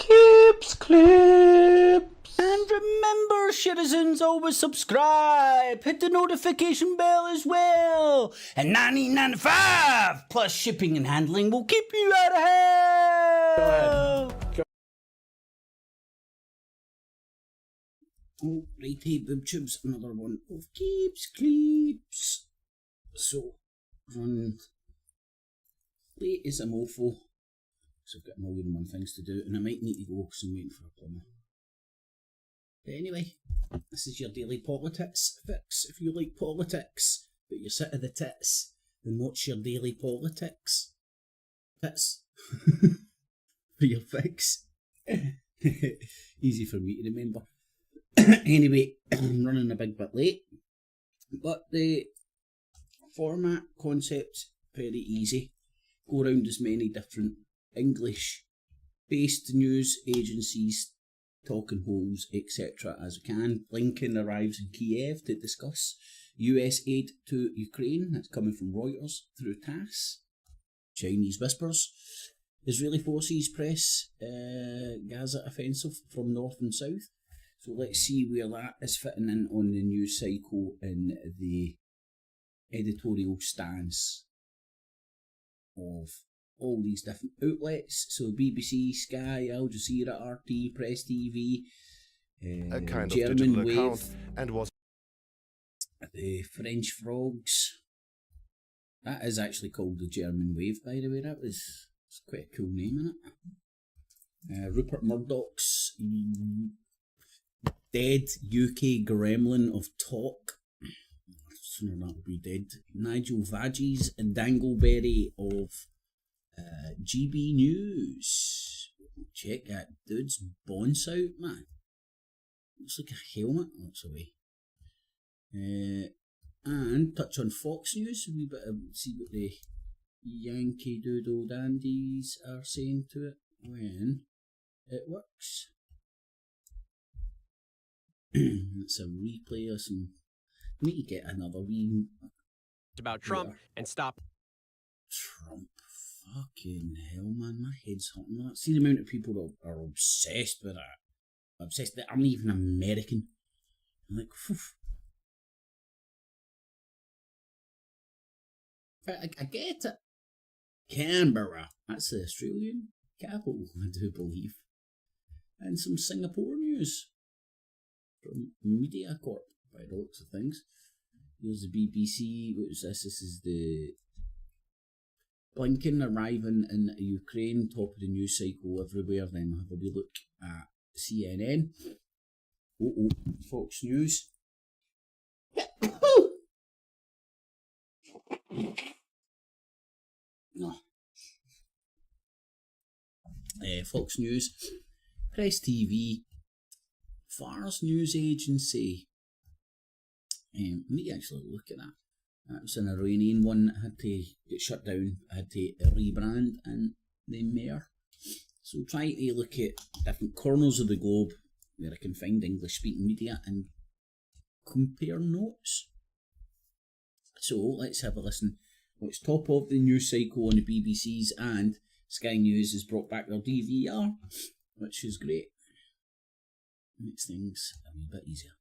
Clips, clips. And remember, citizens, always subscribe. Hit the notification bell as well. And $19.95 plus shipping and handling will keep you out of hell. Oh, righty, boob tubes, another one of Keeps Clips. So, run late as a mofo. So I've got a million and one things to do, and I might need to go because I'm waiting for a plumber. But anyway, this is your daily PoliTITS fix. If you like politics, but you're sick of the tits, then watch your daily PoliTITS. Tits. For your fix. Easy for me to remember. Anyway, I'm running a big bit late, but the format, concept, very easy. Go around as many different English-based news agencies, talking holes, etc. as we can. Blinken arrives in Kiev to discuss US aid to Ukraine. That's coming from Reuters through TASS. Chinese whispers. Israeli forces press Gaza offensive from north and south. So let's see where that is fitting in on the news cycle in the editorial stance of all these different outlets. So BBC, Sky, Al Jazeera, RT, Press TV, German Wave, and was the French Frogs. That is actually called the German Wave, by the way. It's quite a cool name, isn't it? Rupert Murdoch's dead UK gremlin of talk. Sooner that'll be dead. Nigel Vadgies and Dangleberry of GB News. Check that dude's bonce out, man. Looks like a helmet. Looks away. And touch on Fox News. A wee bit of see what the Yankee Doodle Dandies are saying to it when it works. It's a replay of some. I need to get another wee. It's about Trump and stop. Trump. Fucking hell, man. My head's hurting. See the amount of people that are obsessed with that. Obsessed that I'm even American. I'm like, phew. I get it. Canberra. That's the Australian capital, I do believe. And some Singapore news. From Media Corp, by the looks of things. Here's the BBC. What is this? This is the Blinken arriving in Ukraine, top of the news cycle everywhere. Then we'll have a wee look at CNN. Fox News. Fox News, Press TV, Fars News Agency. Let me actually look at that. That was an Iranian one that had to get shut down, had to rebrand, and the mayor. So try to look at different corners of the globe where I can find English speaking media and compare notes. So let's have a listen. What's top of the news cycle on the BBC's, and Sky News has brought back their DVR, which is great. Makes things a wee bit easier.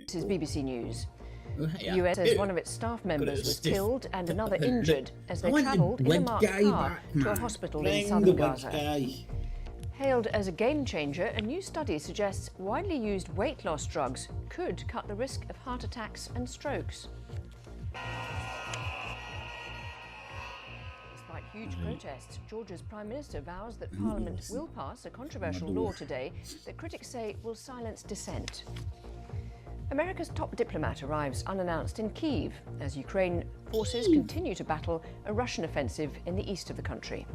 This is BBC News. Oh, The US says one of its staff members was killed and another injured as they travelled in a marked car to a hospital in southern Gaza. Hailed as a game changer, a new study suggests widely used weight loss drugs could cut the risk of heart attacks and strokes. Despite huge protests, Georgia's Prime Minister vows that Parliament will pass a controversial law today that critics say will silence dissent. America's top diplomat arrives unannounced in Kyiv as Ukraine forces continue to battle a Russian offensive in the east of the country.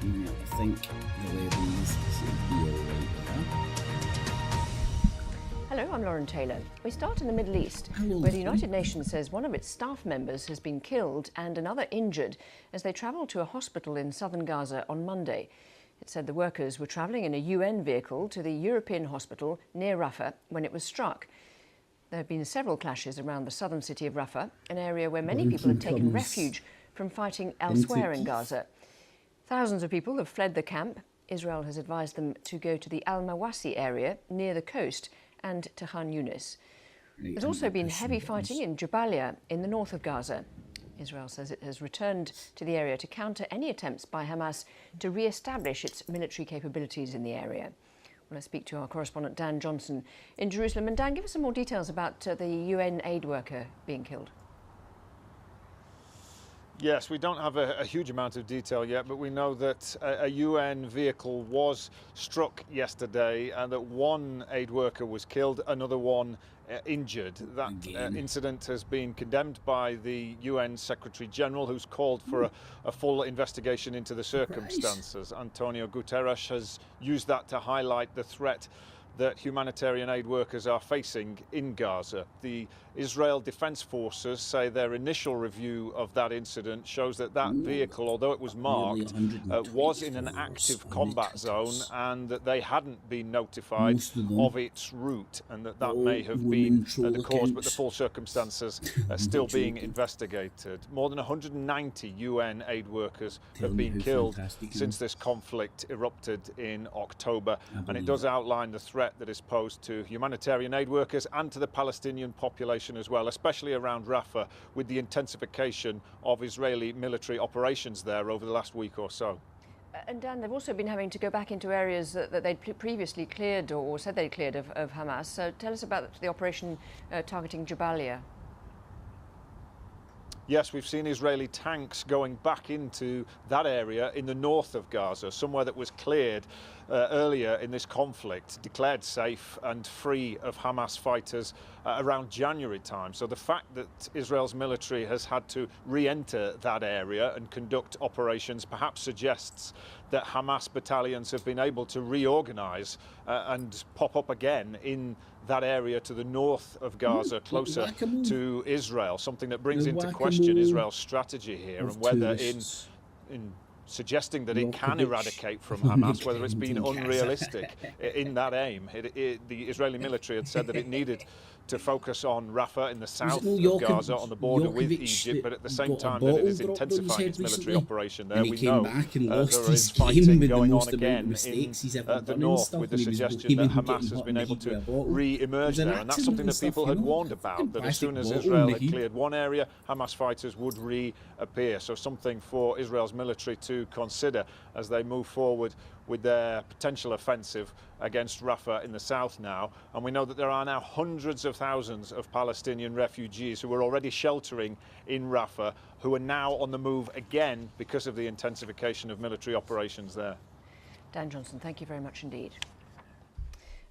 I think the levels should be alright there. Hello, I'm Lauren Taylor. We start in the Middle East, where the United Nations says one of its staff members has been killed and another injured as they travelled to a hospital in southern Gaza on Monday. It said the workers were travelling in a UN vehicle to the European hospital near Rafah when it was struck. There have been several clashes around the southern city of Rafah, an area where many people have taken refuge from fighting elsewhere in Gaza. Thousands of people have fled the camp. Israel has advised them to go to the Al-Mawasi area near the coast and to Khan Yunis. There's also been heavy fighting in Jabalia in the north of Gaza. Israel says it has returned to the area to counter any attempts by Hamas to re-establish its military capabilities in the area. Well, let's speak to our correspondent Dan Johnson in Jerusalem. And Dan, give us some more details about the UN aid worker being killed. Yes, we don't have a huge amount of detail yet, but we know that a UN vehicle was struck yesterday and that one aid worker was killed, another one injured. That incident has been condemned by the UN Secretary General, who's called for a full investigation into the circumstances. Antonio Guterres has used that to highlight the threat that humanitarian aid workers are facing in Gaza. The Israel Defense Forces say their initial review of that incident shows that that vehicle, although it was marked, was in an active combat zone and that they hadn't been notified of its route, and that may have been the cause, but the full circumstances are still being investigated. More than 190 UN aid workers have been killed since this conflict erupted in October, and it does outline the threat that is posed to humanitarian aid workers and to the Palestinian population as well, especially around Rafah, with the intensification of Israeli military operations there over the last week or so. And Dan, they've also been having to go back into areas that they'd previously cleared or said they'd cleared of Hamas. So tell us about the operation targeting Jabalia. Yes, we've seen Israeli tanks going back into that area in the north of Gaza, somewhere that was cleared earlier in this conflict, declared safe and free of Hamas fighters around January time. So the fact that Israel's military has had to re-enter that area and conduct operations perhaps suggests that Hamas battalions have been able to reorganize and pop up again in that area to the north of Gaza, closer to Israel, something that brings into question Israel's strategy here and whether in suggesting that it can eradicate from Hamas, whether it's been unrealistic in that aim. The Israeli military had said that it needed to focus on Rafah in the south of Gaza on the border with Egypt, but at the same time that it is intensifying its military operation there. We know there is fighting going on again in the north, with the suggestion that Hamas has been able to re-emerge there, and that's something that people had warned about, that as soon as Israel had cleared one area, Hamas fighters would reappear. So something for Israel's military to consider as they move forward with their potential offensive against Rafah in the south now. And we know that there are now hundreds of thousands of Palestinian refugees who are already sheltering in Rafah, who are now on the move again because of the intensification of military operations there. Dan Johnson, thank you very much indeed.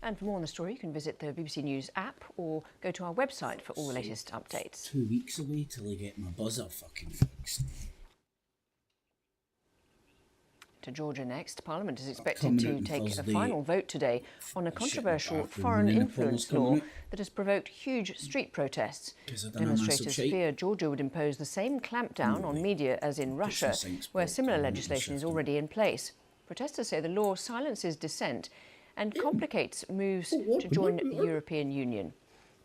And for more on the story, you can visit the BBC News app or go to our website for all the latest updates. 2 weeks away till I get my buzzer fucking fixed. To Georgia next, Parliament is expected to take a final vote today on a controversial foreign influence law that has provoked huge street protests. Demonstrators fear Georgia would impose the same clampdown on media as in Russia, where similar legislation is already in place. Protesters say the law silences dissent and complicates moves to join the European Union.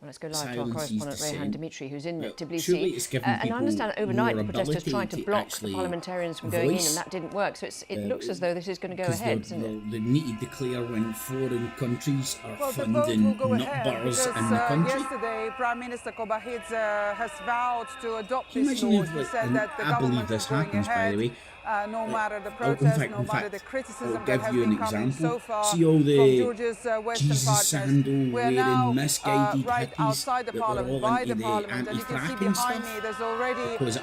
Well, let's go live to our correspondent Rehan Dimitri, who's in Tbilisi. And I understand overnight the protesters tried to block the parliamentarians from going in, and that didn't work. So it looks as though this is going to go ahead, doesn't it? They need to declare when foreign countries are funding nutbars in the country. Yesterday, Prime Minister Kobahidze has vowed to adopt this law. He said that the government is going ahead. No matter the protest, no matter the criticism that has been coming so far from Georgia's Western partners. We're now right outside the parliament, by the parliament, and you can see behind me there's already police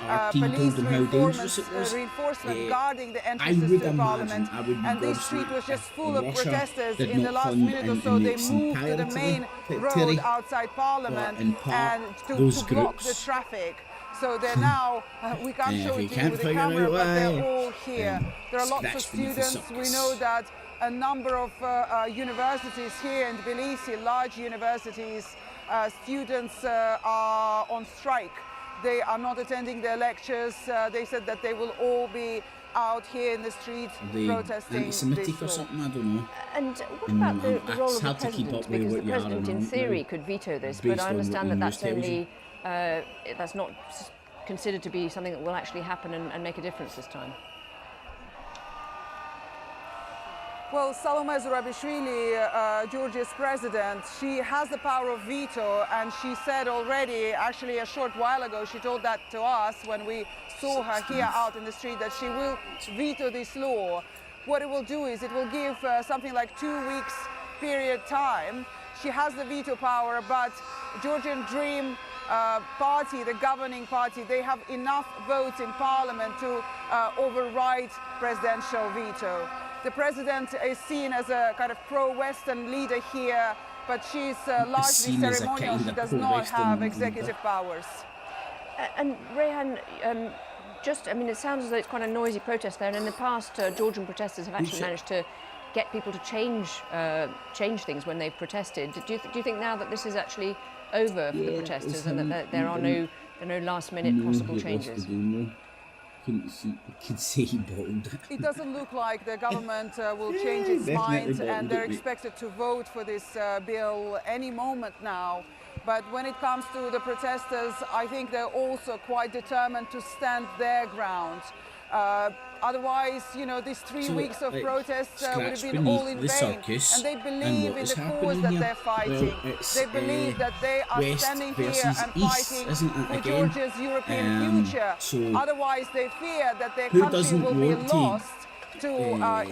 reinforcement guarding the entrances to the parliament, and this street was just full of protesters. In the last minute or so, they moved to the main road outside parliament and to block the traffic. So they're now, we can't show it to you with the camera, but they're all here. There are lots of students. We know that a number of universities here in Tbilisi, large universities, students are on strike. They are not attending their lectures. They said that they will all be out here in the street protesting anti-Semitic this or law. something, I don't know. And what about the role of the hard to keep president? up with Because the what you are president, in now, theory, could veto this, but based I on what understand the that news that's tells you. only that's not considered to be something that will actually happen and make a difference this time. Well, Salome Zurabishvili, Georgia's president, she has the power of veto, and she said already, actually a short while ago, she told that to us when we saw her here out in the street, that she will veto this law. What it will do is it will give something like 2 weeks period time. She has the veto power, but Georgian Dream party, the governing party, they have enough votes in parliament to override presidential veto. The president is seen as a kind of pro-Western leader here, but she's largely ceremonial. She does not have executive powers. And Rehan, I mean, it sounds as though it's quite a noisy protest there, and in the past, Georgian protesters have actually managed to get people to change things when they've protested. Do you think now that this is actually over for the protesters and that there are no last-minute possible changes? Could say bold. It doesn't look like the government will change its mind, and they're expected to vote for this bill any moment now. But when it comes to the protesters, I think they're also quite determined to stand their ground. Otherwise, you know, these 3 weeks of protests would have been all in vain. And they believe in the cause that they're fighting. They believe that they are standing here and fighting for Georgia's European future. Otherwise, they fear that their country will be lost to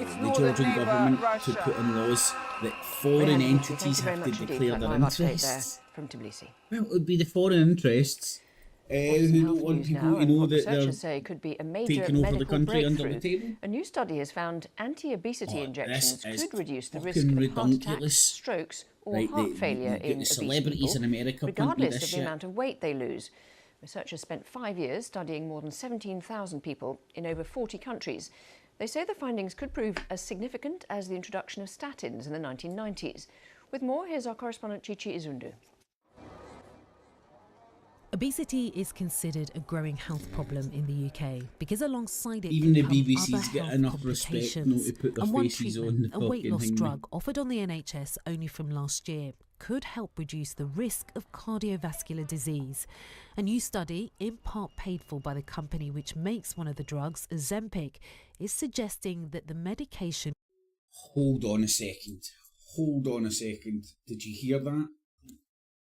its northern neighbour, Russia. To put in laws that foreign entities have to declare their interests. From Tbilisi. Well, it would be the foreign interests who don't want people to know that they're say could be a major taking over the country breakthrough. under the table. A new study has found anti-obesity injections could reduce the risk fucking of heart attacks, ridiculous. strokes, or Right, heart they- failure you get in the obese celebrities people, in America pumping regardless this of the shit. amount of weight they lose. Researchers spent 5 years studying more than 17,000 people in over 40 countries. They say the findings could prove as significant as the introduction of statins in the 1990s. With more, here's our correspondent Chichi Izundu. Obesity is considered a growing health problem in the UK because alongside it Even the can come BBC's other get health enough respect not to put their and one faces on treatment, the a weight fucking loss thing. drug offered on the NHS only from last year, could help reduce the risk of cardiovascular disease. A new study, in part paid for by the company which makes one of the drugs, Ozempic, is suggesting that the medication... Hold on a second. Hold on a second. Did you hear that?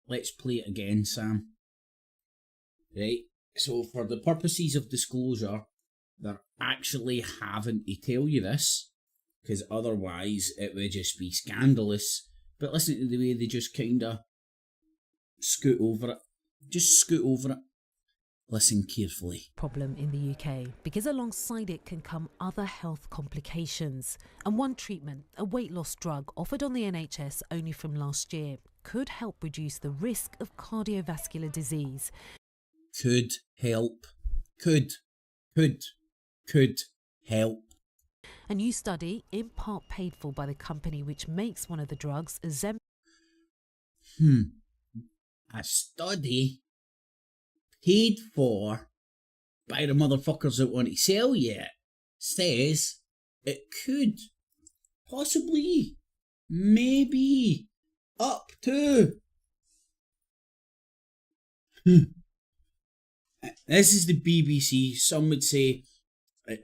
Let's play it again, Sam. Right, so for the purposes of disclosure, they're actually having to tell you this, because otherwise it would just be scandalous. But listen to the way they just kinda scoot over it. Just scoot over it. Listen carefully. Problem in the UK because alongside it can come other health complications. And one treatment, a weight loss drug offered on the NHS only from last year, could help reduce the risk of cardiovascular disease. Could help. Could help. A new study, in part paid for by the company which makes one of the drugs, Ozempic. A study paid for by the motherfuckers that want to sell you it says it could possibly, maybe, up to... This is the BBC. Some would say,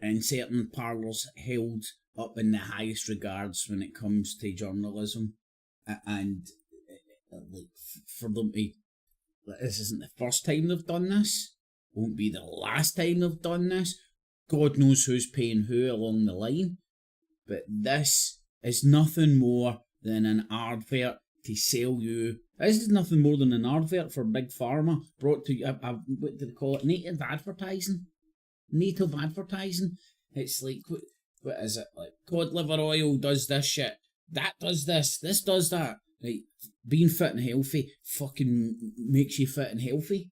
in certain parlours, held up in the highest regards when it comes to journalism. And like, for them to... This isn't the first time they've done this. Won't be the last time they've done this. God knows who's paying who along the line. But this is nothing more than an advert to sell you. This is nothing more than an advert for Big Pharma brought to you. What do they call it? Native advertising. Native advertising. It's like, what is it? Like, cod liver oil does this shit. That does this. This does that. Like, being fit and healthy fucking makes you fit and healthy.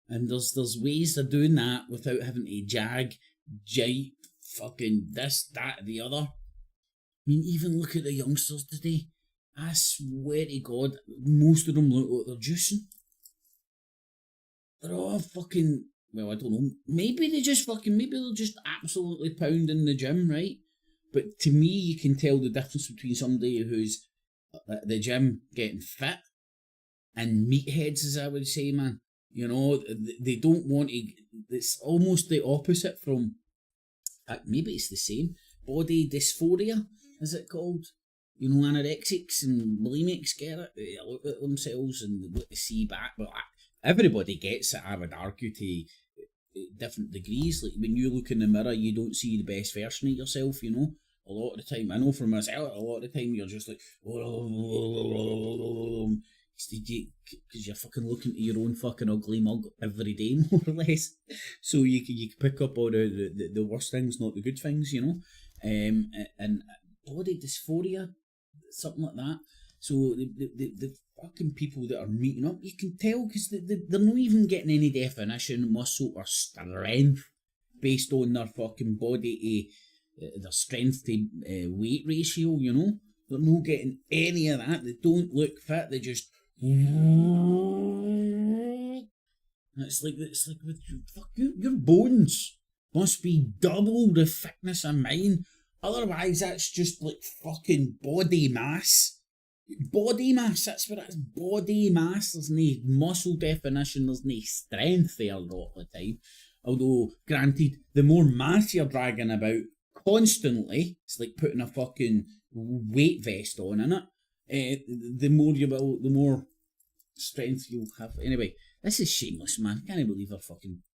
And there's ways of doing that without having to jipe, fucking this, that, the other. I mean, even look at the youngsters today. I swear to God, most of them look like they're juicing. They're all fucking well, I don't know, maybe they're just absolutely pounding the gym, right? But to me, you can tell the difference between somebody who's at the gym getting fit and meatheads, as I would say, man. You know, they don't want to, it's almost the opposite from, maybe it's the same, body dysphoria, is it called? You know, anorexics and bulimics get it, they look at themselves and they look to see back, but everybody gets it, I would argue, to different degrees. Like when you look in the mirror, you don't see the best version of yourself, you know. A lot of the time, I know for myself, a lot of the time you're just like, because you're fucking looking at your own fucking ugly mug every day, more or less. So you can pick up all the worst things, not the good things, you know. And body dysphoria, something like that. So the fucking people that are meeting up, you can tell because they're not even getting any definition, muscle or strength based on their fucking body, their strength to weight ratio, you know. They're not getting any of that. They don't look fit. They just. It's like with your bones must be double the thickness of mine. Otherwise, that's just like fucking body mass. Body mass, that's what it is. Body mass. There's no muscle definition, there's no strength there a lot of the time. Although, granted, the more mass you're dragging about constantly, it's like putting a fucking weight vest on, innit? The more strength you'll have. Anyway, this is shameless, man. I can't believe they're fucking.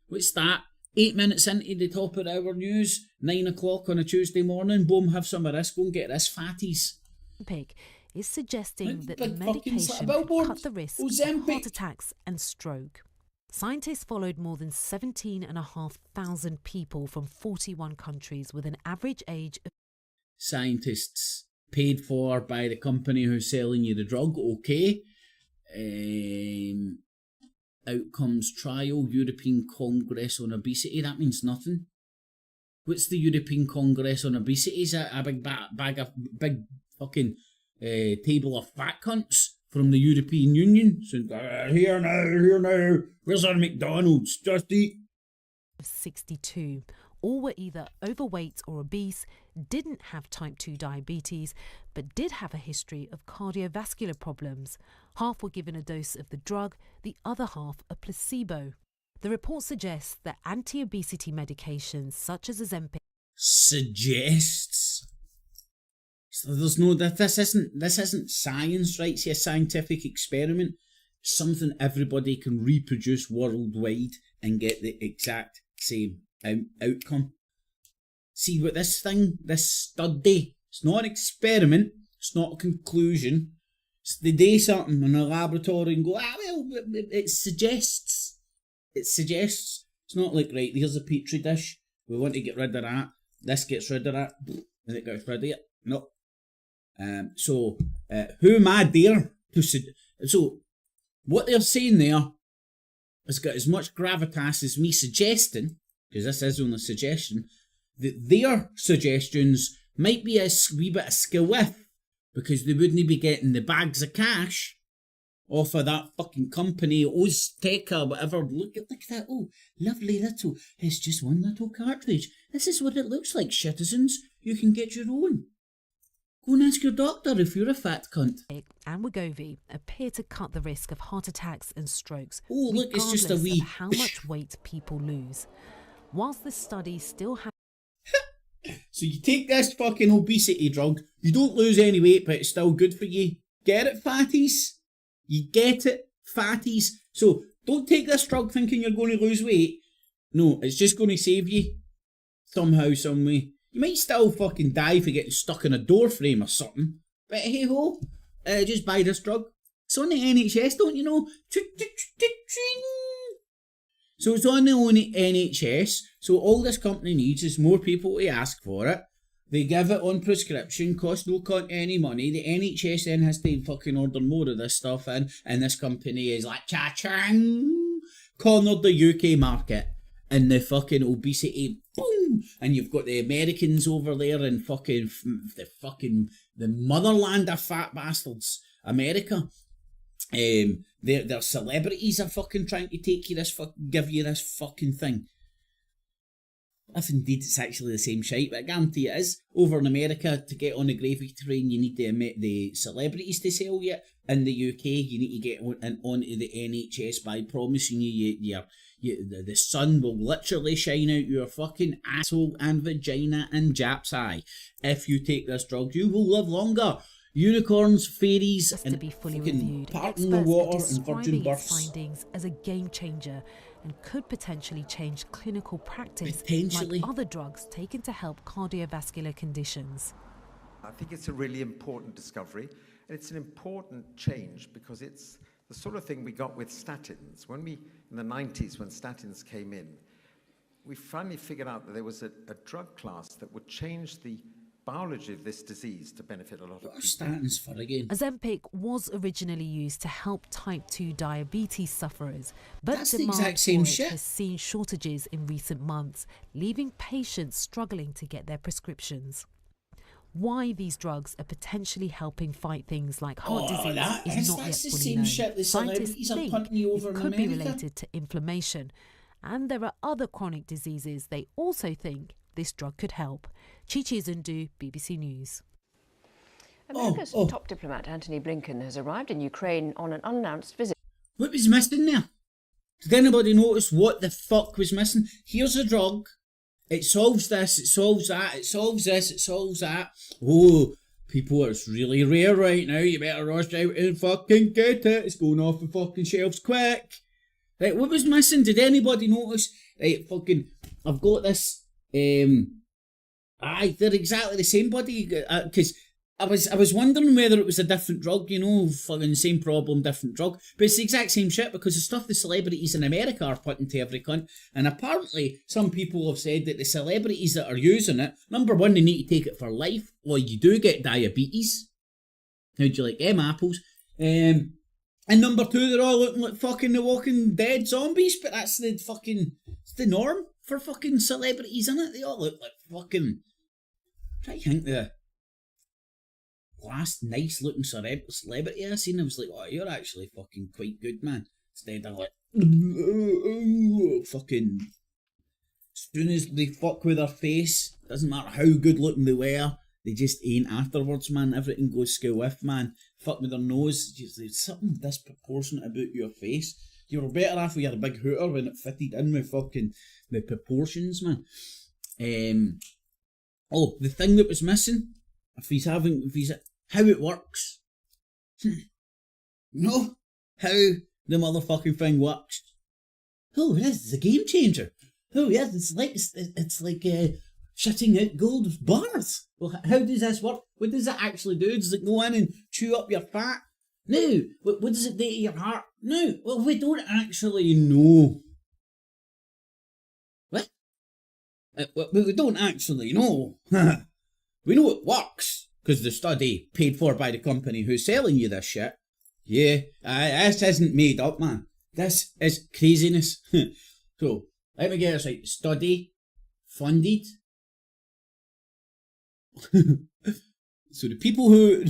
What's that? 8 minutes into the top of our news, 9 o'clock on a Tuesday morning. Boom, have some of this. Go and get this, fatties. Ozempic is suggesting that the Big medication fucking could cut the risk of Ozempic. heart attacks and stroke. Scientists followed more than 17,500 people from 41 countries with an average age of... Scientists paid for by the company who's selling you the drug, okay. Outcomes trial, European Congress on Obesity, that means nothing. What's the European Congress on Obesity? Is that a big big fucking table of fat cunts from the European Union? So, here now, where's our McDonald's? Just eat. 62. All were either overweight or obese, didn't have type 2 diabetes, but did have a history of cardiovascular problems. Half were given a dose of the drug, the other half a placebo. The report suggests that anti-obesity medications such as Ozempic suggests. So there's no this isn't science, right? It's a scientific experiment. Something everybody can reproduce worldwide and get the exact same outcome. See what this study, it's not an experiment, it's not a conclusion. It's they do something in a laboratory and go, well, it suggests. It suggests. It's not like, right, here's a petri dish, we want to get rid of that, this gets rid of that, and it gets rid of it. No. So, who am I there to so, what they're saying there has got as much gravitas as me suggesting, because this is only a suggestion, that their suggestions might be a wee bit of skill with, because they wouldn't be getting the bags of cash off of that fucking company, Ozteca, whatever. Look at that, oh, lovely little, it's just one little cartridge. This is what it looks like, citizens. You can get your own. Go and ask your doctor if you're a fat cunt. And Wegovy appear to cut the risk of heart attacks and strokes, oh, look, it's just a wee... of how much weight people lose. Whilst the study still has... So you take this fucking obesity drug, you don't lose any weight, but it's still good for you. Get it, fatties? You get it, fatties? So don't take this drug thinking you're going to lose weight. No, it's just going to save you. Somehow, some way. You might still fucking die for getting stuck in a door frame or something. But hey ho, just buy this drug. It's on the NHS, don't you know? So it's on the NHS, so all this company needs is more people to ask for it. They give it on prescription, cost no any money. The NHS then has to fucking order more of this stuff in, and this company is like, cha-ching, cornered the UK market. And the fucking obesity, boom! And you've got the Americans over there and the motherland of fat bastards, America. Their celebrities are fucking trying to take you this, give you this fucking thing. If indeed it's actually the same shite, but I guarantee it is. Over in America, to get on the gravy train, you need the celebrities to sell you. In the UK, you need to get onto the NHS by promising the sun will literally shine out your fucking asshole and vagina and Jap's eye. If you take this drug, you will live longer. Unicorns, fairies, and to be fully reviewed. part in the water and virgin Its births. findings as a game changer and could potentially change clinical practice Potentially. like other drugs taken to help cardiovascular conditions. I think it's a really important discovery, and it's an important change because it's the sort of thing we got with statins. In the 90s, when statins came in, we finally figured out that there was a drug class that would change the biology of this disease to benefit a lot of people. What are statins for again? Ozempic was originally used to help type 2 diabetes sufferers, but That's the demand exact same for it shit. has seen shortages in recent months, leaving patients struggling to get their prescriptions. Why these drugs are potentially helping fight things like heart disease is not yet that's the fully same known. shit the celebrities Scientists are think punting you over it in could be America. related to inflammation, and there are other chronic diseases they also think this drug could help. Chichi Zundu, BBC News. America's top diplomat Antony Blinken has arrived in Ukraine on an unannounced visit. What was missing there? Did anybody notice what the fuck was missing? Here's a drug. It solves this, it solves that, it solves this, it solves that. Oh, people, it's really rare right now. You better rush out and fucking get it. It's going off the fucking shelves quick. Right, what was missing? Did anybody notice? Right, fucking, I've got this. Aye, they're exactly the same, buddy. Because I was wondering whether it was a different drug, you know, fucking same problem, different drug. But it's the exact same shit because the stuff the celebrities in America are putting to every cunt. And apparently, some people have said that the celebrities that are using it, number one, they need to take it for life, or you do get diabetes. How'd you like them apples? And number two, they're all looking like fucking The Walking Dead zombies, but that's the fucking, it's the norm for fucking celebrities, innit? They all look like fucking, I think the last nice looking celebrity I seen, I was like, oh, you're actually fucking quite good, man. Instead of like, fucking, as soon as they fuck with their face, doesn't matter how good looking they were, they just ain't afterwards, man. Everything goes scale with, man. Fuck with their nose, just, there's something disproportionate about your face. You were better off with your big hooter when it fitted in with fucking the proportions, man. Oh, the thing that was missing, how it works. No, how the motherfucking thing works. Oh yes, it's a game changer. Oh yes, it's like shutting out gold bars. Well, how does this work? What does it actually do? Does it go in and chew up your fat? No. What does it do to your heart? No. Well, we don't actually know. What? We don't actually know. We know it works, because the study paid for by the company who's selling you this shit. Yeah, this isn't made up, man. This is craziness. So, let me get this right. Study funded. So the people who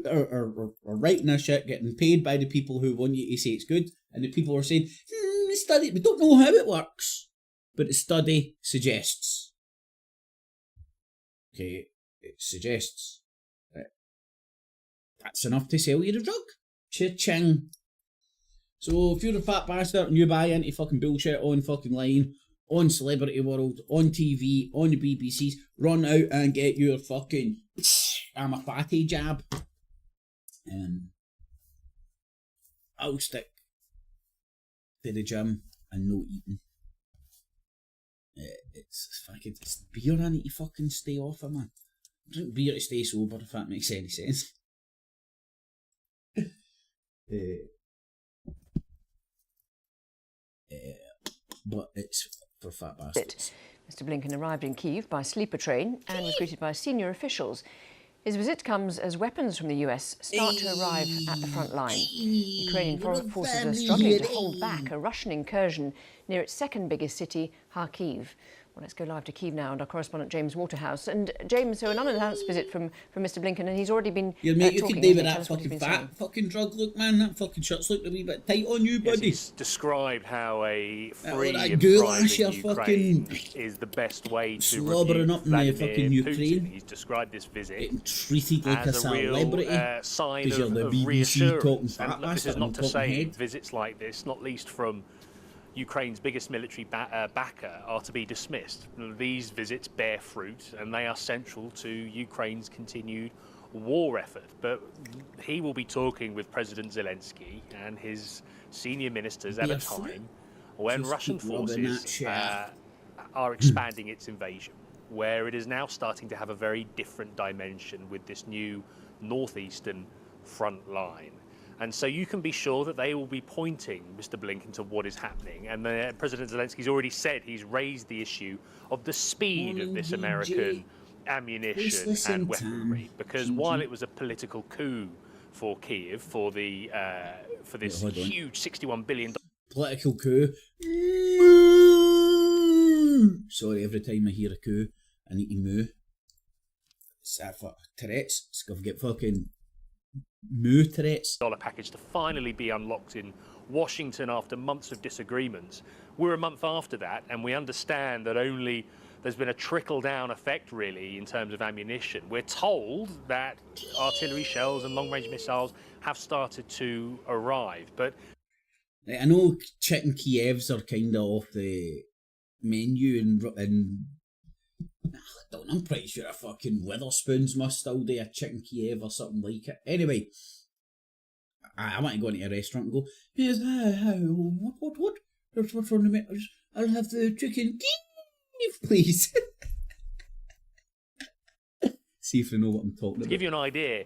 are writing this shit getting paid by the people who want you to say it's good, and the people who are saying, study, we don't know how it works, but the study suggests. Okay, it suggests that that's enough to sell you the drug. Cha-ching. So if you're a fat bastard and you buy into fucking bullshit on fucking line, on Celebrity World, on TV, on the BBCs, run out and get your fucking I'm a fatty jab. I'll stick to the gym and no eating. It's beer I need to fucking stay off of, man. I drink beer to stay sober, if that makes any sense. But it's for fat bastards. Mr. Blinken arrived in Kyiv by sleeper train and was greeted by senior officials. His visit comes as weapons from the US start to arrive at the front line. Ukrainian forces are struggling to hold back a Russian incursion near its second biggest city, Kharkiv. Well, let's go live to Kyiv now and our correspondent James Waterhouse. And James, so an unannounced visit from Mr. Blinken, and he's already been yeah, mate, you talking. can do with that fucking fat fucking drug. Look, man, that fucking shirt's looking a wee bit tight on you, buddy. Yes, he's described how a free and goulash thriving Ukraine fucking is the best way to slobbering up in the fucking Ukraine. He's described this visit getting treated like a celebrity. Sign you're the of BBC reassurance. talking fat And this is bastard not to on say head. visits like this, not least from Ukraine's biggest military backer, are to be dismissed. These visits bear fruit and they are central to Ukraine's continued war effort. But he will be talking with President Zelensky and his senior ministers at a time when Russian forces are expanding its invasion, where it is now starting to have a very different dimension with this new northeastern front line. And so you can be sure that they will be pointing Mr. Blinken to what is happening. And President Zelensky's already said he's raised the issue of the speed of this American ammunition and weaponry. Because while it was a political coup for Kyiv, for this huge $61 billion political coup. Sorry, every time I hear a coup, I need to moo. It's that for Tourette's. It's going to get fucking moo Tourette's. dollar package to finally be unlocked in Washington after months of disagreements. We're a month after that, and we understand that only there's been a trickle-down effect, really, in terms of ammunition. We're told that artillery shells and long-range missiles have started to arrive, but I know chicken Kievs are kind of off the menu, and I'm pretty sure a fucking Witherspoons must still do a chicken Kiev or something like it. Anyway, I want to go into a restaurant and go, yes, what? What's from the menus? I'll have the chicken Kiev, please. See if they know what I'm talking about. To give you an idea,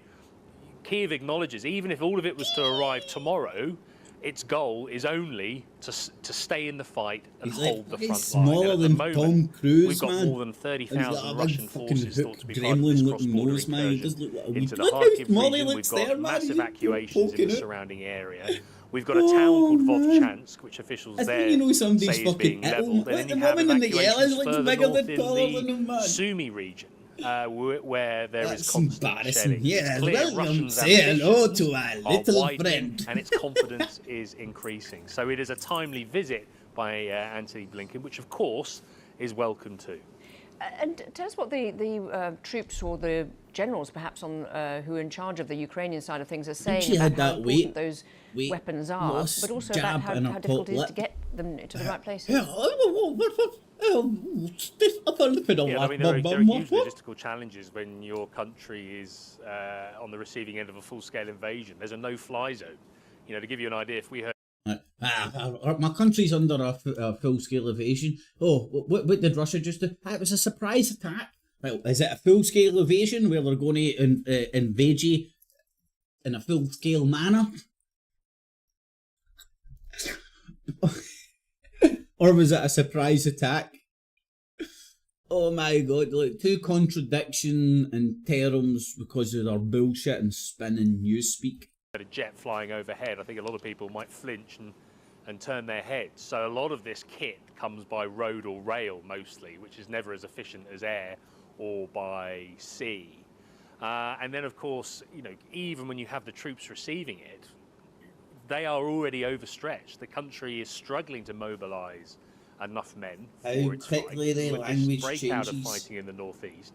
Kyiv acknowledges, even if all of it was to arrive tomorrow, its goal is only to stay in the fight and hold the front line. Smaller than Tom Cruise, we've got man. more than 30,000 Russian forces thought to be part of gremlin this looking cross-border nose, man. He does incursion look like a into the wee Kharkiv region. looks We've got there, man. massive He's evacuations in poking the it. surrounding area. We've got a town called Vovchansk, which officials there you know somebody's say is being fucking levelled. And then you have woman in the yellow evacuations looks further bigger north than taller than in him, man. the Sumy region. Where there That's is constant embarrassing. shelling. Yes, It's clear welcome, Russians' say hello ambitions to our are little widening friend. and its confidence is increasing. So it is a timely visit by Antony Blinken, which of course is welcome too. And tell us what the troops or the generals, perhaps, on who are in charge of the Ukrainian side of things, are saying about how important those weapons are, but also about how difficult it is to get them to the right places. Yeah, I mean, there are huge logistical challenges when your country is on the receiving end of a full-scale invasion. There's a no-fly zone. You know, to give you an idea, if we heard... my country's under a full-scale invasion. Oh, what did Russia just do? It was a surprise attack. Well, is it a full-scale invasion where they're going to invade you in a full-scale manner? Or was it a surprise attack? Oh my god, like two contradiction in terms because of their bullshit and spinning newspeak. A jet flying overhead, I think a lot of people might flinch and turn their heads. So a lot of this kit comes by road or rail mostly, which is never as efficient as air or by sea. And then of course, you know, even when you have the troops receiving it, they are already overstretched. The country is struggling to mobilise enough men for its fight. With this breakout of fighting in the northeast,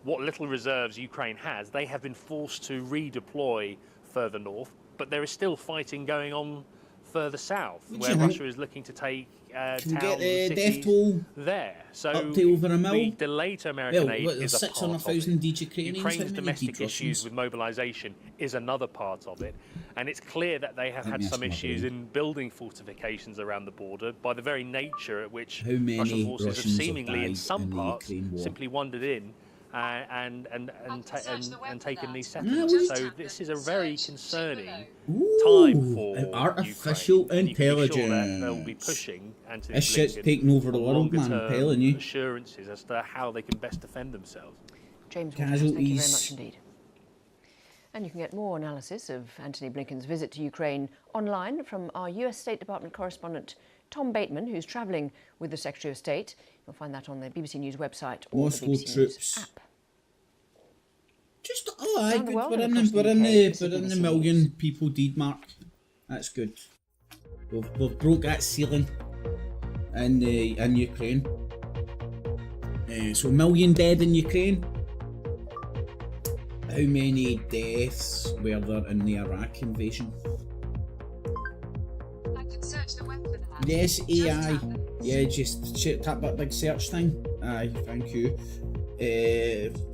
what little reserves Ukraine has, they have been forced to redeploy further north, but there is still fighting going on further south, where Russia is looking to take towns and cities there. So the delay to American aid is a part of it. Ukraine's domestic issues with mobilisation is another part of it. And it's clear that they have had some issues in building fortifications around the border by the very nature at which Russian forces have seemingly, in some parts, simply wandered in and taken these settlements. So this is a very concerning time for artificial Ukraine. intelligence. You can be sure that they'll be pushing Antony this shit's Blinken taking over the world, man, I'm telling you. assurances as to how they can best defend themselves. James Waterhouse, thank you very much indeed. And you can get more analysis of Antony Blinken's visit to Ukraine online from our US State Department correspondent Tom Bateman, who's travelling with the Secretary of State. You'll find that on the BBC News website or More the slow BBC troops. News app. Just, oh, aye, Around the good. world We're and in, across the we're in UK, the, this is we're in the BBC million News. people deed mark. That's good. We've broke that ceiling in Ukraine. So a million dead in Ukraine. How many deaths were there in the Iraq invasion? I can search the web for that. Yes, AI. Yeah, just tap that big search thing. Aye, thank you.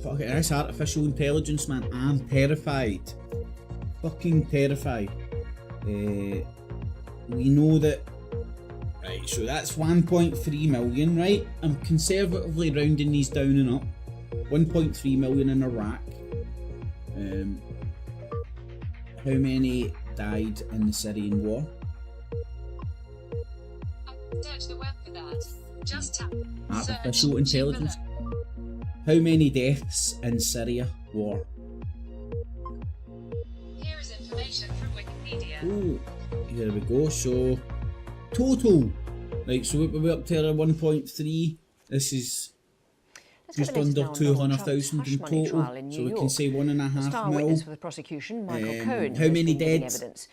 Fuck it, that's artificial intelligence, man. I'm terrified. Fucking terrified. We know that. Right, so that's 1.3 million, right? I'm conservatively rounding these down and up. 1.3 million in Iraq. How many died in the Syrian war? I can search the web for that. Just tap Artificial search intelligence. below. How many deaths in Syria war? Here is information from Wikipedia. Oh, here we go. So, total. Right, so we're up to 1.3. This is Let's get just the latest under now on Donald 200,000 Trump's in hush money trial total. in So New we can York. say The 1.5 star mil. witness for the prosecution, Michael Cohen, how has many been giving dead evidence.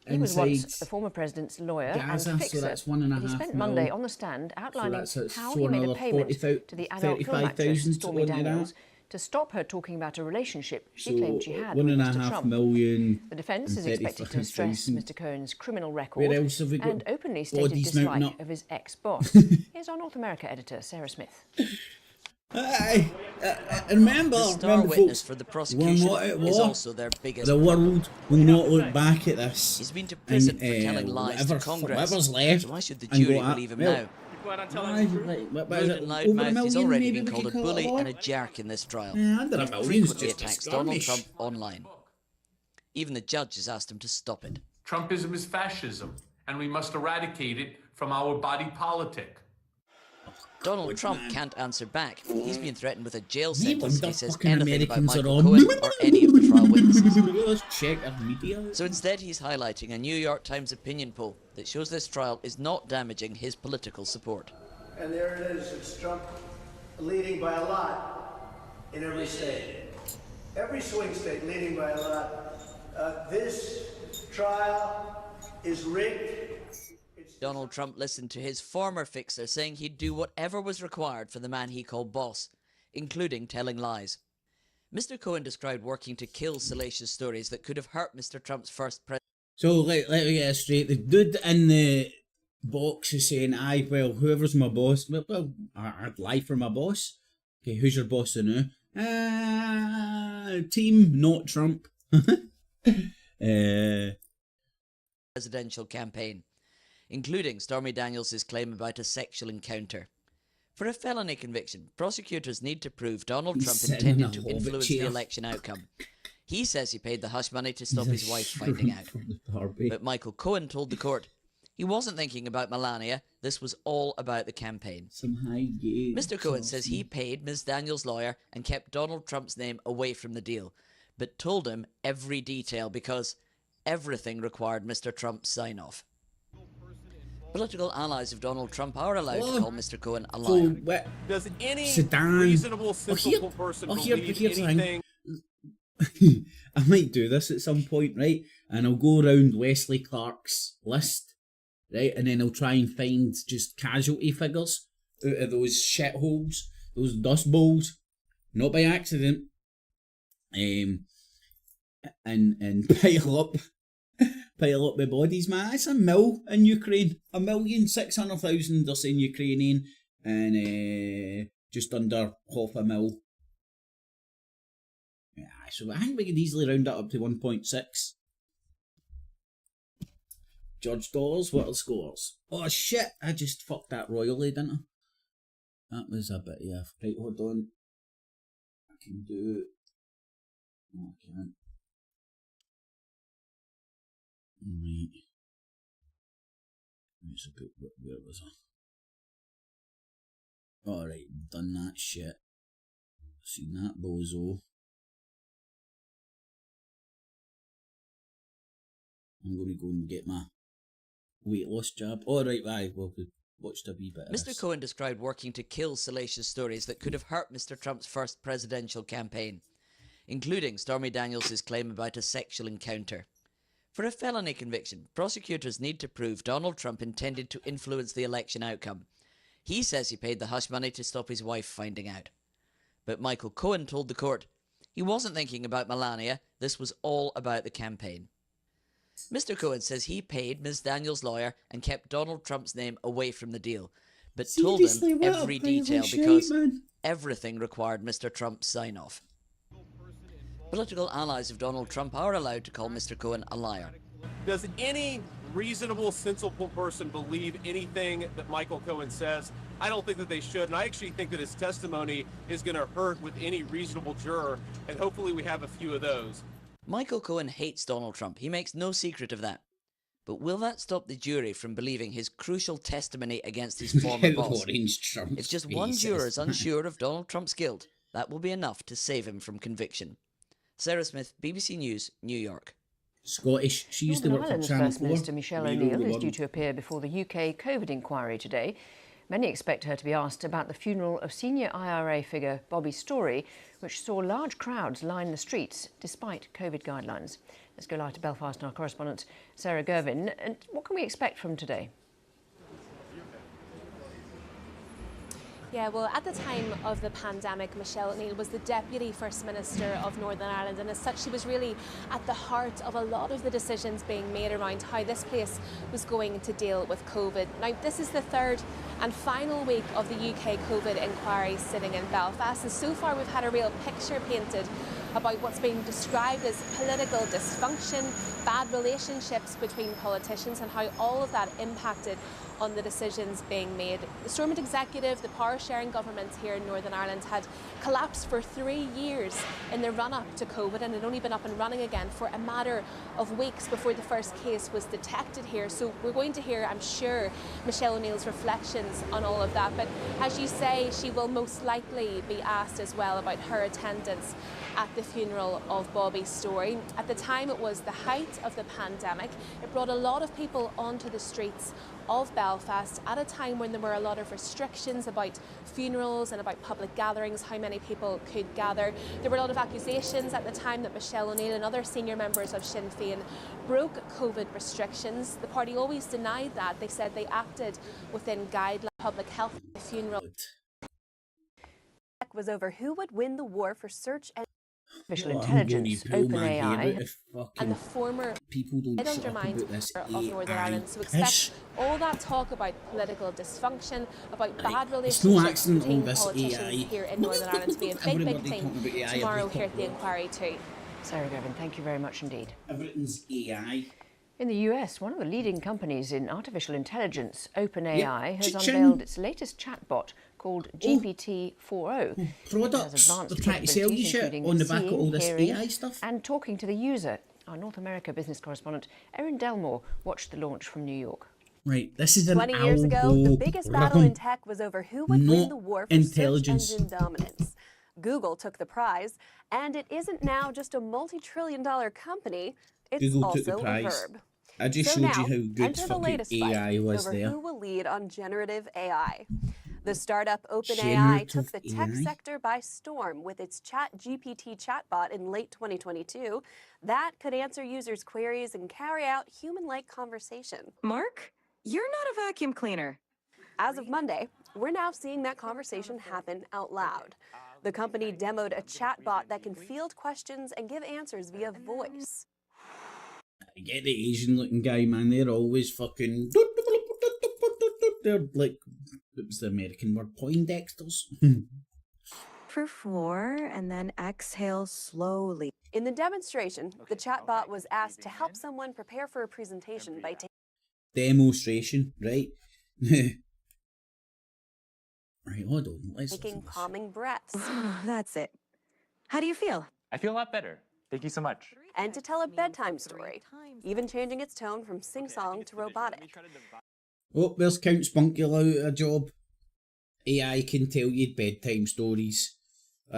He was once inside the former president's lawyer Gaza? and So fixer. that's He 1.5 spent mil. Monday on the stand outlining that's how for he made a another payment 40, to the adult film actress 35,000 to Stormy go into Daniels that. to stop her talking about a relationship she So claimed she had with Mr. 1.5 Trump. million. The defence and is expected to stress 35,000. Mr. Cohen's criminal Where record else have we got and openly stated bodies mounting dislike up? of his ex-boss. Here's our North America editor, Sarah Smith. Aye, remember, The star remember witness folks, for the we're prosecution not at is war. also their biggest The world will not look back at this. He's been to prison and, for telling lies to Congress. Whatever's left, So why should the and jury go, believe him well, now? what is Rude it, and over a loudmouth million, is already maybe been we called a could call it bully war? and a jerk in this trial. Yeah, under a He million's frequently just attacks a Donald skirmish. Trump online. Even the judge has asked him to stop it. Trumpism is fascism, and we must eradicate it from our body politic. Donald Trump can't answer back. He's been threatened with a jail No sentence if wonder he says fucking anything about Americans are Michael all Cohen or any of the trial witnesses. Let's check our media. So instead, he's highlighting a New York Times opinion poll that shows this trial is not damaging his political support. And there it is. It's Trump leading by a lot in every state. Every swing state leading by a lot. This trial is rigged. Donald Trump listened to his former fixer saying he'd do whatever was required for the man he called boss, including telling lies. Mr. Cohen described working to kill salacious stories that could have hurt Mr. Trump's first president. So let me get this straight. The dude in the box is saying, aye, well, whoever's my boss, well, I'd lie for my boss. Okay, who's your boss now? Team, not Trump. Presidential campaign, including Stormy Daniels' claim about a sexual encounter. For a felony conviction, prosecutors need to prove Donald He's Trump sitting in intended a to influence the chair. election outcome. He says he paid the hush money to stop He's his a wife finding out. shrimp from the Barbie. But Michael Cohen told the court he wasn't thinking about Melania, this was all about the campaign. Some high gay Mr. Cohen says he paid Ms. Daniels' lawyer and kept Donald Trump's name away from the deal, but told him every detail because everything required Mr. Trump's sign-off. Political allies of Donald Trump are allowed to call Mr. Cohen a So, liar. what? Does any Sedan. reasonable, sensible person believe here's the anything? thing. I might do this at some point, right? And I'll go around Wesley Clark's list, right? And then I'll try and find just casualty figures out of those shitholes, those dust bowls, not by accident. And pile up the bodies, man. It's a mil in Ukraine. 1,600,000 they're saying Ukrainian, and just under half a mil. Yeah, so I think we could easily round that up to 1.6. George Dollars, what are the scores? Oh shit, I just fucked that royally, didn't I? That was a bit, yeah. Right, hold on. I can do... No, I can't. Right. It's a good, where was I? Alright, done that shit. Seen that bozo. I'm going to go and get my weight loss jab. All right, aye. Well, we watched a wee bit of Mr. this. Cohen described working to kill salacious stories that could have hurt Mr. Trump's first presidential campaign, including Stormy Daniels' claim about a sexual encounter. For a felony conviction, prosecutors need to prove Donald Trump intended to influence the election outcome. He says he paid the hush money to stop his wife finding out. But Michael Cohen told the court he wasn't thinking about Melania, this was all about the campaign. Mr. Cohen says he paid Ms. Daniels' lawyer and kept Donald Trump's name away from the deal, but Seriously, told him what a every pile of detail shite, because man. everything required Mr. Trump's sign-off. Political allies of Donald Trump are allowed to call Mr. Cohen a liar. Does any reasonable, sensible person believe anything that Michael Cohen says? I don't think that they should, and I actually think that his testimony is going to hurt with any reasonable juror, and hopefully we have a few of those. Michael Cohen hates Donald Trump. He makes no secret of that. But will that stop the jury from believing his crucial testimony against his former boss? If just one juror is unsure of Donald Trump's guilt, that will be enough to save him from conviction. Sarah Smith, BBC News, New York. Scottish. She used to Northern work for Ireland's Channel First 4. Minister Michelle We rule O'Neill the is world. due to appear before the UK COVID inquiry today. Many expect her to be asked about the funeral of senior IRA figure Bobby Storey, which saw large crowds line the streets despite COVID guidelines. Let's go live to Belfast and our correspondent Sarah Gervin. And what can we expect from today? Yeah, well, at the time of the pandemic, Michelle O'Neill was the Deputy First Minister of Northern Ireland, and as such she was really at the heart of a lot of the decisions being made around how this place was going to deal with COVID. Now, this is the third and final week of the UK COVID inquiry sitting in Belfast, and so far we've had a real picture painted about what's being described as political dysfunction, bad relationships between politicians, and how all of that impacted on the decisions being made. The Stormont Executive, the power-sharing government here in Northern Ireland, had collapsed for 3 years in the run-up to COVID and had only been up and running again for a matter of weeks before the first case was detected here. So we're going to hear, I'm sure, Michelle O'Neill's reflections on all of that. But as you say, she will most likely be asked as well about her attendance at the funeral of Bobby Storey. At the time, it was the height of the pandemic. It brought a lot of people onto the streets of Belfast at a time when there were a lot of restrictions about funerals and about public gatherings, how many people could gather. There were a lot of accusations at the time that Michelle O'Neill and other senior members of Sinn Féin broke COVID restrictions. The party always denied that. They said they acted within guidelines of public health. The funeral was over who would win the war for search and artificial intelligence, OpenAI, and the former people don't it shut up undermined about this of Northern AI Ireland. So pish. expect all that talk about political dysfunction, about bad It's no relationships accident between all this politicians AI. here in Northern Ireland to be a big, big Everybody thing talking about AI tomorrow every here at the couple of- inquiry too. Sarah Gervin, thank you very much indeed. Everything's AI. In the US, one of the leading companies in artificial intelligence, OpenAI, has Cha-ching. unveiled its latest chatbot called GPT-4o. Products. They're trying to sell you shit on the back of all this AI stuff. And talking to the user. Our North America business correspondent Erin Delmore watched the launch from New York. Right, this is an 20 years ago, the biggest battle in tech was over who would win the war for search engine dominance. Google took the prize, and it isn't now just a multi-trillion-dollar company, it's Google took the also a prize. verb. I just So showed now, you how good enter the fucking latest AI fight was over there. who will lead on generative AI. The startup OpenAI Generative took the tech AI? sector by storm with its ChatGPT chatbot in late 2022 that could answer users' queries and carry out human-like conversation. Mark, you're not a vacuum cleaner. As of Monday, we're now seeing that conversation happen out loud. The company demoed a chatbot that can field questions and give answers via voice. I get the Asian looking guy, man. They're always fucking. They're like, what was the American word? Poindexters. For 4 and then exhale slowly. In the demonstration, the chatbot was asked to help someone prepare for a presentation by Demonstration, right? Right, hold on. Let's taking calming breaths. That's it. How do you feel? I feel a lot better. Thank you so much. And to tell a bedtime story, even changing its tone from sing-song to robotic. Oh, there's Count Spunky out a job. AI can tell you bedtime stories.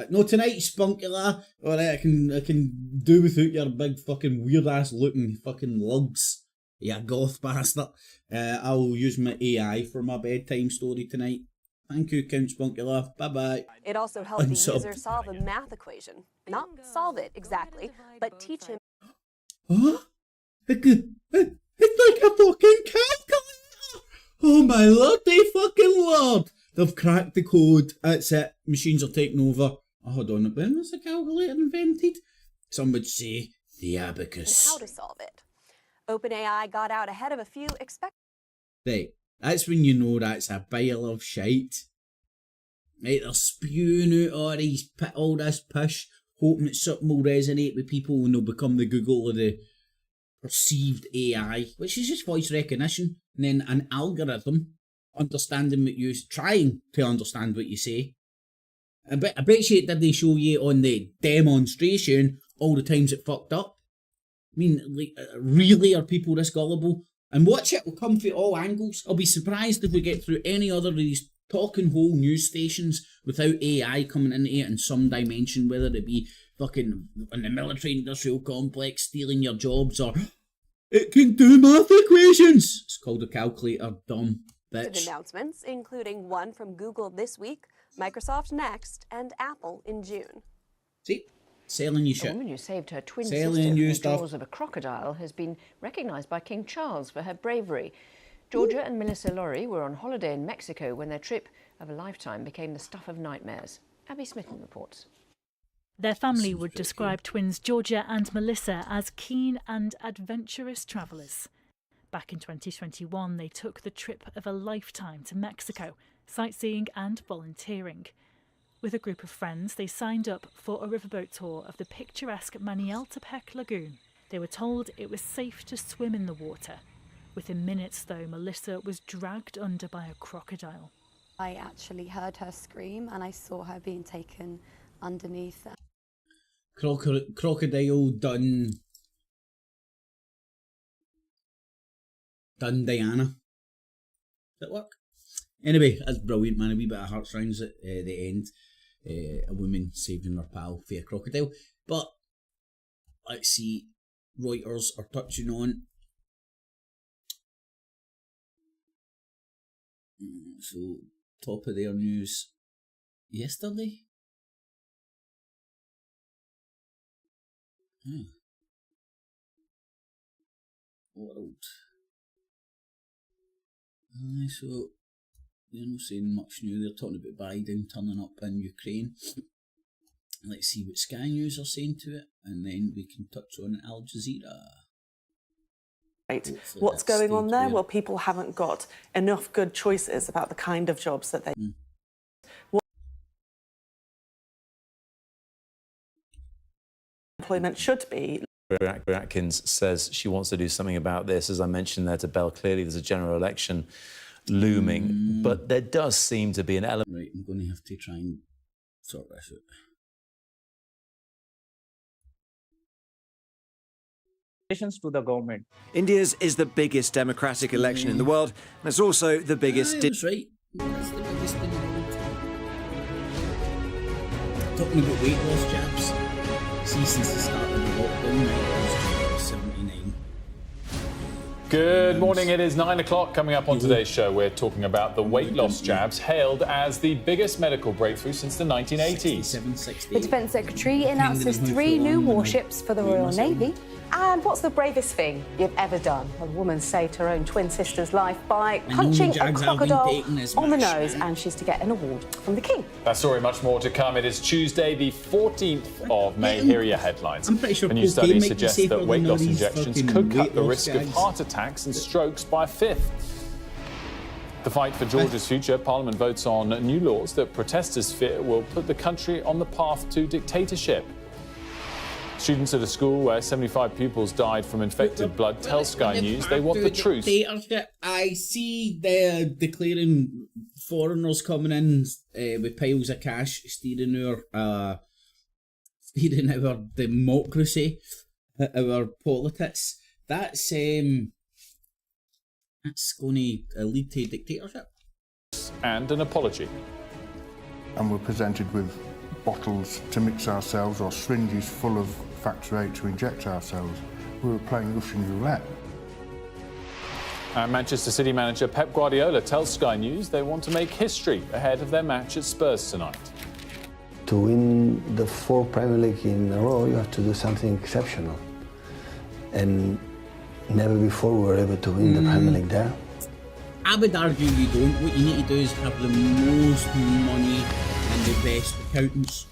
No, tonight, Spunky la. Alright, I can do without your big fucking weird ass looking fucking lugs. Yeah, goth bastard. I'll use my AI for my bedtime story tonight. Thank you, Count Spunkulove. Bye-bye. It also helped the Unsub. user solve a math equation. Not solve it exactly, but teach him. Huh? It's like a fucking calculator! Oh my lordy fucking lord! They've cracked the code. That's it. Machines are taking over. Oh, hold on. When was the calculator invented? Some would say the abacus. How to solve it. OpenAI got out ahead of a few expect. Right. That's when you know that's a pile of shite. Right, they're spewing out all this push, hoping that something will resonate with people and they'll become the Google of the perceived AI, which is just voice recognition, and then an algorithm understanding what you trying to understand what you say. I bet you did they show you on the demonstration all the times it fucked up? I mean, like, really are people this gullible? And watch it will come from all angles. I'll be surprised if we get through any other of these talking whole news stations without AI coming into it in some dimension, whether it be fucking in the military industrial complex stealing your jobs, or it can do math equations. It's called a calculator, dumb bitch. Announcements, including one from Google this week, Microsoft next, and Apple in June. See? Selling you shit. A woman who saved her twin Selling sister from you the stuff. jaws of a crocodile has been recognised by King Charles for her bravery. Georgia and Melissa Laurie were on holiday in Mexico when their trip of a lifetime became the stuff of nightmares. Abby Smitten reports. Their family would describe twins Georgia and Melissa as keen and adventurous travellers. Back in 2021, they took the trip of a lifetime to Mexico, sightseeing and volunteering. With a group of friends, they signed up for a riverboat tour of the picturesque Manialtepec Lagoon. They were told it was safe to swim in the water. Within minutes, though, Melissa was dragged under by a crocodile. I actually heard her scream and I saw her being taken underneath. Crocodile done Diana. Does that work? Anyway, that's brilliant, man. A wee bit of heartstrings at the end. A woman saving her pal via crocodile. But let's see, Reuters are touching on. So, top of their news yesterday. World. So, they're not saying much new. They're talking about Biden turning up in Ukraine. Let's see what Sky News are saying to it, and then we can touch on Al Jazeera. Right. What's going on there? Well, people haven't got enough good choices about the kind of jobs that they... What employment should be. Atkins says she wants to do something about this. As I mentioned there to Bell, clearly there's a general election looming, but there does seem to be an element... Right, I'm going to have to try and sort this out. To the government. India's is the biggest democratic election in the world, and it's also the biggest... That's right. That's the biggest in the world. Talking about weight loss jabs. See, since the start of the lockdown, weight loss 79. Good morning, it is 9 o'clock. Coming up on today's show, we're talking about the weight loss jabs, hailed as the biggest medical breakthrough since the 1980s. The Defence Secretary announces 3 new warships for the Royal Navy. And what's the bravest thing you've ever done? A woman saved her own twin sister's life by punching a crocodile on the nose, and she's to get an award from the King. That story, much more to come. It is Tuesday, the 14th of May. Here are your headlines. Sure a new study suggests that weight loss injections could cut the risk of heart attacks and strokes by a fifth. The fight for Georgia's future. Parliament votes on new laws that protesters fear will put the country on the path to dictatorship. Students at a school where 75 pupils died from infected blood tell Sky News they want the truth. I see they're declaring foreigners coming in with piles of cash, steering our democracy, our politics. That's going to lead to dictatorship. And an apology. And we're presented with bottles to mix ourselves or syringes full of Factor 8 to inject ourselves. We were playing Russian roulette. And Manchester City manager Pep Guardiola tells Sky News they want to make history ahead of their match at Spurs tonight. To win the 4 Premier League in a row, you have to do something exceptional. And never before we were able to win the Premier League there. I would argue you don't. What you need to do is have the most money and the best accountants.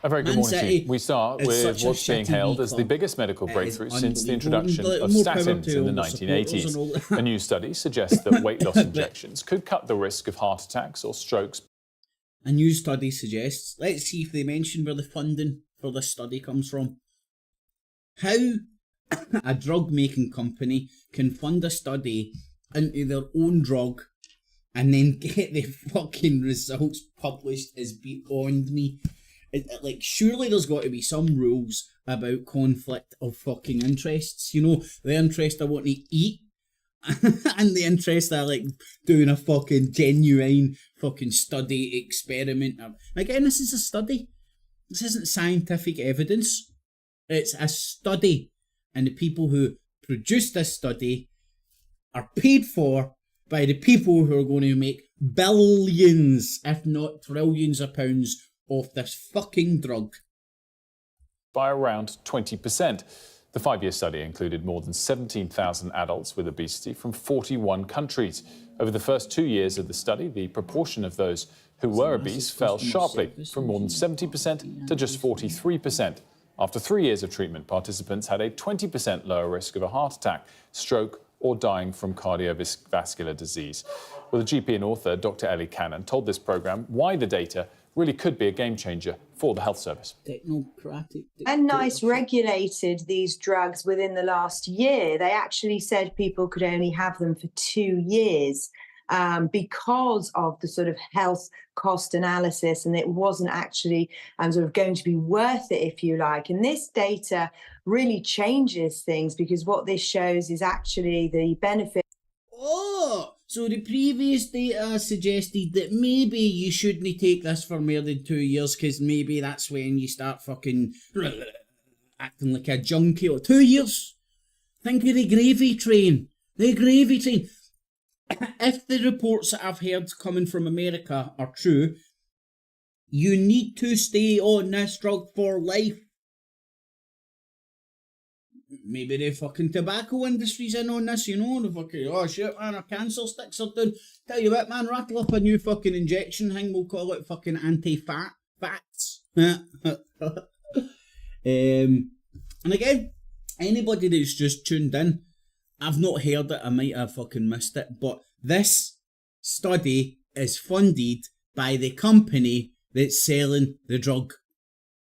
A very good Man morning to City you. We start is with such a what's being shitty hailed wee as the club. biggest medical It breakthrough is since the unbelievable. introduction of More power statins to in the all the supporters and all 1980s. that. A new study suggests that weight loss injections could cut the risk of heart attacks or strokes. A new study suggests. Let's see if they mention where the funding for this study comes from. How a drug-making company can fund a study into their own drug and then get the fucking results published is beyond me. Like, surely there's got to be some rules about conflict of fucking interests. You know, the interest I want to eat and the interest I like doing a fucking genuine fucking study experiment. Again, this is a study. This isn't scientific evidence. It's a study. And the people who produce this study are paid for by the people who are going to make billions, if not trillions of pounds off this fucking drug. By around 20%. The 5-year study included more than 17,000 adults with obesity from 41 countries. Over the first 2 years of the study, the proportion of those who were obese fell sharply from more than 70% to just 43%. After 3 years of treatment, participants had a 20% lower risk of a heart attack, stroke, or dying from cardiovascular disease. Well, the GP and author, Dr. Ellie Cannon, told this programme why the data really could be a game changer for the health service. Technocratic. And NICE regulated these drugs within the last year. They actually said people could only have them for 2 years because of the sort of health cost analysis, and it wasn't actually sort of going to be worth it, if you like. And this data really changes things because what this shows is actually the benefit. Oh, so the previous data suggested that maybe you shouldn't take this for more than 2 years because maybe that's when you start fucking acting like a junkie. 2 years? Think of the gravy train. The gravy train. If the reports that I've heard coming from America are true, you need to stay on this drug for life. Maybe the fucking tobacco industry's in on this, you know, the fucking, oh shit man, our cancer sticks are down. Tell you what man, rattle up a new fucking injection thing, we'll call it fucking anti-fats. And again, anybody that's just tuned in, I've not heard it, I might have fucking missed it, but this study is funded by the company that's selling the drug.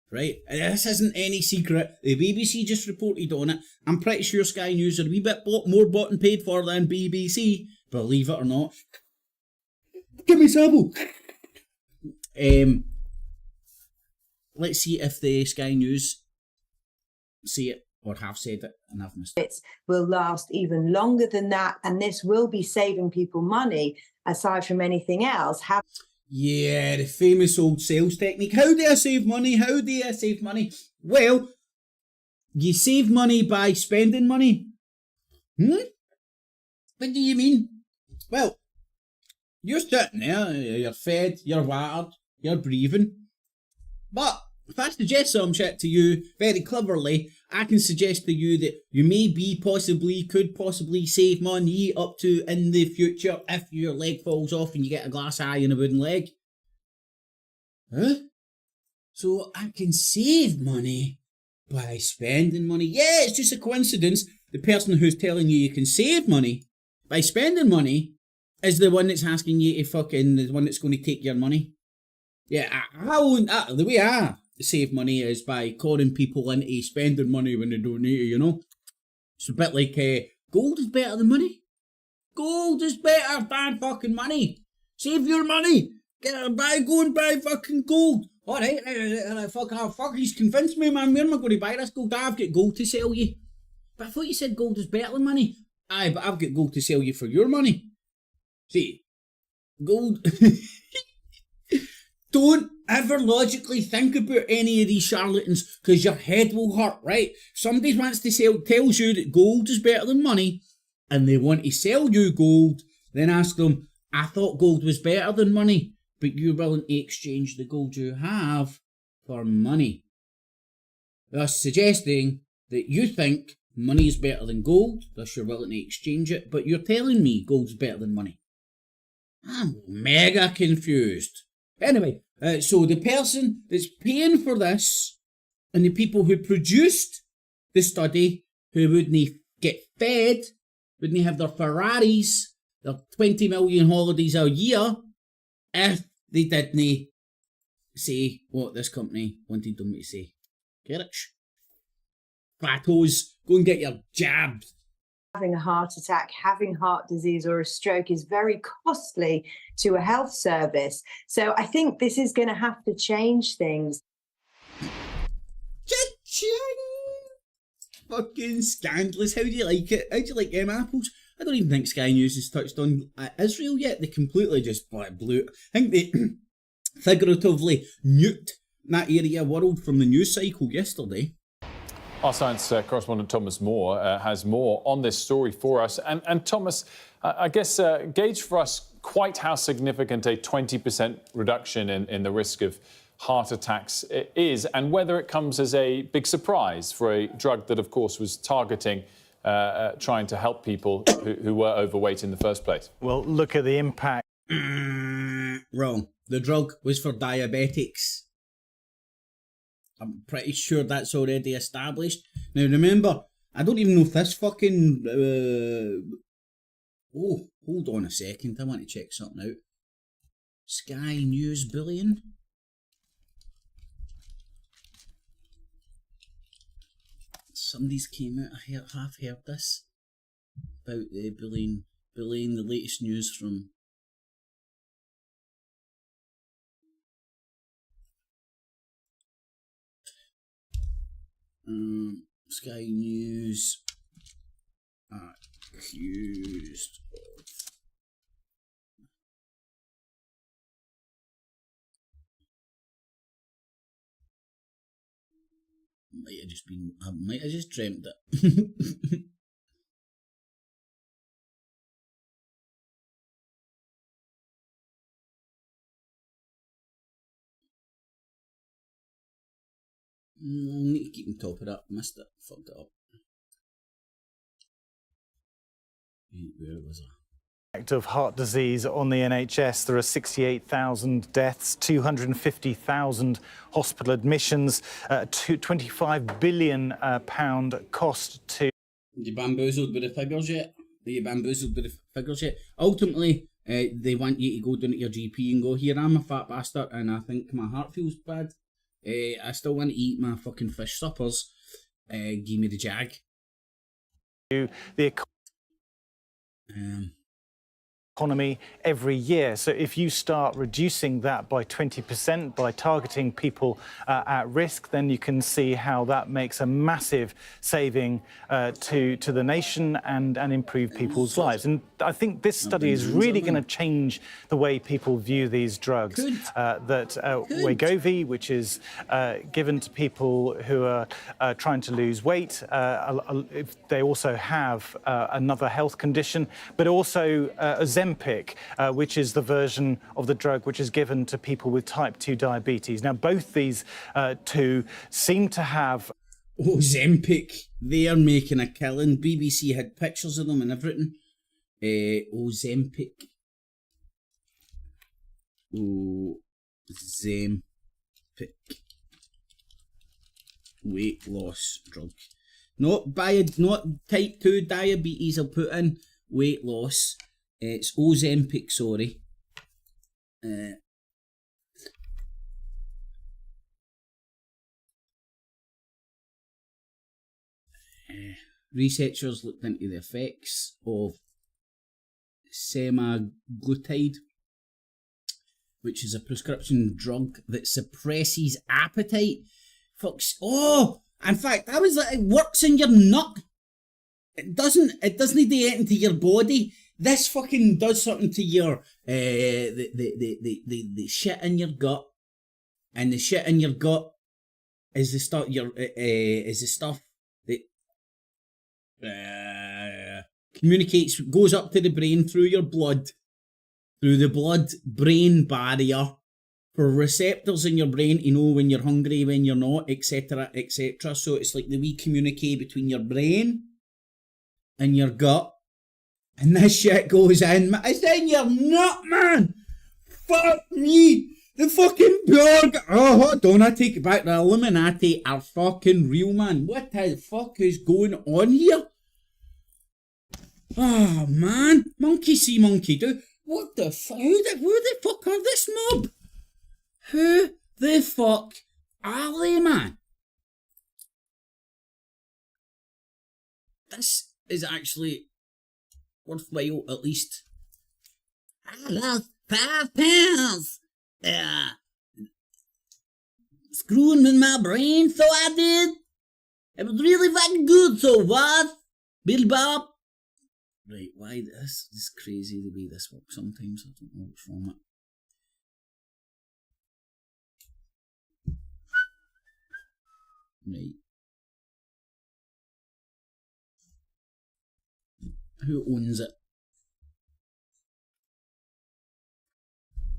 Right? And this isn't any secret. The BBC just reported on it. I'm pretty sure Sky News are a wee bit more bought and paid for than BBC, believe it or not. Give me sample. Let's see if the Sky News see it or have said it and I've missed it. It will last even longer than that, and this will be saving people money aside from anything else. Yeah, the famous old sales technique. How do I save money? How do I save money? Well, you save money by spending money. What do you mean? Well, you're sitting there, you're fed, you're watered, you're breathing. But if I suggest some shit to you very cleverly, I can suggest to you that you could possibly save money up to in the future if your leg falls off and you get a glass eye and a wooden leg. Huh? So I can save money by spending money. Yeah, it's just a coincidence. The person who's telling you can save money by spending money is the one that's asking you to the one that's going to take your money. Yeah, the way I save money is by calling people into spending money when they don't need it, you know? It's a bit like gold is better than money. Gold is better than fucking money. Save your money. Go and buy fucking gold. Alright, fuck, he's convinced me, man. Where am I going to buy this gold? I've got gold to sell you. But I thought you said gold is better than money. Aye, but I've got gold to sell you for your money. See, gold... Don't ever logically think about any of these charlatans, because your head will hurt, right? Somebody wants to tells you that gold is better than money, and they want to sell you gold, then ask them, I thought gold was better than money, but you're willing to exchange the gold you have for money. Thus suggesting that you think money is better than gold, thus you're willing to exchange it, but you're telling me gold's better than money. I'm mega confused. Anyway, so the person that's paying for this and the people who produced the study, who wouldn't get fed, wouldn't have their Ferraris, their 20 million holidays a year, if they didn't say what this company wanted them to say. Get it? Plateaus, go and get your jab. Having a heart attack, having heart disease or a stroke is very costly to a health service. So I think this is going to have to change things. Cha-ching! Fucking scandalous. How do you like it? How do you like them apples? I don't even think Sky News has touched on Israel yet. They completely just blew it. I think they figuratively nuked that area of world from the news cycle yesterday. Our science correspondent Thomas Moore has more on this story for us. And Thomas, I guess gauge for us quite how significant a 20% reduction in the risk of heart attacks is, and whether it comes as a big surprise for a drug that, of course, was targeting trying to help people who were overweight in the first place. Well, look at the impact. Wrong. The drug was for diabetics. I'm pretty sure that's already established. Now, remember, I don't even know if this fucking... Oh, hold on a second. I want to check something out. Sky News bullying. Somebody's came out, I have heard this, about the bullying, the latest news from... Sky News accused of I might have just dreamt it. I need to keep on top of that. Missed it. Fucked it up. Where was I? Of heart disease on the NHS. There are 68,000 deaths, 250,000 hospital admissions, £25 billion cost to... You bamboozled with the figures yet? Ultimately, they want you to go down to your GP and go, here, I'm a fat bastard and I think my heart feels bad. I still want to eat my fucking fish suppers. Give me the jag. The economy every year. So if you start reducing that by 20% by targeting people at risk, then you can see how that makes a massive saving to the nation and improve people's lives. And I think this study is really going to change the way people view these drugs. That Wegovy, which is given to people who are trying to lose weight, they also have another health condition, but also Ozempic, which is the version of the drug which is given to people with type 2 diabetes. Now, both these two seem to have... Ozempic, they are making a killing. BBC had pictures of them and everything. Ozempic. Ozempic. Weight loss drug. Not type 2 diabetes, I'll put in weight loss. It's Ozempic, sorry. Researchers looked into the effects of semaglutide, which is a prescription drug that suppresses appetite. In fact, I was like, it works in your nut. It doesn't get into your body. This fucking does something to your the shit in your gut, and the shit in your gut is the stuff that communicates, goes up to the brain through your blood, through the blood-brain barrier, for receptors in your brain to know when you're hungry, when you're not, etc., etc. So it's like the wee communique between your brain and your gut. And this shit goes in. It's in your nut, man! Fuck me! The fucking Borg! Oh, hold on, I take it back. The Illuminati are fucking real, man. What the fuck is going on here? Oh, man. Monkey see, monkey do. What the fuck? Who the fuck are this mob? Who the fuck are they, man? This is actually worthwhile, at least. I lost 5 pounds. Screwing with my brain, so I did. It was really fucking good, so what? Bill Bob. Right, why this? This is crazy the way this works sometimes. I don't know what's wrong with it. Right. Who owns it?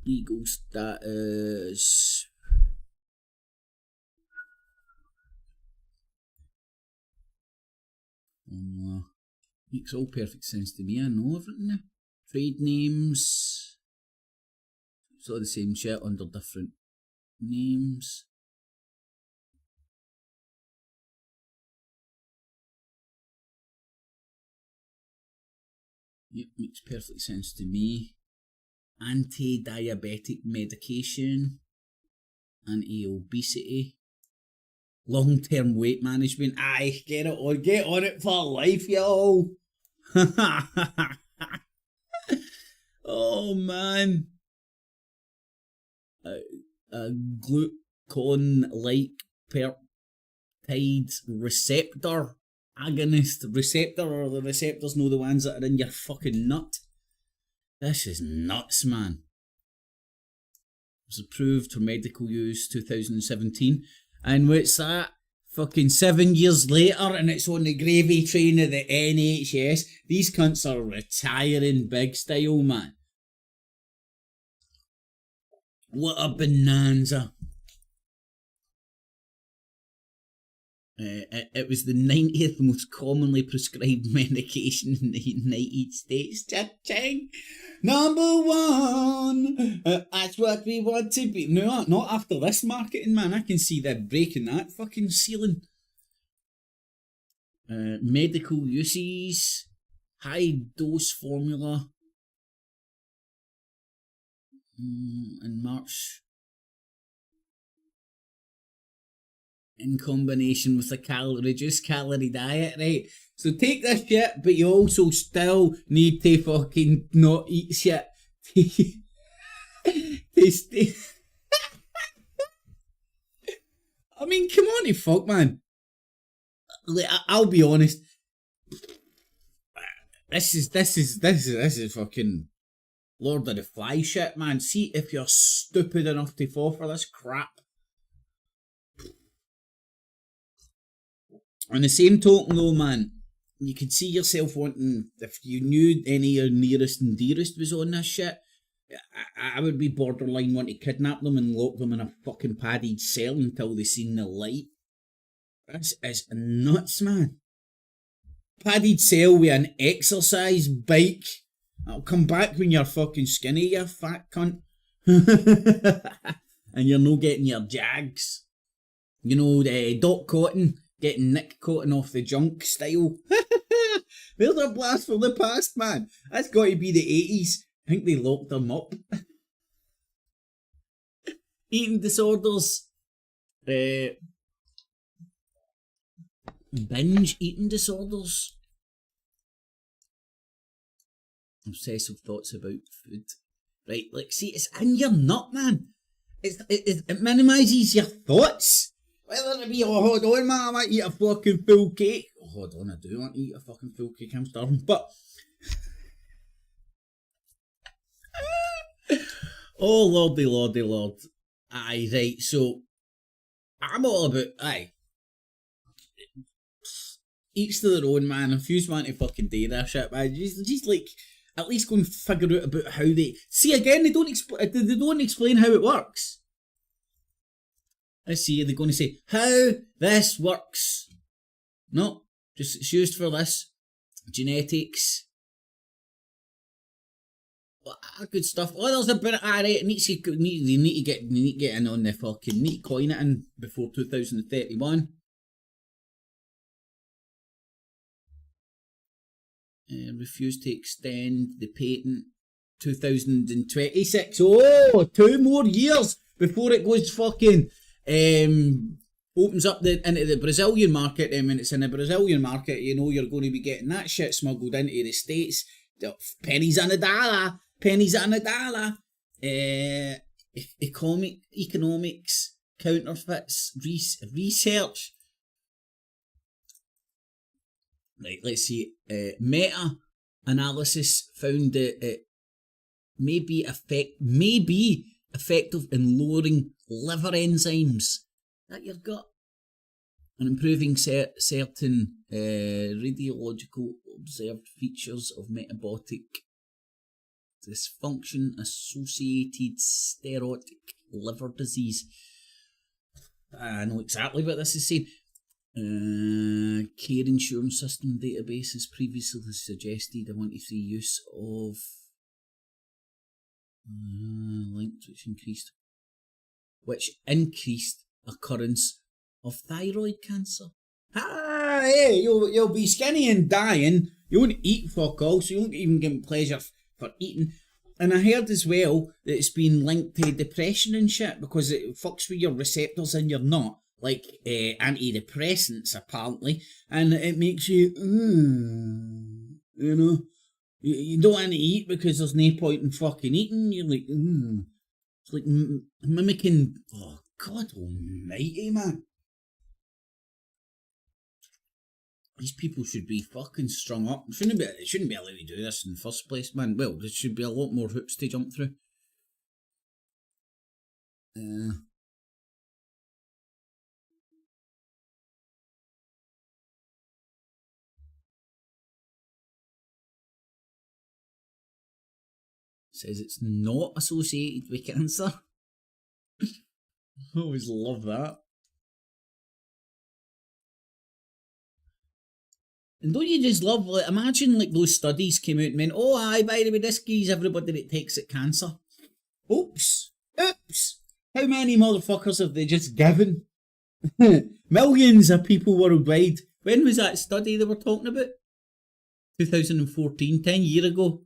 Legal status. Makes all perfect sense to me. I know everything now. Trade names. It's all the same shit under different names. Yep, makes perfect sense to me. Anti-diabetic medication. Anti-obesity. Long-term weight management. Aye, get on it for life, yo. Oh, man. A glucagon-like peptide receptor agonist. Receptor, or the receptors know the ones that are in your fucking nut. This is nuts, man. It was approved for medical use 2017. And what's that? Fucking 7 years later, and it's on the gravy train of the NHS. These cunts are retiring big style, man. What a bonanza. It was the 90th most commonly prescribed medication in the United States. Cha-ching! Number 1! That's what we want to be. No, not after this marketing, man. I can see them breaking that fucking ceiling. Medical uses. High dose formula. In March. In combination with a reduced calorie diet, right? So take this shit, but you also still need to fucking not eat shit. To stay. I mean, come on, you fuck, man. Like, I'll be honest. This is fucking Lord of the Fly shit, man. See if you're stupid enough to fall for this crap. On the same token though, man, you could see yourself wanting, if you knew any of your nearest and dearest was on this shit, I would be borderline wanting to kidnap them and lock them in a fucking padded cell until they seen the light. This is nuts, man. Padded cell with an exercise bike. I'll come back when you're fucking skinny, you fat cunt. And you're no getting your jags. You know, the Doc Cotton. Getting Nick Cotton off the junk style. There's a blast from the past, man. That's got to be the 80s. I think they locked them up. Eating disorders. Binge eating disorders. Obsessive thoughts about food. Right, like, see, it's in your nut, man. It minimises your thoughts. Whether it be, oh, hold on, man, I might eat a fucking full cake. Oh, hold on, I do want to eat a fucking full cake, I'm starving. But, oh, lordy, lordy, lord. Aye, right, so, I'm all about, aye, each to their own, man. Refuse man to fucking do that shit, man. Just like, at least go and figure out about how they... See, again, they don't explain how it works. Let's see, they're going to say, how this works. No, just it's used for this. Genetics. Good stuff. Oh, there's a bit of alright. They need to get in on the fucking need to coin it in before 2031. Refuse to extend the patent 2026. Oh, 2 more years before it goes fucking opens up into the Brazilian market. And when it's in the Brazilian market, you know you're going to be getting that shit smuggled into the States. Pennies on a dollar. Pennies on a dollar. Economics, counterfeits, research. Right, let's see. Meta-analysis found that it may be effective in lowering liver enzymes that your gut and improving certain radiological observed features of metabolic dysfunction associated steatotic liver disease. I know exactly what this is saying. Care insurance system databases previously suggested a 1-to-3 use of linked which increased occurrence of thyroid cancer. Hey, you'll be skinny and dying. You won't eat fuck all, so you won't even get pleasure for eating. And I heard as well that it's been linked to depression and shit because it fucks with your receptors in your nut, like antidepressants apparently, and it makes you, you know, you don't want to eat because there's no point in fucking eating. You're like, it's like mimicking. Oh God Almighty, man! These people should be fucking strung up. They shouldn't be allowed to do this in the first place, man. Well, there should be a lot more hoops to jump through. Says it's not associated with cancer. I always love that. And don't you just love, like, imagine like those studies came out and went, oh aye, by the way, this gives everybody that takes it cancer. Oops. How many motherfuckers have they just given? Millions of people worldwide. When was that study they were talking about? 2014, 10 years ago.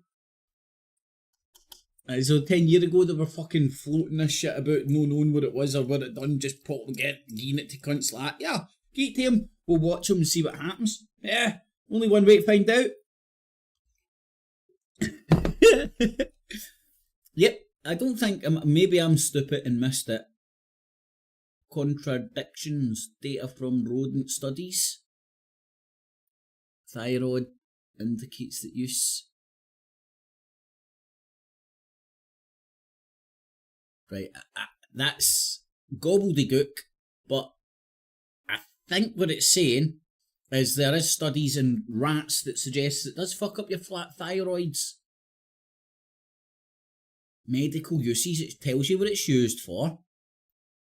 So 10 years ago they were fucking floating this shit about no knowing what it was or what it done, just giving it to cunts like, yeah, get to him, we'll watch him and see what happens. Yeah, only one way to find out. Yep, I don't think, maybe I'm stupid and missed it. Contradictions, data from rodent studies. Thyroid indicates that use. Right, that's gobbledygook, but I think what it's saying is there is studies in rats that suggest it does fuck up your flat thyroids. Medical uses, it tells you what it's used for,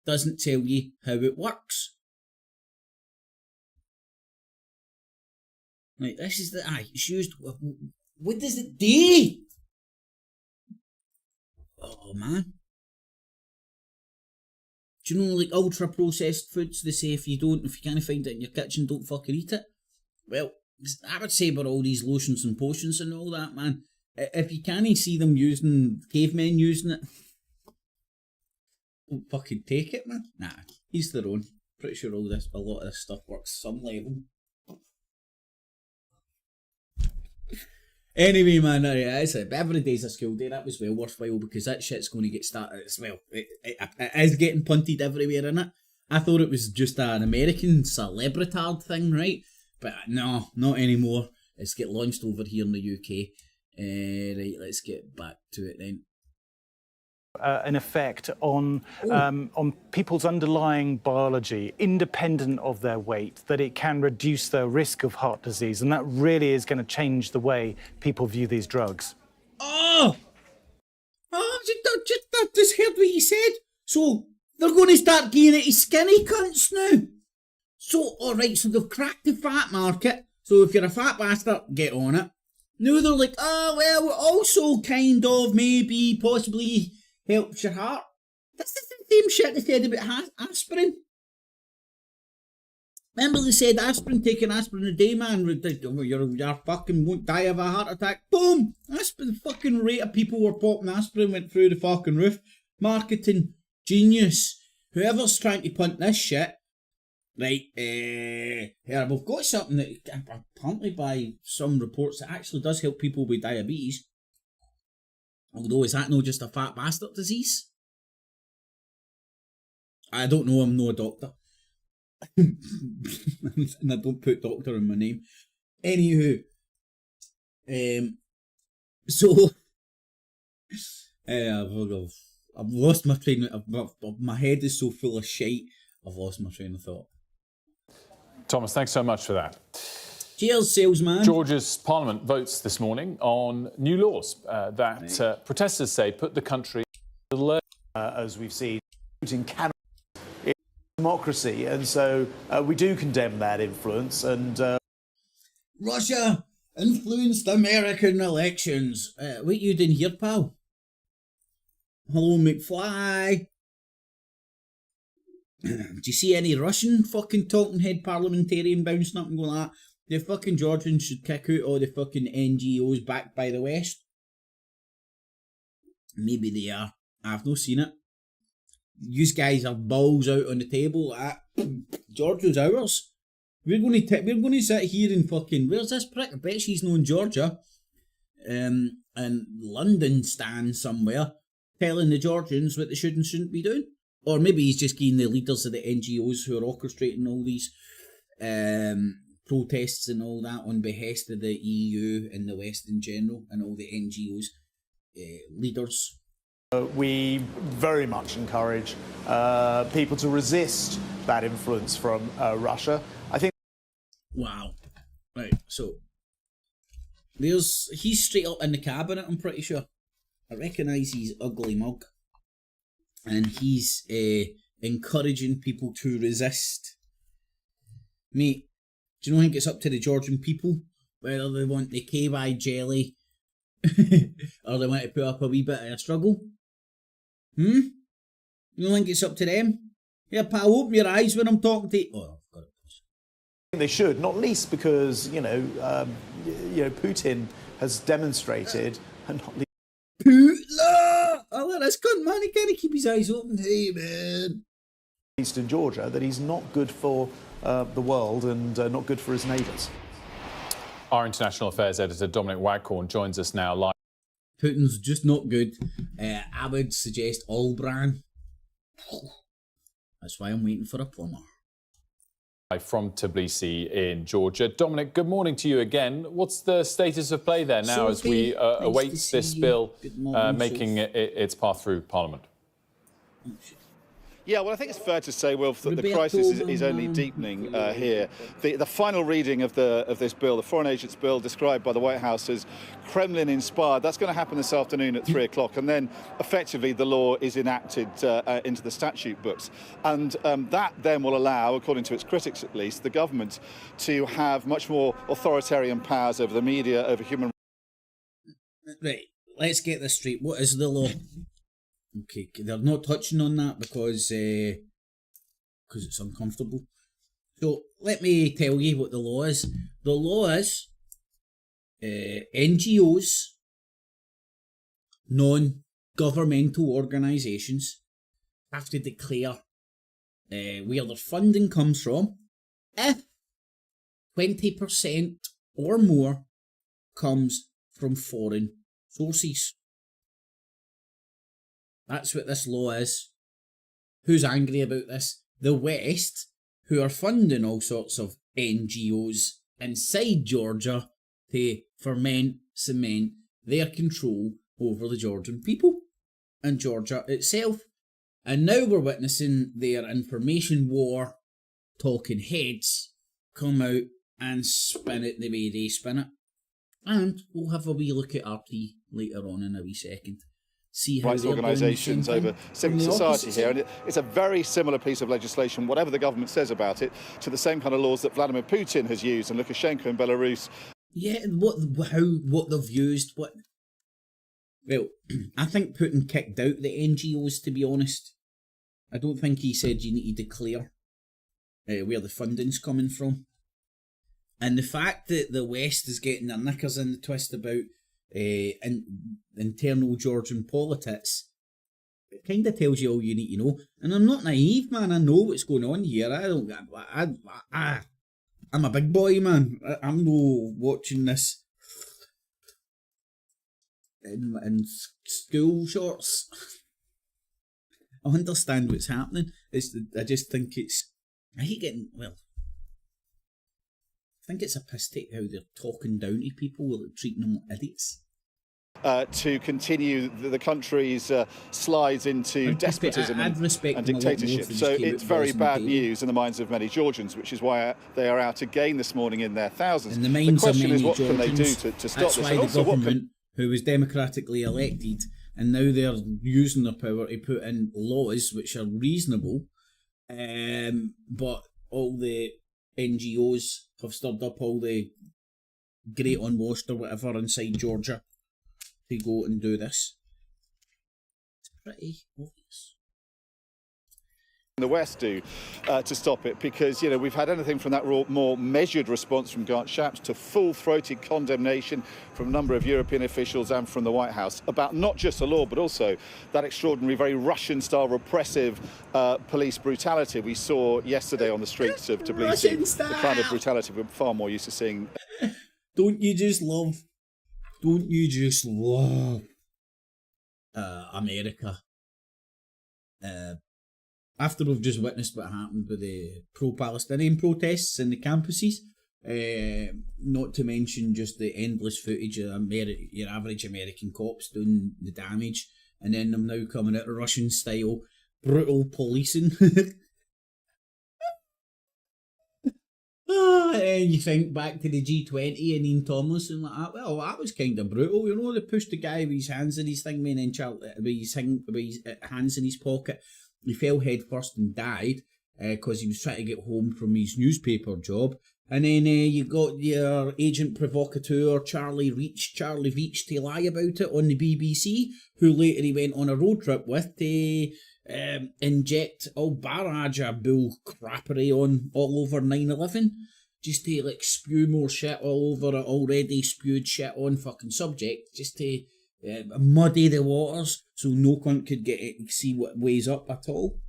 doesn't tell you how it works. Right, this is it's used, what does it do? Oh man. Do you know, like ultra processed foods, they say if you can't find it in your kitchen, don't fucking eat it. Well, I would say about all these lotions and potions and all that, man. If you can't see them cavemen using it, don't fucking take it, man. Nah, each their own. Pretty sure a lot of this stuff works some level. Anyway, man, every day's a school day. That was well worthwhile because that shit's going to get started as well. It is getting punted everywhere, innit? I thought it was just an American celebritard thing, right? But no, not anymore. It's get launched over here in the UK. Right, let's get back to it then. an effect on people's underlying biology, independent of their weight, that it can reduce their risk of heart disease, and that really is going to change the way people view these drugs. Oh, just heard what you said. So they're going to start giving it to skinny cunts now. So, alright, so they've cracked the fat market. So if you're a fat bastard, get on it. Now they're like, oh, well, we're also kind of maybe possibly helps your heart. That's the same shit they said about aspirin. Remember they said aspirin, taking aspirin a day, man, you're fucking won't die of a heart attack. Boom! Aspirin, fucking rate of people were popping aspirin went through the fucking roof. Marketing genius. Whoever's trying to punt this shit, right, yeah, we've got something that apparently by some reports that actually does help people with diabetes. Although, is that not just a fat bastard disease? I don't know, I'm not a doctor. And I don't put doctor in my name. Anywho, so I've lost my train. My head is so full of shite. I've lost my train of thought. Thomas, thanks so much for that. Cheers, salesman. Georgia's parliament votes this morning on new laws that protesters say put the country alert. As we've seen, Putin cannot democracy, and so we do condemn that influence. And Russia influenced American elections. What you doing here, pal? Hello, McFly. Do you see any Russian fucking talking head parliamentarian bouncing up and going like that? The fucking Georgians should kick out all the fucking NGOs backed by the West. Maybe they are. I've not seen it. You guys have balls out on the table. Georgia's ours. We're going to sit here and fucking, where's this prick? I bet she's not in Georgia. And London stand somewhere telling the Georgians what they should and shouldn't be doing. Or maybe he's just getting the leaders of the NGOs who are orchestrating all these protests and all that on behest of the EU and the West in general and all the NGOs leaders. we very much encourage people to resist that influence from Russia. I think. Wow. Right, so he's straight up in the cabinet, I'm pretty sure. I recognise his ugly mug. And he's encouraging people to resist. Mate, do you not think it's up to the Georgian people whether they want the KY jelly or they want to put up a wee bit of a struggle? You don't think it's up to them? Yeah, pal, open your eyes when I'm talking to you. Oh, I've got it. They should, not least because, Putin has demonstrated, and not least. Oh, look, this cunt, man, he can't keep his eyes open. Hey, man. Least in Georgia, that he's not good for the world and not good for his neighbours. Our international affairs editor Dominic Waghorn joins us now live. Putin's just not good. I would suggest Allbran. That's why I'm waiting for a plumber. From Tbilisi in Georgia. Dominic, good morning to you again. What's the status of play there now as we await this bill making its path through Parliament? Yeah, well, I think it's fair to say, Wilf, that the crisis is only deepening here. The final reading of this bill, the Foreign Agents Bill, described by the White House as Kremlin-inspired, that's going to happen this afternoon at 3 o'clock, and then effectively the law is enacted into the statute books. And that then will allow, according to its critics at least, the government to have much more authoritarian powers over the media, over human rights. Right, let's get this straight. What is the law? Okay, they're not touching on that because it's uncomfortable. So let me tell you what the law is. The law is NGOs, non-governmental organisations, have to declare where their funding comes from if 20% or more comes from foreign sources. That's what this law is. Who's angry about this? The West, who are funding all sorts of NGOs inside Georgia to cement their control over the Georgian people. and Georgia itself. And now we're witnessing their information war talking heads come out and spin it the way they spin it. And we'll have a wee look at RT later on in a wee second. See how rights organisations over civil society here. And it's a very similar piece of legislation, whatever the government says about it, to the same kind of laws that Vladimir Putin has used and Lukashenko in Belarus. Yeah, what they've used, what... Well, I think Putin kicked out the NGOs, to be honest. I don't think he said you need to declare where the funding's coming from. And the fact that the West is getting their knickers in the twist about internal Georgian politics, it kind of tells you all you need to know. And I'm not naive, man. I know what's going on here. I'm a big boy, man. I'm no watching this in school shorts. I understand what's happening. I just think I hate getting, well, I think it's a piss take how they're talking down to people, treating them like idiots. To continue the country's slides into despotism and dictatorship. So it's very bad news in the minds of many Georgians, which is why they are out again this morning in their thousands. In the minds the question of many is, what Georgians, can they do to stop that's this? why And the also, government, who was democratically elected, and now they're using their power to put in laws which are reasonable, but all the NGOs have stirred up all the great unwashed or whatever inside Georgia to go and do this. It's pretty obvious. The West do to stop it, because we've had anything from that more measured response from Grant Shapps to full-throated condemnation from a number of European officials and from the White House about not just the law but also that extraordinary, very Russian-style repressive police brutality we saw yesterday on the streets of Tbilisi. The kind of brutality we're far more used to seeing. Don't you just love America? After we've just witnessed what happened with the pro-Palestinian protests in the campuses, not to mention just the endless footage of your average American cops doing the damage, and then them now coming out of Russian-style brutal policing. And you think back to the G20 and Ian Tomlinson like that. Well, that was kind of brutal, They pushed the guy with his hands in his thing, and then with his hands in his pocket. He fell head first and died because he was trying to get home from his newspaper job. And then you got your agent provocateur Charlie Veach to lie about it on the BBC, who later he went on a road trip with to inject all barrage of bull crappery on all over 9/11, just to spew more shit all over an already spewed shit on fucking subject, just to muddy the waters so no cunt could see what weighs up at all.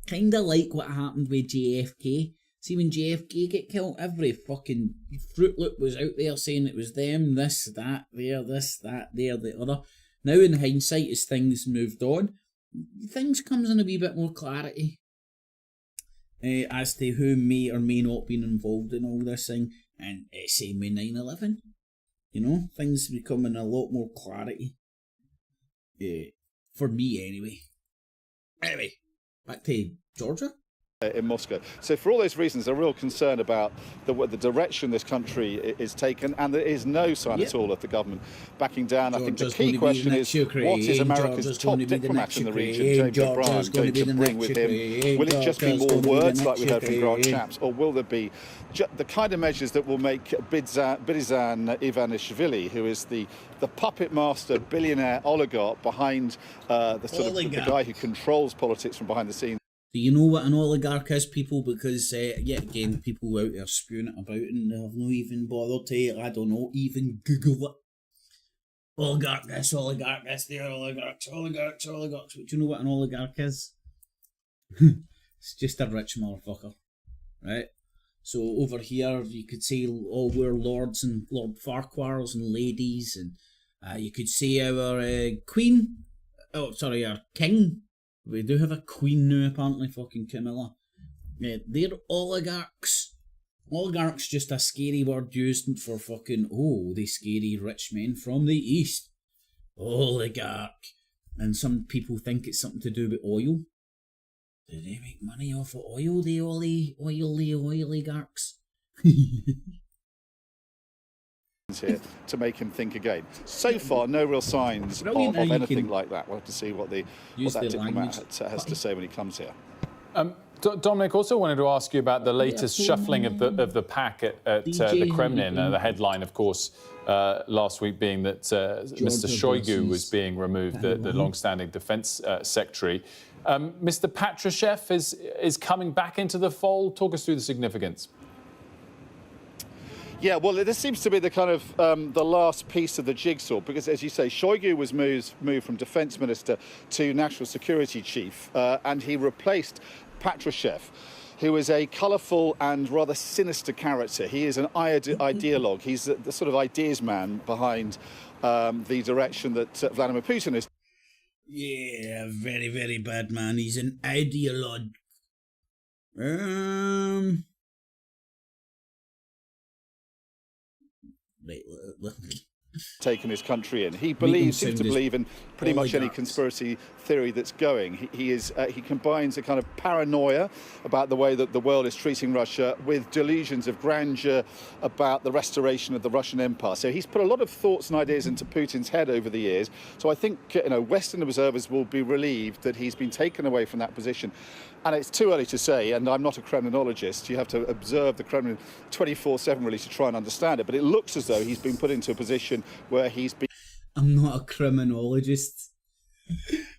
Kinda like what happened with JFK. See, when JFK get killed, every fucking Fruit Loop was out there saying it was them, this, that, there, the other. Now in hindsight, as things moved on, things comes in a wee bit more clarity as to who may or may not been involved in all this thing, and same with 9/11. Things become in a lot more clarity. For me, anyway. Anyway, back to Georgia. In Moscow. So for all those reasons, a real concern about the direction this country is taken, and there is no sign at all of the the government backing down. Georgia's I think the key question is, what is America's top diplomat in the region, James O'Brien, going to bring with him? Will it just be more words like we heard from Grant Shapps, or will there be the kind of measures that will make Bidzhan Ivanishvili, who is the puppet master billionaire oligarch behind the guy who controls politics from behind the scenes? Do you know what an oligarch is, people? Because, yet again, people out there spewing it about and they have not even bothered to, I don't know, even Google it. Oligarch this, there, oligarchs. But do you know what an oligarch is? It's just a rich motherfucker, right? So over here, you could say all we're lords and Lord Farquhars and ladies, and you could say our queen, our king. We do have a queen now, apparently, fucking Camilla. They're oligarchs. Oligarch's just a scary word used for fucking, the scary rich men from the east. Oligarch. And some people think it's something to do with oil. Do they make money off of oil, the oligarchs? Here to make him think again. So far, no real signs of anything like that. We'll have to see what that diplomat has to say when he comes here. Dominic, also wanted to ask you about the latest shuffling of the pack at the Kremlin. The headline, of course, last week being that Mr. Shoigu was being removed, the long-standing defence secretary. Mr. Patrushev is coming back into the fold. Talk us through the significance. Yeah, well, this seems to be the kind of the last piece of the jigsaw, because, as you say, Shoigu was moved from defence minister to national security chief, and he replaced Patrushev, who is a colourful and rather sinister character. He is an ideologue. He's the sort of ideas man behind the direction that Vladimir Putin is. Yeah, very, very bad man. He's an ideologue. Taken his country in. He seems to believe in pretty much any conspiracy theory that's going. He combines a kind of paranoia about the way that the world is treating Russia with delusions of grandeur about the restoration of the Russian Empire. So he's put a lot of thoughts and ideas into Putin's head over the years. So I think Western observers will be relieved that he's been taken away from that position. And it's too early to say, and I'm not a Kremlinologist. You have to observe the Kremlin 24/7 really to try and understand it. But it looks as though he's been put into a position where he's been... I'm not a criminologist.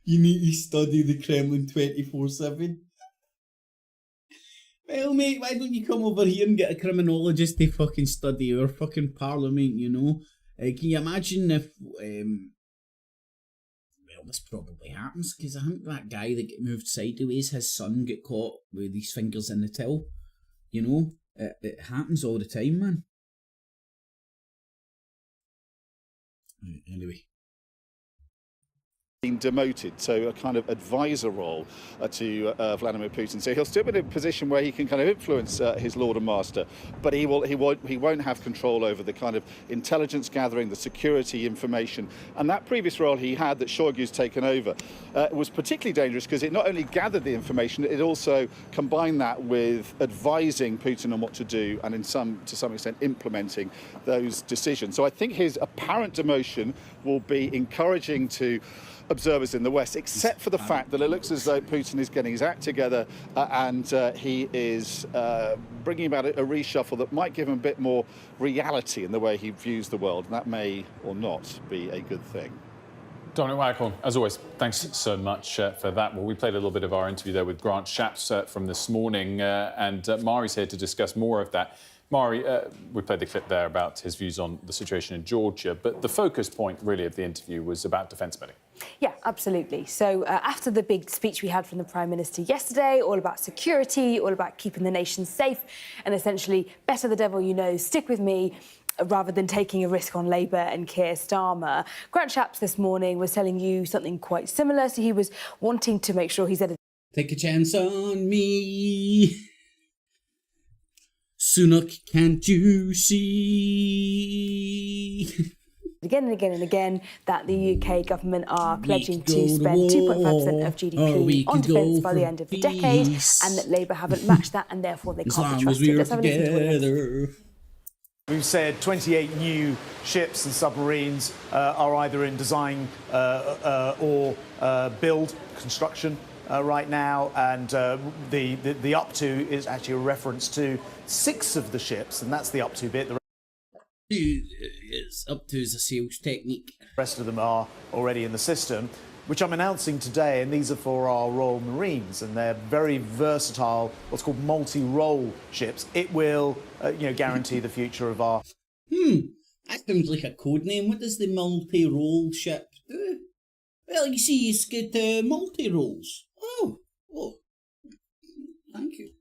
You need to study the Kremlin 24/7. Well, mate, why don't you come over here and get a criminologist to fucking study our fucking parliament, you know? Can you imagine if... this probably happens, because I think that guy that got moved sideways, his son got caught with his fingers in the till. You know, it happens all the time, man. Anyway. Been demoted, so a kind of advisor role to Vladimir Putin. So he'll still be in a position where he can kind of influence his lord and master, but he won't have control over the kind of intelligence gathering, the security information. And that previous role he had, that Shoigu's taken over, was particularly dangerous because it not only gathered the information, it also combined that with advising Putin on what to do and to some extent implementing those decisions. So I think his apparent demotion will be encouraging to observers in the West, except for the fact that it looks as though Putin is getting his act together and he is bringing about a reshuffle that might give him a bit more reality in the way he views the world, and that may or not be a good thing. Dominic Waghorn, as always, thanks so much for that. Well, we played a little bit of our interview there with Grant Shapps from this morning, and Mari's here to discuss more of that. Mari, we played the clip there about his views on the situation in Georgia, but the focus point, really, of the interview was about defence spending. Yeah, absolutely. So after the big speech we had from the Prime Minister yesterday, all about security, all about keeping the nation safe, and essentially, better the devil you know, stick with me, rather than taking a risk on Labour and Keir Starmer. Grant Shapps this morning was telling you something quite similar, so he was wanting to make sure he said... Take a chance on me. Sunak, can't you see? Again and again and again, that the UK government are pledging to spend 2.5% of GDP on defence by the end of the decade, and that Labour haven't matched that, and therefore they can't be trusted. Let's have a listen to it. We've said 28 new ships and submarines are either in design or build construction right now, and the up to is actually a reference to 6 of the ships, and that's the up to bit. It's up to is a sales technique. The rest of them are already in the system, which I'm announcing today, and these are for our Royal Marines, and they're very versatile, what's called multi-role ships. It will, guarantee the future of our... That sounds like a code name. What does the multi-role ship do? Well, you see, it's got multi-roles. Oh, thank you.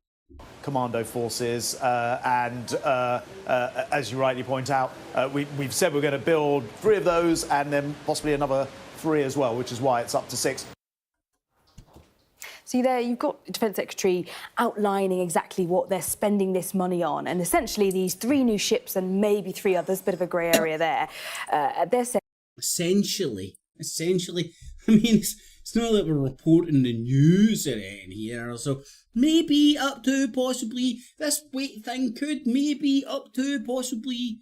Commando forces, and as you rightly point out, we've said we're going to build 3 of those, and then possibly another 3 as well, which is why it's up to 6. So there you've got the Defence Secretary outlining exactly what they're spending this money on, and essentially these 3 new ships and maybe 3 others, bit of a grey area there. They're saying essentially, I mean, it's not like we're reporting the news or anything here, so maybe up to possibly this weight thing could maybe up to possibly.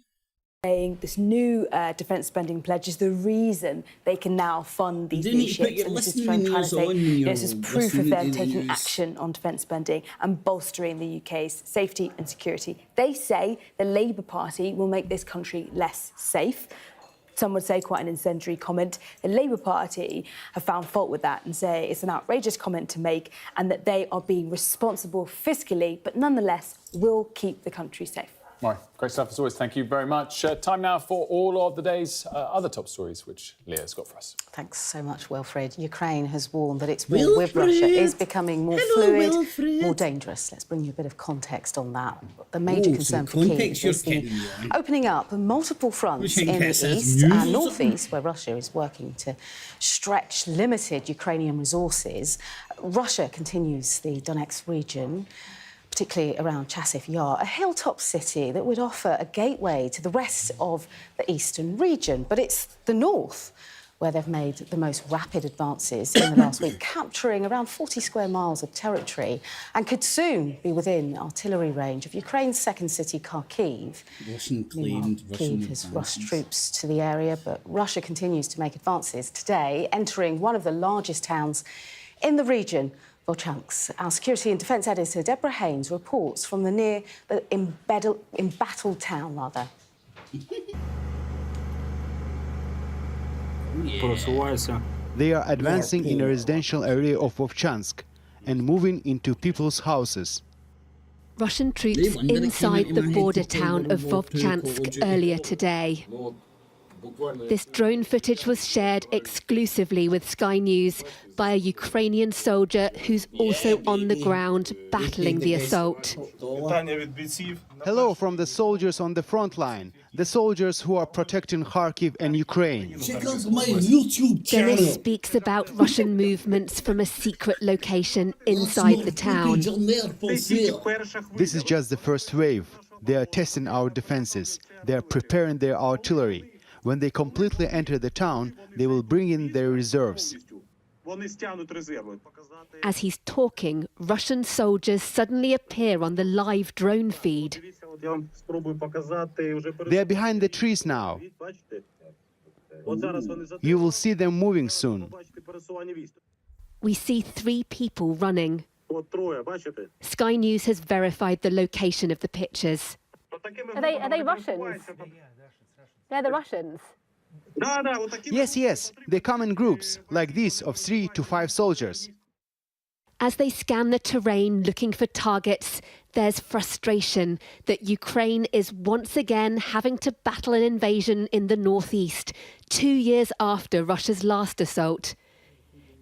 This new defence spending pledge is the reason they can now fund these new ships. And this is trying to say this is proof of them taking action on defence spending and bolstering the UK's safety and security. They say the Labour Party will make this country less safe. Some would say quite an incendiary comment. The Labour Party have found fault with that and say it's an outrageous comment to make and that they are being responsible fiscally, but nonetheless will keep the country safe. Right, great stuff as always. Thank you very much. Time now for all of the day's other top stories, which Leah's got for us. Thanks so much, Wilfred. Ukraine has warned that its war with Russia is becoming more fluid, more dangerous. Let's bring you a bit of context on that. The major concern for Kyiv is the opening up multiple fronts in the east and northeast, where Russia is working to stretch limited Ukrainian resources. Russia continues the Donetsk region, particularly around Chasiv Yar, a hilltop city that would offer a gateway to the rest of the eastern region. But it's the north where they've made the most rapid advances in the last week, capturing around 40 square miles of territory and could soon be within artillery range of Ukraine's second city, Kharkiv. Kyiv has rushed troops to the area, but Russia continues to make advances today, entering one of the largest towns in the region, Volchansk. Our security and defence editor Deborah Haynes reports from the embattled town, They are advancing in a residential area of Volchansk and moving into people's houses. Russian troops inside the border town of Volchansk earlier today. This drone footage was shared exclusively with Sky News by a Ukrainian soldier who's also on the ground battling the assault. Hello from the soldiers on the front line, the soldiers who are protecting Kharkiv and Ukraine. Denis speaks about Russian movements from a secret location inside the town. This is just the first wave. They are testing our defenses. They are preparing their artillery. When they completely enter the town, they will bring in their reserves. As he's talking, Russian soldiers suddenly appear on the live drone feed. They are behind the trees now. You will see them moving soon. We see 3 people running. Sky News has verified the location of the pictures. Are they Russians? They're the Russians. Yes, they come in groups, like these of 3 to 5 soldiers. As they scan the terrain looking for targets, there's frustration that Ukraine is once again having to battle an invasion in the northeast, 2 years after Russia's last assault.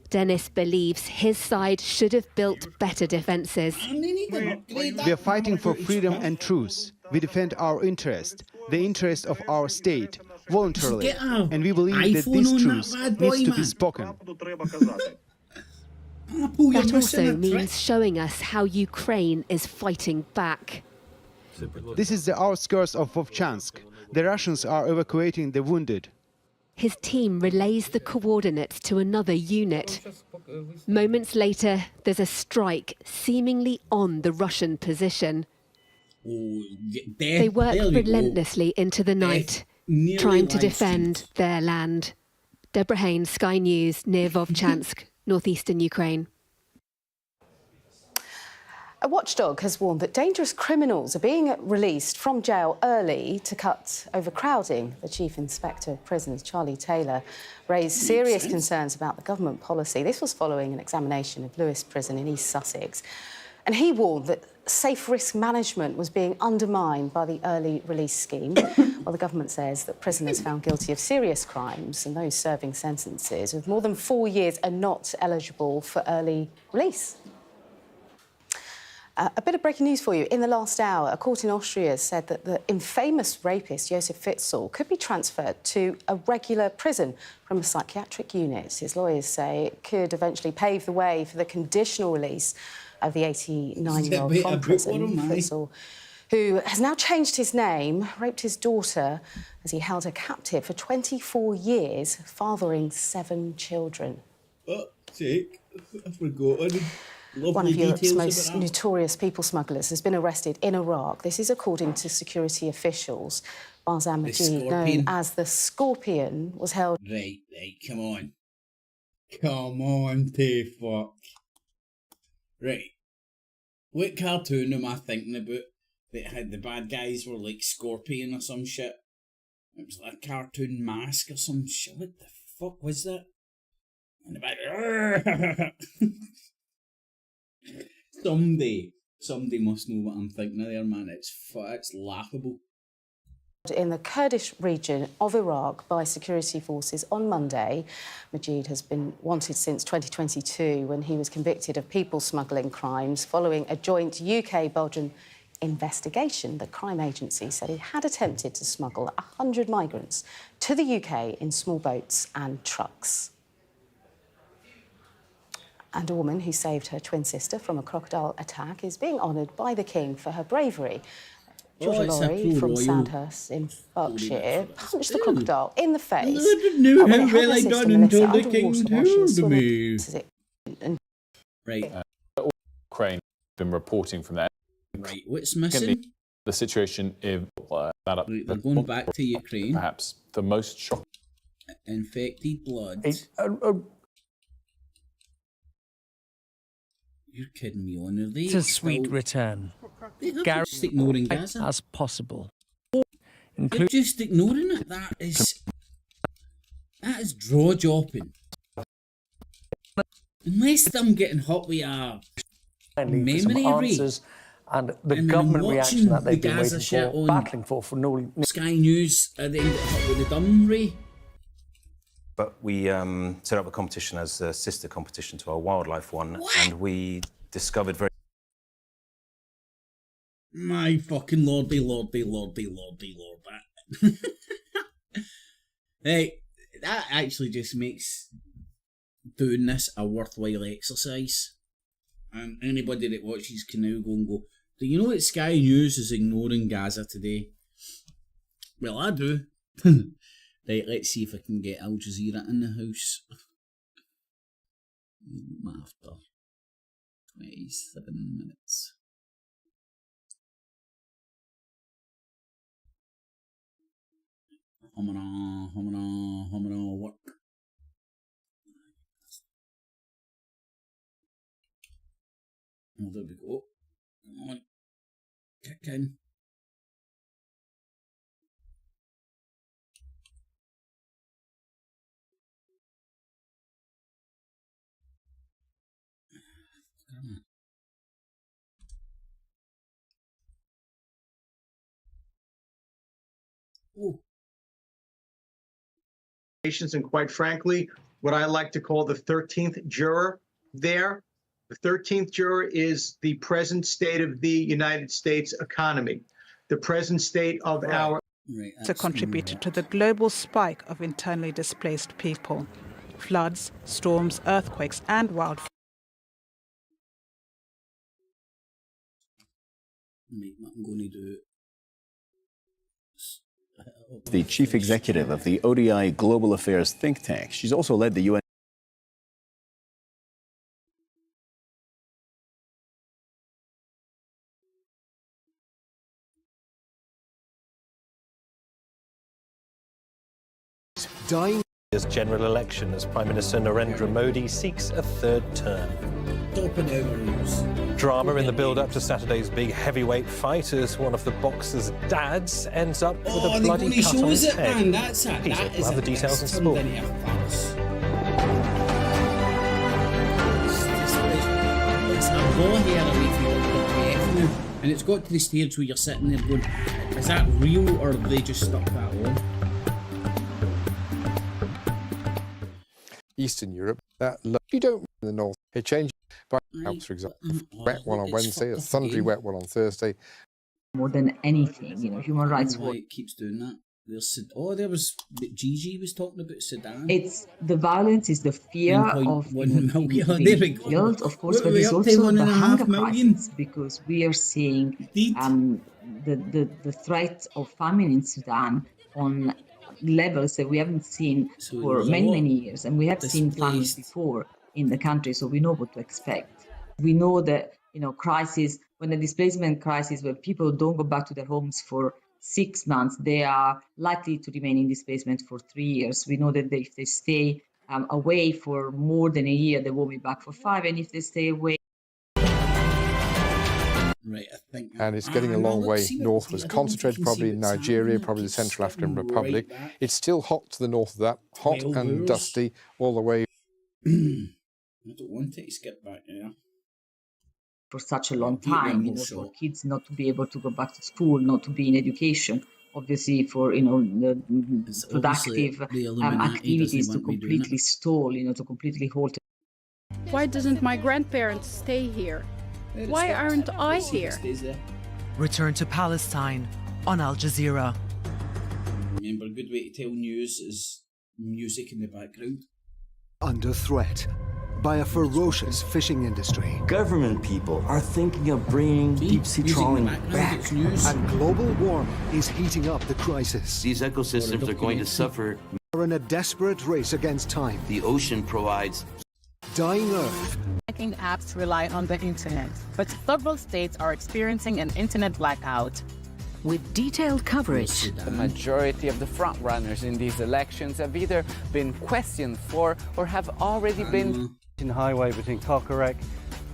Denis believes his side should have built better defences. We are fighting for freedom and truth. We defend our interest, the interest of our state, voluntarily, and we believe that this truth needs to be spoken. That also means showing us how Ukraine is fighting back. This is the outskirts of Volchansk. The Russians are evacuating the wounded. His team relays the coordinates to another unit. Moments later, there's a strike seemingly on the Russian position. They work relentlessly into the night, trying to defend their land. Deborah Haynes, Sky News, near Volchansk, northeastern Ukraine. A watchdog has warned that dangerous criminals are being released from jail early to cut overcrowding. The Chief Inspector of Prisons, Charlie Taylor, raised serious concerns about the government policy. This was following an examination of Lewes Prison in East Sussex. And he warned that safe risk management was being undermined by the early release scheme. Well, the government says that prisoners found guilty of serious crimes and those serving sentences of more than 4 years are not eligible for early release. A bit of breaking news for you. In the last hour, a court in Austria said that the infamous rapist, Josef Fritzl, could be transferred to a regular prison from a psychiatric unit. His lawyers say it could eventually pave the way for the conditional release of the 89-year-old from prison. Fritzl, who has now changed his name, raped his daughter as he held her captive for 24 years, fathering 7 children. fuck's sake. I've forgotten. One of Europe's most notorious people smugglers has been arrested in Iraq. This is according to security officials. Barzan Majid, known as the Scorpion, was held... Right, come on. Come on, fuck. Right. What cartoon am I thinking about that had the bad guys were like Scorpion or some shit? It was like a cartoon mask or some shit. What the fuck was that? And the bad... Somebody must know what I'm thinking of there, man. It's laughable. In the Kurdish region of Iraq by security forces on Monday. Majid has been wanted since 2022 when he was convicted of people smuggling crimes following a joint UK-Belgian investigation. The crime agency said he had attempted to smuggle 100 migrants to the UK in small boats and trucks. And a woman who saved her twin sister from a crocodile attack is being honoured by the King for her bravery. Georgia Laurie from Sandhurst in Berkshire punched the crocodile in the face. I didn't know how well I done until the King told me. Right. Ukraine been reporting from there. Right, what's missing? The situation is that we're going back to Ukraine. Perhaps the most shocking. Infected blood. You're kidding me, on, are they? It's a sweet return. They're just ignoring Gaza. As possible. They're just ignoring it. That is draw-dropping. Unless I'm getting hot with a memory rate. And the government reaction that they've been waiting for, battling for no... Sky News, they get hot with the dumb ray. But we set up a competition as a sister competition to our wildlife one, and we discovered very... My fucking lordy. Hey, that actually just makes doing this a worthwhile exercise. And anybody that watches can now go, do you know that Sky News is ignoring Gaza today? Well, I do. Right, let's see if I can get Al Jazeera in the house. After 27 minutes. Humana, work. Oh, there we go. Come on. Kick in. And quite frankly, what I like to call the 13th juror there. The 13th juror is the present state of the United States economy, the present state of our... To contribute to the global spike of internally displaced people, floods, storms, earthquakes, and wildfires. I'm going to do the chief executive of the ODI Global Affairs think tank. She's also led the UN. Dying this general election as Prime Minister Narendra Modi seeks a third term. Drama in the build-up to Saturday's big heavyweight fight as one of the boxer's dads ends up with a bloody cut on his head. Man, that's it. Peter will have the details in sport. And it's got to the stage where you're sitting there going, is that real or have they just stuck that on? Eastern Europe, you don't in the north. It changes. But for example, wet one on Wednesday, a thundery wet one on Thursday. More than anything, human rights. Why it keeps doing that? There was Gigi was talking about Sudan. It's the violence, is the fear of being killed, of course, but it's also the hunger crisis, because we are seeing the threat of famine in Sudan on levels that we haven't seen for many years, and we have seen famines before. in the country, so we know what to expect. We know that, crisis, when the displacement crisis, where people don't go back to their homes for 6 months, they are likely to remain in displacement for 3 years. We know that if they stay away for more than a year, they won't be back for 5, and if they stay away. Right, I think. And it's getting a long way northwards, concentrated probably in Nigeria, probably the Central African Republic. It's still hot to the north of that, hot and dusty all the way. I don't want it to skip back there. For such a long time, for kids not to be able to go back to school, not to be in education, obviously for, the productive activities to completely stall, to completely halt. Why doesn't my grandparents stay here? Why aren't I here? Return to Palestine on Al Jazeera. Remember, a good way to tell news is music in the background. Under threat by a ferocious fishing industry. Government people are thinking of bringing deep-sea trawling back. And global warming is heating up the crisis. These ecosystems are going to suffer. We're in a desperate race against time. The ocean provides dying Earth. Banking apps rely on the internet, but several states are experiencing an internet blackout. With detailed coverage. The majority of the frontrunners in these elections have either been questioned for or have already been... Highway between Kokorek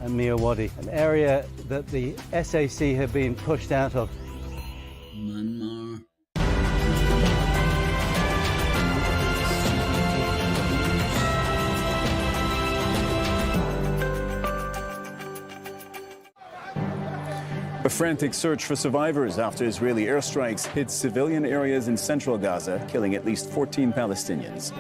and Miyawadi, an area that the SAC have been pushed out of. Myanmar. A frantic search for survivors after Israeli airstrikes hit civilian areas in central Gaza, killing at least 14 Palestinians.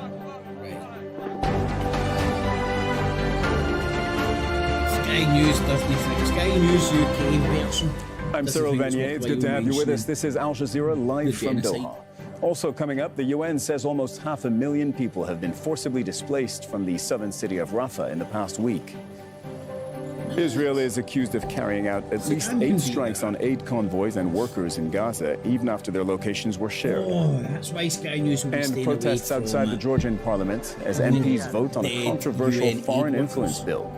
Sky News doesn't think. Sky News UK version. I'm Cyril Vanier. It's good to have you with us. This is Al Jazeera live from Doha. Also coming up, the UN says almost 500,000 people have been forcibly displaced from the southern city of Rafah in the past week. Israel is accused of carrying out at least 8 strikes on aid convoys and workers in Gaza, even after their locations were shared. Oh, that's why Sky News will be and protests outside the Georgian parliament as MPs vote on a controversial foreign influence bill.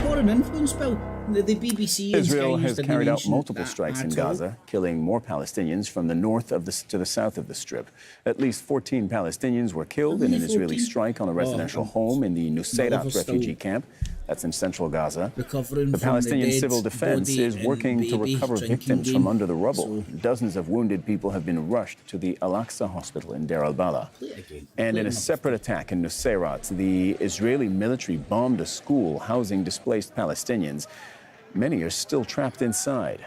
Foreign influence bill. The BBC. Israel has carried out multiple strikes in Gaza, killing more Palestinians from the north to the south of the Strip. At least 14 Palestinians were killed in an Israeli strike on a residential home in the Nusayrat refugee camp. That's in central Gaza. The Palestinian Civil Defense is working to recover victims from under the rubble. Dozens of wounded people have been rushed to the Al-Aqsa hospital in Deir al-Balah. And in a separate attack in Nusayrat, the Israeli military bombed a school housing displaced Palestinians. Many are still trapped inside.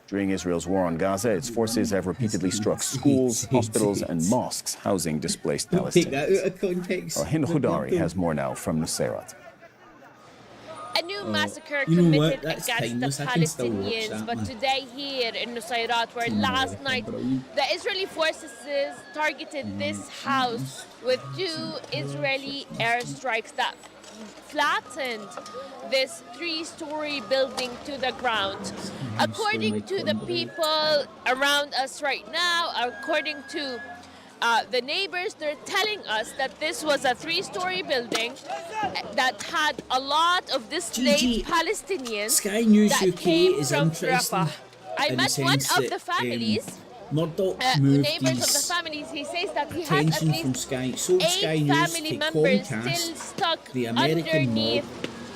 During Israel's war on Gaza, its forces have repeatedly struck schools, hospitals, and mosques housing displaced Palestinians. Hind Khudari has more now from Nusayrat. A new massacre committed against the Palestinians, but today here in Nusayrat, where last night the Israeli forces targeted this house with 2 Israeli airstrikes that flattened this 3-story building to the ground. According to the people around us right now, according to the neighbors, they're telling us that this was a 3-story building that had a lot of displaced Palestinians Sky News that UK came is from interesting. Rafah. I met one of the families. Murdoch moved neighbors of the families. He says that he has at attention least from Sky, sold 8 Sky News family to members Comcast, still stuck the American underneath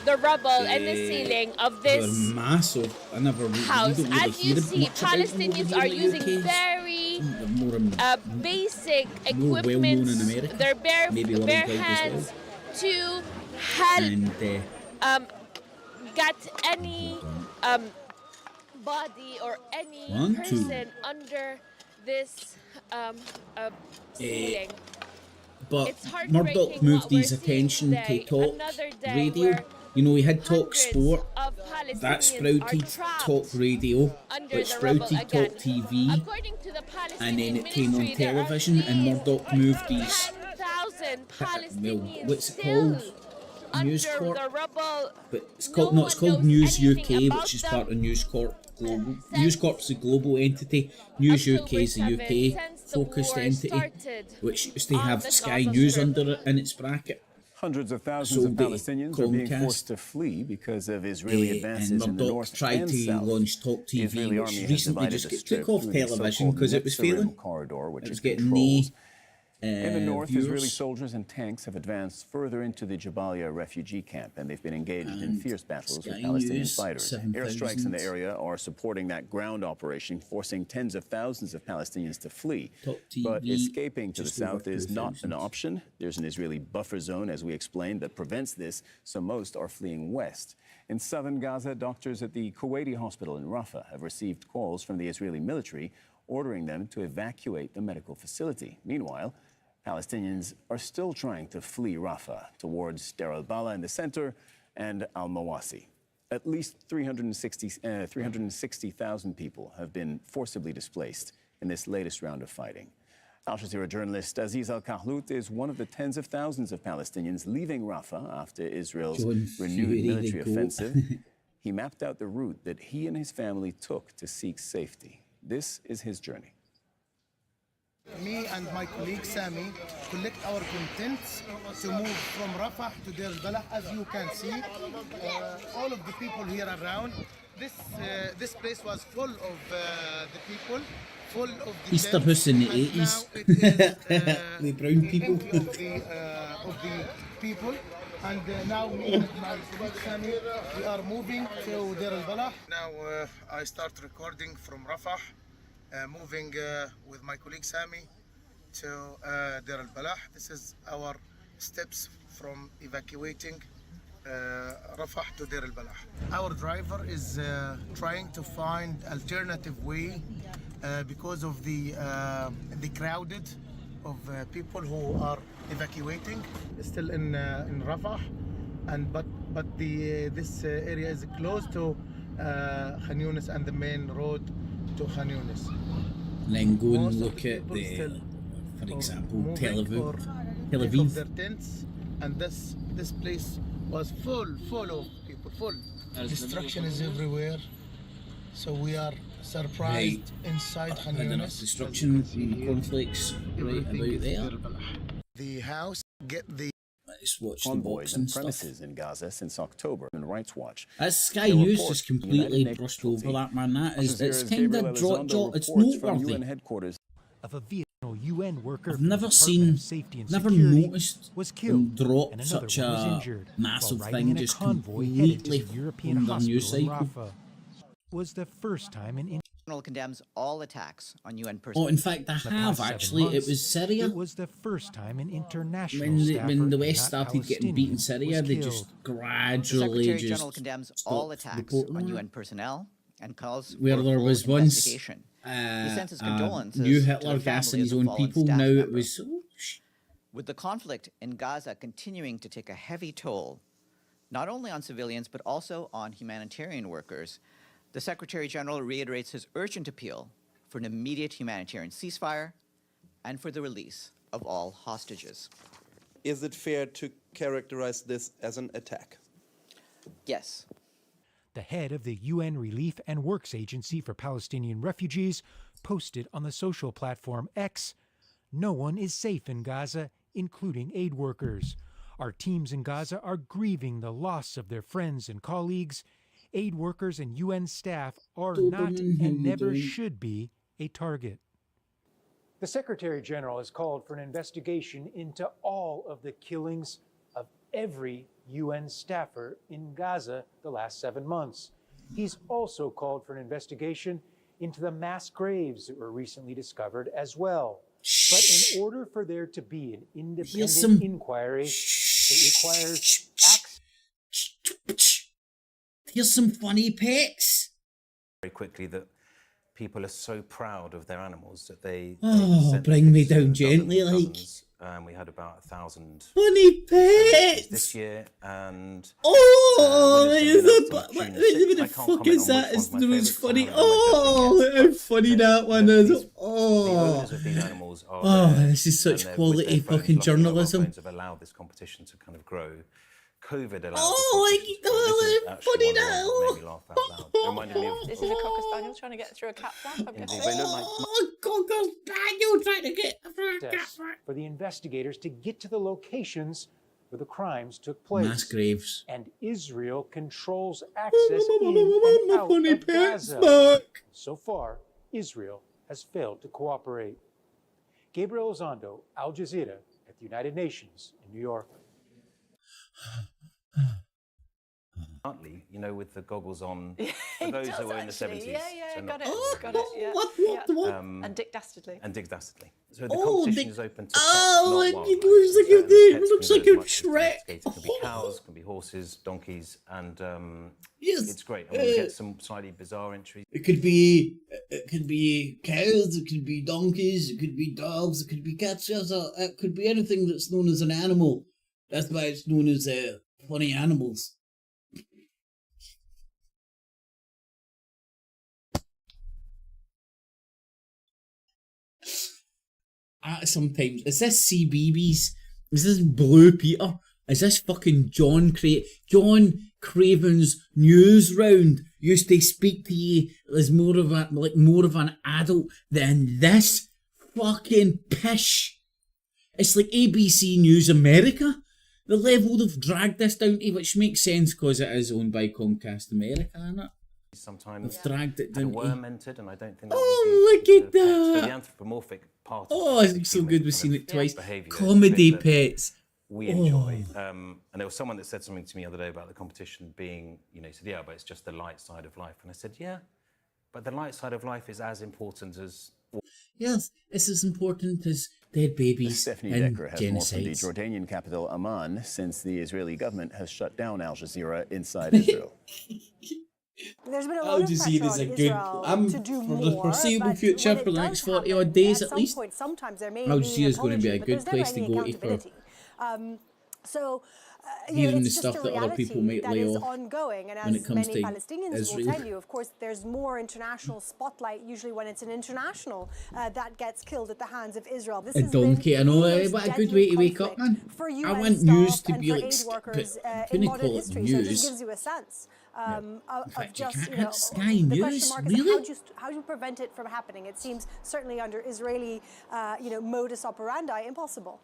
the rubble and the ceiling of this massive. I never house. we don't really As you hear see, much about them Palestinians over are here in the using UK. very basic More well-known in equipment, America, their bare maybe bare worldwide as hands well. to help And get any body or any 1, 2. person under this ceiling. But It's heartbreaking Murdoch moved what we're his seeing attention today. to Talk Another day Radio. where You know, we had Talk Sport, of that Palestinians sprouted are trapped Talk Radio, under which the sprouted rubble Talk again. TV, According to the and then it came on Ministry, there are television, and Murdoch moved these. 10,000 Well, Palestinians what's it still called? News under Corp. the rubble. But it's called News UK, which is part of News Corp. global. News Corp is a global entity. News UK is a UK-focused entity, which used to have Sky News under it in its bracket. Hundreds of thousands of Palestinians are being forced to flee because of Israeli advances in the north tried and to south. launch Talk The TV, Israeli which army has recently divided just the took strip off through the television because it was so-called failing. corridor, which It was it getting controls. no In the north, viewers. Israeli soldiers and tanks have advanced further into the Jabalia refugee camp, and they've been engaged in fierce battles with Palestinian fighters. Airstrikes in the area are supporting that ground operation, forcing tens of thousands of Palestinians to flee. But escaping to the south is not an option. There's an Israeli buffer zone, as we explained, that prevents this, so most are fleeing west. In southern Gaza, doctors at the Kuwaiti hospital in Rafah have received calls from the Israeli military ordering them to evacuate the medical facility. Meanwhile, Palestinians are still trying to flee Rafah towards Deir al-Balah in the center and al-Mawasi. At least 360,000 people have been forcibly displaced in this latest round of fighting. Al Jazeera journalist Aziz Al-Kahlout is one of the tens of thousands of Palestinians leaving Rafah after Israel's renewed military offensive. He mapped out the route that he and his family took to seek safety. This is his journey. Me and my colleague Sami collect our contents to move from Rafah to Deir al-Balah. As you can see, all of the people here around, this place was full of the people, full of the Easter House in the 80s. The brown people. of the people. And now me and my colleague Sami, we are moving to Deir al-Balah. Now I start recording from Rafah. Moving with my colleague Sami to Deir al-Balah. This is our steps from evacuating Rafah to Deir al-Balah. Our driver is trying to find alternative way because of the crowded of people who are evacuating. Still in Rafah, and but this area is close to Khan Yunis and the main road to Khan Yunis. And then go and look at the, for example, Tel Aviv. Their tents, and this place was full of people, full. Destruction is everywhere, so we are surprised inside Khan Yunis. Destruction and conflicts right about there. The house get the. Let's watch the Convoys boxing and stuff. premises in Gaza since October. Human Rights Watch. As Sky News just completely brushed over that, man. That is, it's kind of jot. It's noteworthy. Headquarters of a Vietnam UN worker. I've never seen, never noticed them drop such a massive thing just completely from their news cycle. Was the first time an condemns all attacks on UN personnel. Oh, in fact, I have actually. It was Syria. It was the first time an international when the West started getting beat in Syria, they just gradually the Secretary General condemns all attacks on UN personnel and calls where for there full was once he sends his condolences new to Hitler the gassing families his of own fallen people. staff Now it members. was. With the conflict in Gaza continuing to take a heavy toll, not only on civilians but also on humanitarian workers, the Secretary General reiterates his urgent appeal for an immediate humanitarian ceasefire and for the release of all hostages. Is it fair to characterize this as an attack? Yes. The head of the UN Relief and Works Agency for Palestinian Refugees posted on the social platform X, "No one is safe in Gaza, including aid workers. Our teams in Gaza are grieving the loss of their friends and colleagues. Aid workers and UN staff are not and never should be a target." The Secretary General has called for an investigation into all of the killings of every UN staffer in Gaza the last 7 months. He's also called for an investigation into the mass graves that were recently discovered as well. But in order for there to be an independent inquiry, it requires Here's some funny pics. Very quickly that people are so proud of their animals that they bring me down gently, like. We had about 1,000 funny pics this year, and what the fuck is that? It's the most funny. Oh, how funny that one is. Oh, this is such quality fucking journalism. Have allowed this competition to kind of grow. COVID allowed funny that. laugh out loud. It reminded me of... This is a Cocker Spaniel trying to get through a cat flap, I'm guessing. They look like... Cocker Spaniel trying to get through a cat flap. For the investigators to get to the locations where the crimes took place. Mass graves. And Israel controls access in and out of Gaza. So far, Israel has failed to cooperate. Gabriel Elizondo, Al Jazeera, at the United Nations in New York. Partly, you know, with the goggles on, for those who were in the 70s. Yeah, so got not, it. Yeah. What? And Dick Dastardly. And Dick Dastardly. So the competition is open to pets, Oh, not it wildlife. looks like a Shrek. It can be cows, can be horses, donkeys, and Yes. it's great. And we'll get some slightly bizarre entries. It could be cows, it could be donkeys, it could be dogs, it could be cats. Yes, it could be anything that's known as an animal. That's why it's known as funny animals. Sometimes is this CBeebies? Is this Blue Peter? Is this fucking John Craven's news round? Used to speak to you as more of an adult than this fucking pish. It's like ABC News America. The level they've dragged this down to, which makes sense because it is owned by Comcast America, isn't it? Sometimes dragged it down. a worm entered, and I don't think that look at that! So the anthropomorphic part. It's so good. We've seen it twice. Behaviour Comedy pets. We enjoy. And there was someone that said something to me the other day about the competition being, you know, he said, yeah, but it's just the light side of life. And I said, yeah, but the light side of life is as important as... Yes, it's as important as dead babies Stephanie and Decker has more from the genocides. Jordanian capital, Amman, since the Israeli government has shut down Al Jazeera inside Israel. There's been a lot of pressure on Israel to do more, for the foreseeable future, for the next 40 odd days at least. Sometimes there may Al be Jazeera is going to be a good place to go to for hearing the stuff that other people might lay off ongoing, and when as it comes many to Palestinians Israel. will tell you, of course, there's more international spotlight usually when it's an international that gets killed at the hands of Israel. This A donkey, I know. What a good way to wake up, man. I want news to be like, I couldn't call it news. So it just gives you a sense of just, you can't Sky the News, question mark is really? how do you prevent it from happening? It seems certainly under Israeli, modus operandi, impossible.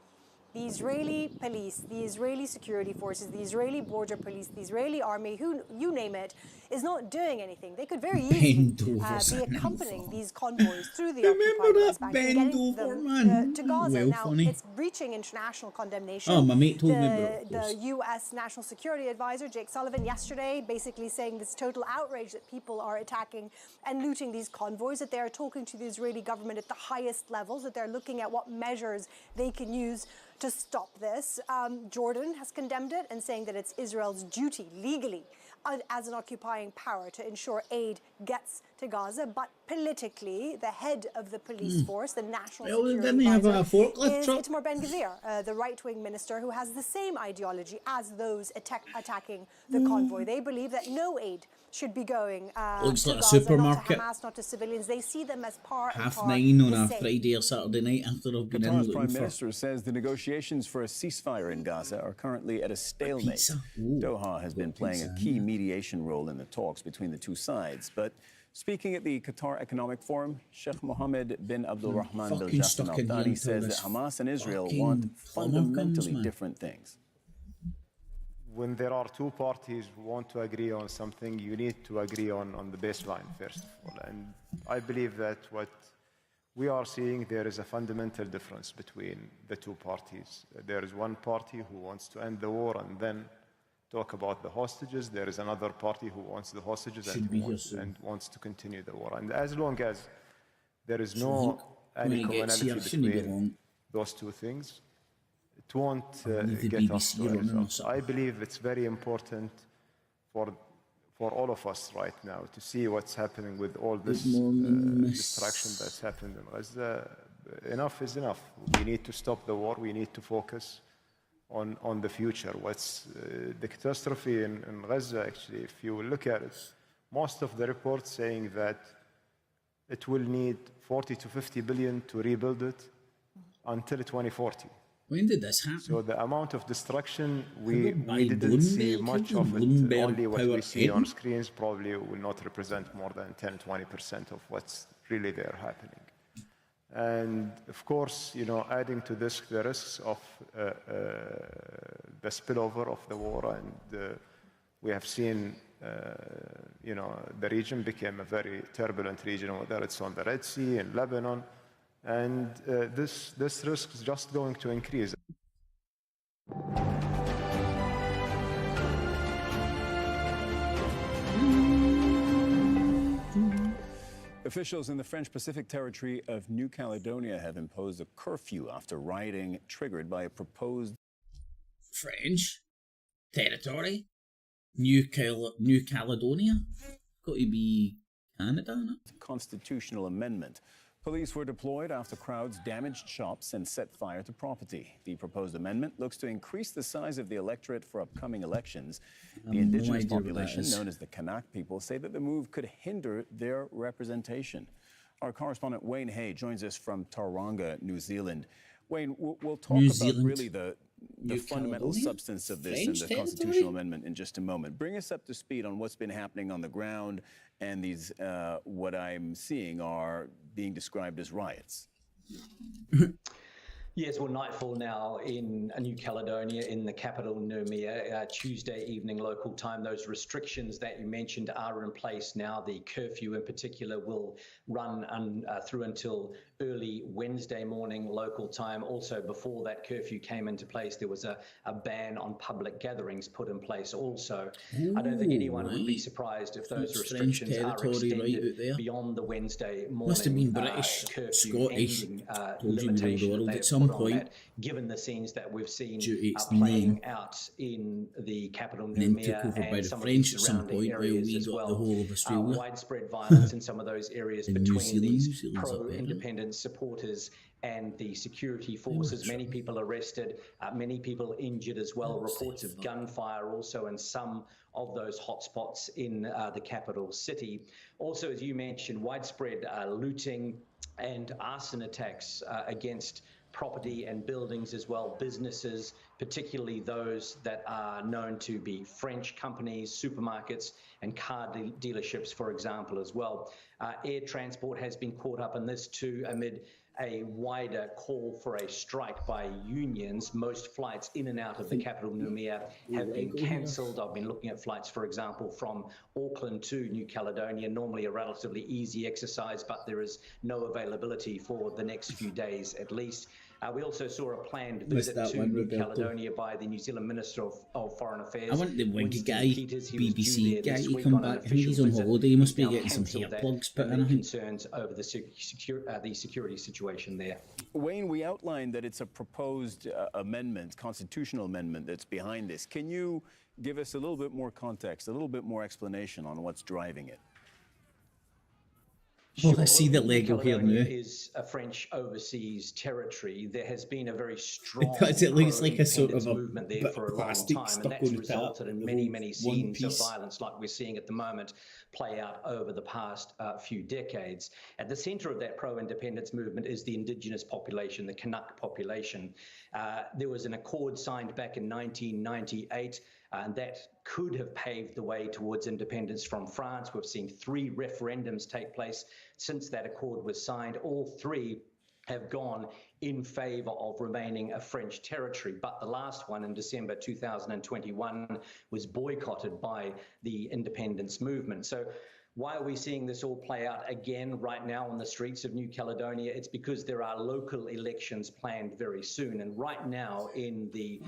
The Israeli police, the Israeli security forces, the Israeli border police, the Israeli army, you name it, is not doing anything. They could very easily be accompanying these convoys through the occupied West Bank and getting them to Gaza. Now, it's breaching international condemnation. Oh, my mate told me The U.S. National Security Advisor, Jake Sullivan, yesterday basically saying this total outrage that people are attacking and looting these convoys, that they're talking to the Israeli government at the highest levels, that they're looking at what measures they can use to stop this. Jordan has condemned it and saying that it's Israel's duty legally as an occupying power to ensure aid gets to Gaza, but politically, the head of the police force, the National Security Advisor, is Itamar Ben-Gvir, the right-wing minister who has the same ideology as those attacking the convoy. They believe that no aid should be going Looks to like a Gaza, supermarket. not to Hamas, not to civilians. They see them as part and Half part 9 on the a same. Friday or Saturday night after I've been in Qatar's looking Prime for Minister says the negotiations for a ceasefire in Gaza are currently at a stalemate. Doha has been playing a key mediation role in the talks between the two sides. But speaking at the Qatar Economic Forum, Sheikh Mohammed bin Abdul Rahman Al Jassim Al Thani says that Hamas and Israel want fundamentally different things. When there are two parties who want to agree on something, you need to agree on the baseline, first of all. And I believe that what we are seeing, there is a fundamental difference between the two parties. There is one party who wants to end the war and then talk about the hostages. There is another party who wants the hostages and wants to continue the war. And as long as there is any commonality between those two things, it won't get us to a result. I believe it's very important for all of us right now to see what's happening with all this destruction that's happened in Gaza. Enough is enough. We need to stop the war. We need to focus on the future. What's the catastrophe in Gaza, actually, if you look at it, most of the reports saying that it will need 40 to 50 billion to rebuild it until 2040. When did this happen? So the amount of destruction, we didn't see much of it. Only what we see on screens probably will not represent more than 10-20% of what's really there happening. And of course, you know, adding to this the risks of the spillover of the war, and we have seen, you know, the region became a very turbulent region, whether it's on the Red Sea, in Lebanon, and this risk is just going to increase. Officials in the French Pacific territory of New Caledonia have imposed a curfew after rioting triggered by a proposed French territory? New Caledonia? Got to be Canada, no? Constitutional amendment. Police were deployed after crowds damaged shops and set fire to property. The proposed amendment looks to increase the size of the electorate for upcoming elections. The indigenous population, known as the Kanak people, say that the move could hinder their representation. Our correspondent Wayne Hay joins us from Tauranga, New Zealand. Wayne, we'll talk about really the fundamental substance of this and the constitutional amendment in just a moment. Bring us up to speed on what's been happening on the ground, and these, what I'm seeing are being described as riots. Yes, well, nightfall now in New Caledonia, in the capital, Noumea, Tuesday evening local time. Those restrictions that you mentioned are in place now. The curfew in particular will run through until early Wednesday morning local time. Also, before that curfew came into place, there was a ban on public gatherings put in place also. I don't think anyone would be surprised if those restrictions are extended beyond the Wednesday morning Must have been British, Scottish, limitation at some point. Given the scenes that we've seen playing out in the capital Noumea and some of the surrounding areas as well. Widespread violence in some of those areas between these pro-independence supporters and the security forces. Many people arrested, many people injured as well. Reports of gunfire also in some of those hotspots in the capital city. Also, as you mentioned, widespread looting and arson attacks against property and buildings as well, businesses, particularly those that are known to be French companies, supermarkets and car dealerships, for example, as well. Air transport has been caught up in this too, amid a wider call for a strike by unions. Most flights in and out of the capital, Noumea, have been cancelled. I've been looking at flights, for example, from Auckland to New Caledonia, normally a relatively easy exercise, but there is no availability for the next few days at least. We also saw a planned visit to New Caledonia by the New Zealand Minister of Foreign Affairs. I want the Winky guy, BBC guy, to come back. I think he's on holiday. He must be getting some hair plugs put in. Concerns over the security situation there. Wayne, we outlined that it's a proposed amendment, constitutional amendment that's behind this. Can you give us a little bit more context, a little bit more explanation on what's driving it? Well, let's see the Lego here now. Is a French overseas territory. There has been a very strong it looks like a sort of a movement there for a long time, and that's resulted in many scenes of violence like we're seeing at the moment play out over the past few decades. At the centre of that pro-independence movement is the indigenous population, the Kanak population. There was an accord signed back in 1998, and that could have paved the way towards independence from France. We've seen 3 referendums take place since that accord was signed. All 3 have gone in favour of remaining a French territory, but the last one in December 2021 was boycotted by the independence movement. So why are we seeing this all play out again right now on the streets of New Caledonia? It's because there are local elections planned very soon. And right now in the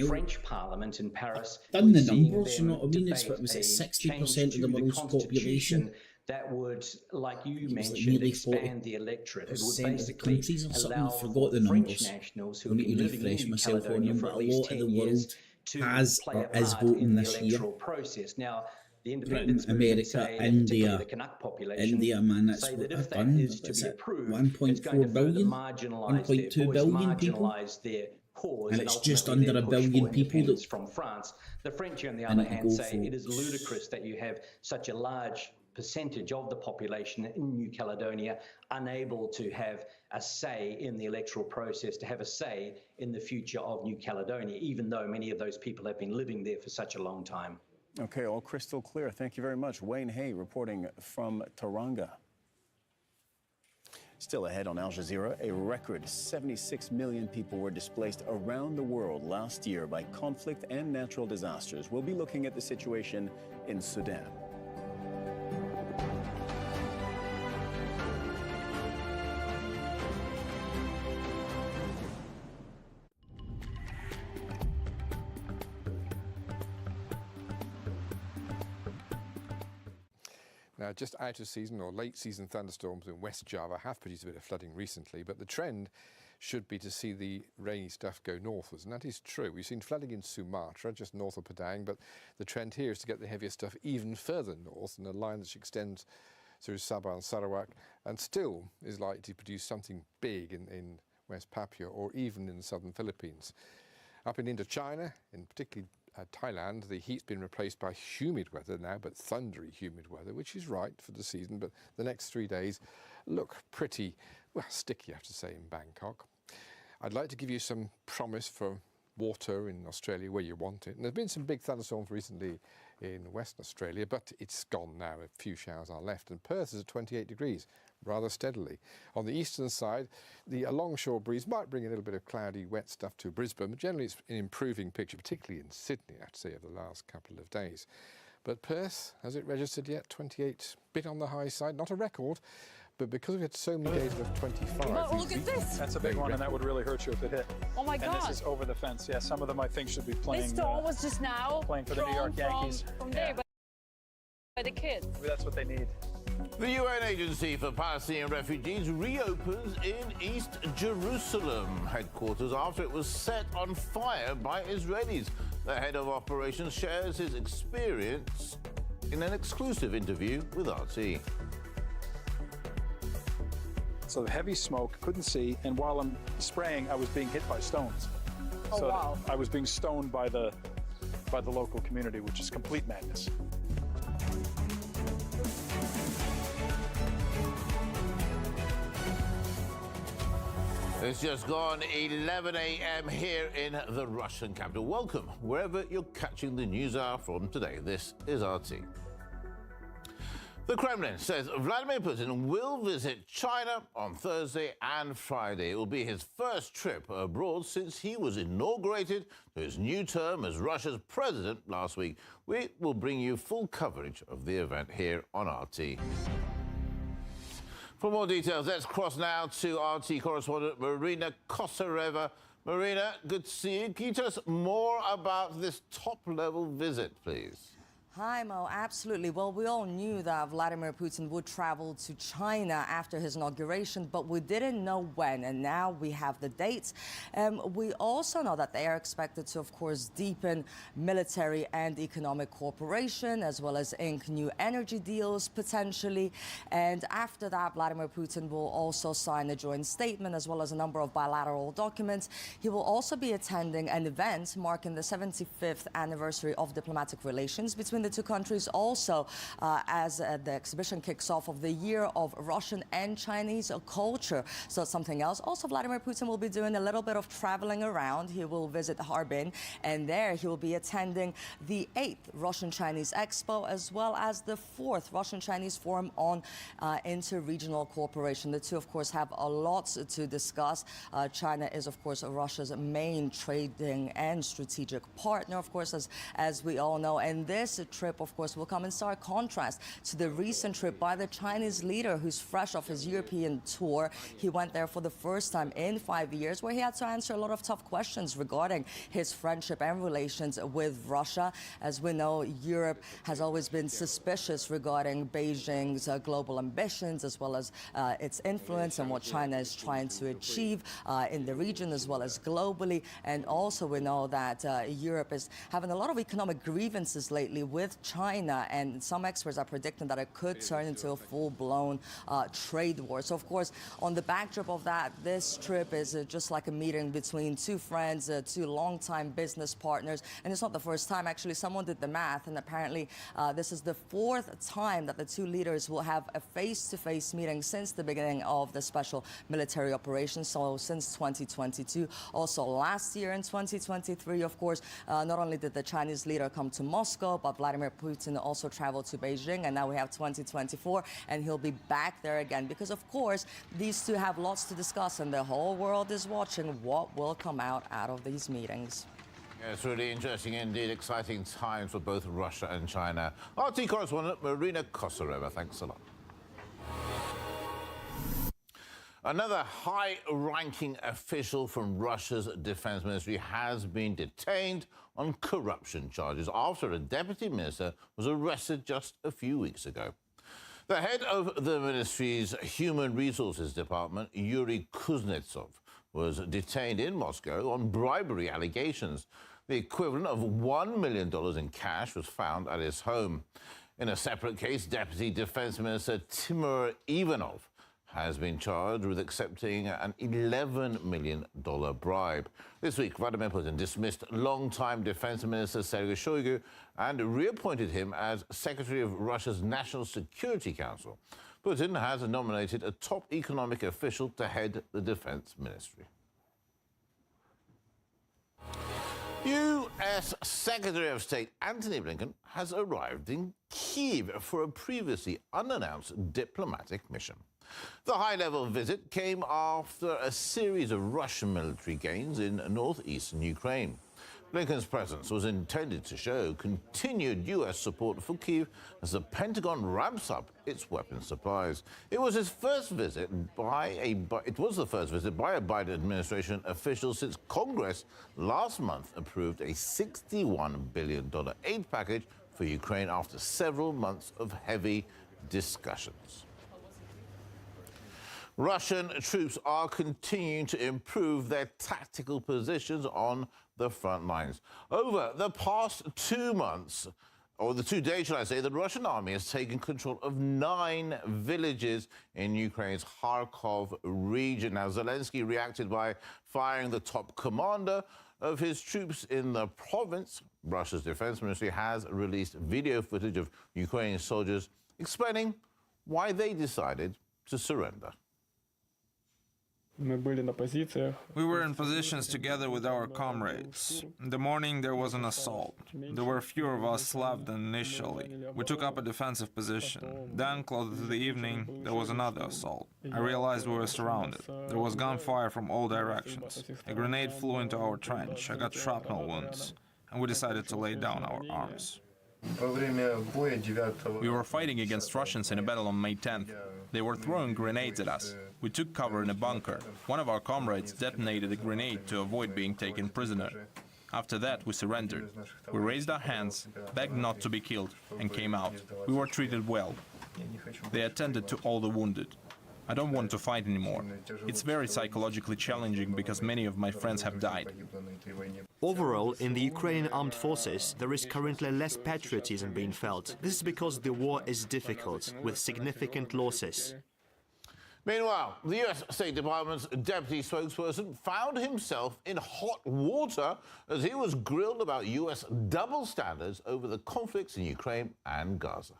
French Parliament in Paris, done the numbers, you know what I mean? It's what was it, 60% of the world's population? That would, like you mentioned, expand the electorate. It would basically allow French nationals who have been living in New Caledonia for at least 10 years to play a part in the electoral process. Now, the independence America, India, the Kanak population, man, that's say that what if that done. is to be approved, 1.4 billion, 1.2 billion people, their cause, and it's just under a billion people that from France. The French, on the other hand, say it is ludicrous that you have such a large percentage of the population in New Caledonia unable to have a say in the electoral process, to have a say in the future of New Caledonia, even though many of those people have been living there for such a long time. Okay, all crystal clear. Thank you very much. Wayne Hay reporting from Tauranga. Still ahead on Al Jazeera, a record 76 million people were displaced around the world last year by conflict and natural disasters. We'll be looking at the situation in Sudan. Now, just out of season or late season thunderstorms in West Java have produced a bit of flooding recently, but the trend should be to see the rainy stuff go northwards, and that is true. We've seen flooding in Sumatra, just north of Padang, but the trend here is to get the heavier stuff even further north, and a line that extends through Sabah and Sarawak, and still is likely to produce something big in West Papua or even in the southern Philippines. Up in Indochina, in particularly Thailand, the heat's been replaced by humid weather now, but thundery humid weather, which is right for the season, but the next 3 days look pretty, well, sticky, I have to say, in Bangkok. I'd like to give you some promise for water in Australia where you want it. And there's been some big thunderstorms recently in Western Australia, but it's gone now. A few showers are left, and Perth is at 28 degrees, rather steadily. On the eastern side, the longshore breeze might bring a little bit of cloudy, wet stuff to Brisbane, but generally it's an improving picture, particularly in Sydney, I have to say, over the last couple of days. But Perth, has it registered yet? 28, bit on the high side, not a record, but because we've had so many days of 25. Oh, look at this! That's a big one, and that would really hurt you if it hit. Oh my God! And this is over the fence. Yeah, some of them I think should be playing. This storm was just now playing for the New York Yankees. From there, by the kids. Maybe that's what they need. The UN Agency for Palestinian Refugees reopens in East Jerusalem headquarters after it was set on fire by Israelis. The head of operations shares his experience in an exclusive interview with RT. So the heavy smoke, couldn't see, and while I'm spraying, I was being hit by stones. Oh, so wow. I was being stoned by the local community, which is complete madness. It's just gone 11 a.m. here in the Russian capital. Welcome, wherever you're catching the news hour from today. This is RT. The Kremlin says Vladimir Putin will visit China on Thursday and Friday. It will be his first trip abroad since he was inaugurated to his new term as Russia's president last week. We will bring you full coverage of the event here on RT. For more details, let's cross now to RT correspondent Marina Kosareva. Marina, good to see you. Can you tell us more about this top-level visit, please? Hi, Mo. Absolutely. Well, we all knew that Vladimir Putin would travel to China after his inauguration, but we didn't know when, and now we have the dates. We also know that they are expected to, of course, deepen military and economic cooperation, as well as ink new energy deals, potentially. And after that, Vladimir Putin will also sign a joint statement, as well as a number of bilateral documents. He will also be attending an event marking the 75th anniversary of diplomatic relations between the two countries, also as the exhibition kicks off of the year of Russian and Chinese culture. So it's something else. Also, Vladimir Putin will be doing a little bit of traveling around. He will visit Harbin, and there he will be attending the 8th Russian-Chinese Expo, as well as the 4th Russian-Chinese Forum on Inter-Regional Cooperation. The two, of course, have a lot to discuss. China is, of course, Russia's main trading and strategic partner, of course, as we all know. And this trip, of course, will come in stark contrast to the recent trip by the Chinese leader, who's fresh off his European tour. He went there for the first time in 5 years, where he had to answer a lot of tough questions regarding his friendship and relations with Russia. As we know, Europe has always been suspicious regarding Beijing's global ambitions, as well as its influence and what China is trying to achieve in the region, as well as globally. And also we know that Europe is having a lot of economic grievances lately with with China, and some experts are predicting that it could turn into a full-blown trade war. So, of course, on the backdrop of that, this trip is just like a meeting between two friends, two longtime business partners, and it's not the first time. Actually, someone did the math, and apparently this is the fourth time that the two leaders will have a face-to-face meeting since the beginning of the special military operation, so since 2022. Also, last year in 2023, of course, not only did the Chinese leader come to Moscow, but Vladimir Putin also traveled to Beijing, and now we have 2024, and he'll be back there again because, of course, these two have lots to discuss, and the whole world is watching what will come out of these meetings. Yeah, it's really interesting indeed, exciting times for both Russia and China. RT correspondent Marina Kosareva, thanks a lot. Another high-ranking official from Russia's defense ministry has been detained on corruption charges after a deputy minister was arrested just a few weeks ago. The head of the ministry's human resources department, Yuri Kuznetsov, was detained in Moscow on bribery allegations. The equivalent of $1 million in cash was found at his home. In a separate case, Deputy Defense Minister Timur Ivanov has been charged with accepting an $11 million bribe. This week, Vladimir Putin dismissed longtime Defense Minister Sergei Shoigu and reappointed him as Secretary of Russia's National Security Council. Putin has nominated a top economic official to head the defense ministry. U.S. Secretary of State Antony Blinken has arrived in Kyiv for a previously unannounced diplomatic mission. The high-level visit came after a series of Russian military gains in northeastern Ukraine. Blinken's presence was intended to show continued U.S. support for Kyiv as the Pentagon ramps up its weapons supplies. It was the first visit by a Biden administration official since Congress last month approved a $61 billion aid package for Ukraine after several months of heavy discussions. Russian troops are continuing to improve their tactical positions on the front lines. Over the past 2 months, or the 2 days, shall I say, the Russian army has taken control of 9 villages in Ukraine's Kharkov region. Now, Zelensky reacted by firing the top commander of his troops in the province. Russia's defense ministry has released video footage of Ukrainian soldiers explaining why they decided to surrender. We were in positions together with our comrades. In the morning there was an assault. There were fewer of us left than initially. We took up a defensive position. Then, closer to the evening, there was another assault. I realized we were surrounded. There was gunfire from all directions. A grenade flew into our trench. I got shrapnel wounds. And we decided to lay down our arms. We were fighting against Russians in a battle on May 10th. They were throwing grenades at us. We took cover in a bunker. One of our comrades detonated a grenade to avoid being taken prisoner. After that, we surrendered. We raised our hands, begged not to be killed, and came out. We were treated well. They attended to all the wounded. I don't want to fight anymore. It's very psychologically challenging because many of my friends have died. Overall, in the Ukrainian armed forces, there is currently less patriotism being felt. This is because the war is difficult, with significant losses. Meanwhile, the U.S. State Department's deputy spokesperson found himself in hot water as he was grilled about U.S. double standards over the conflicts in Ukraine and Gaza.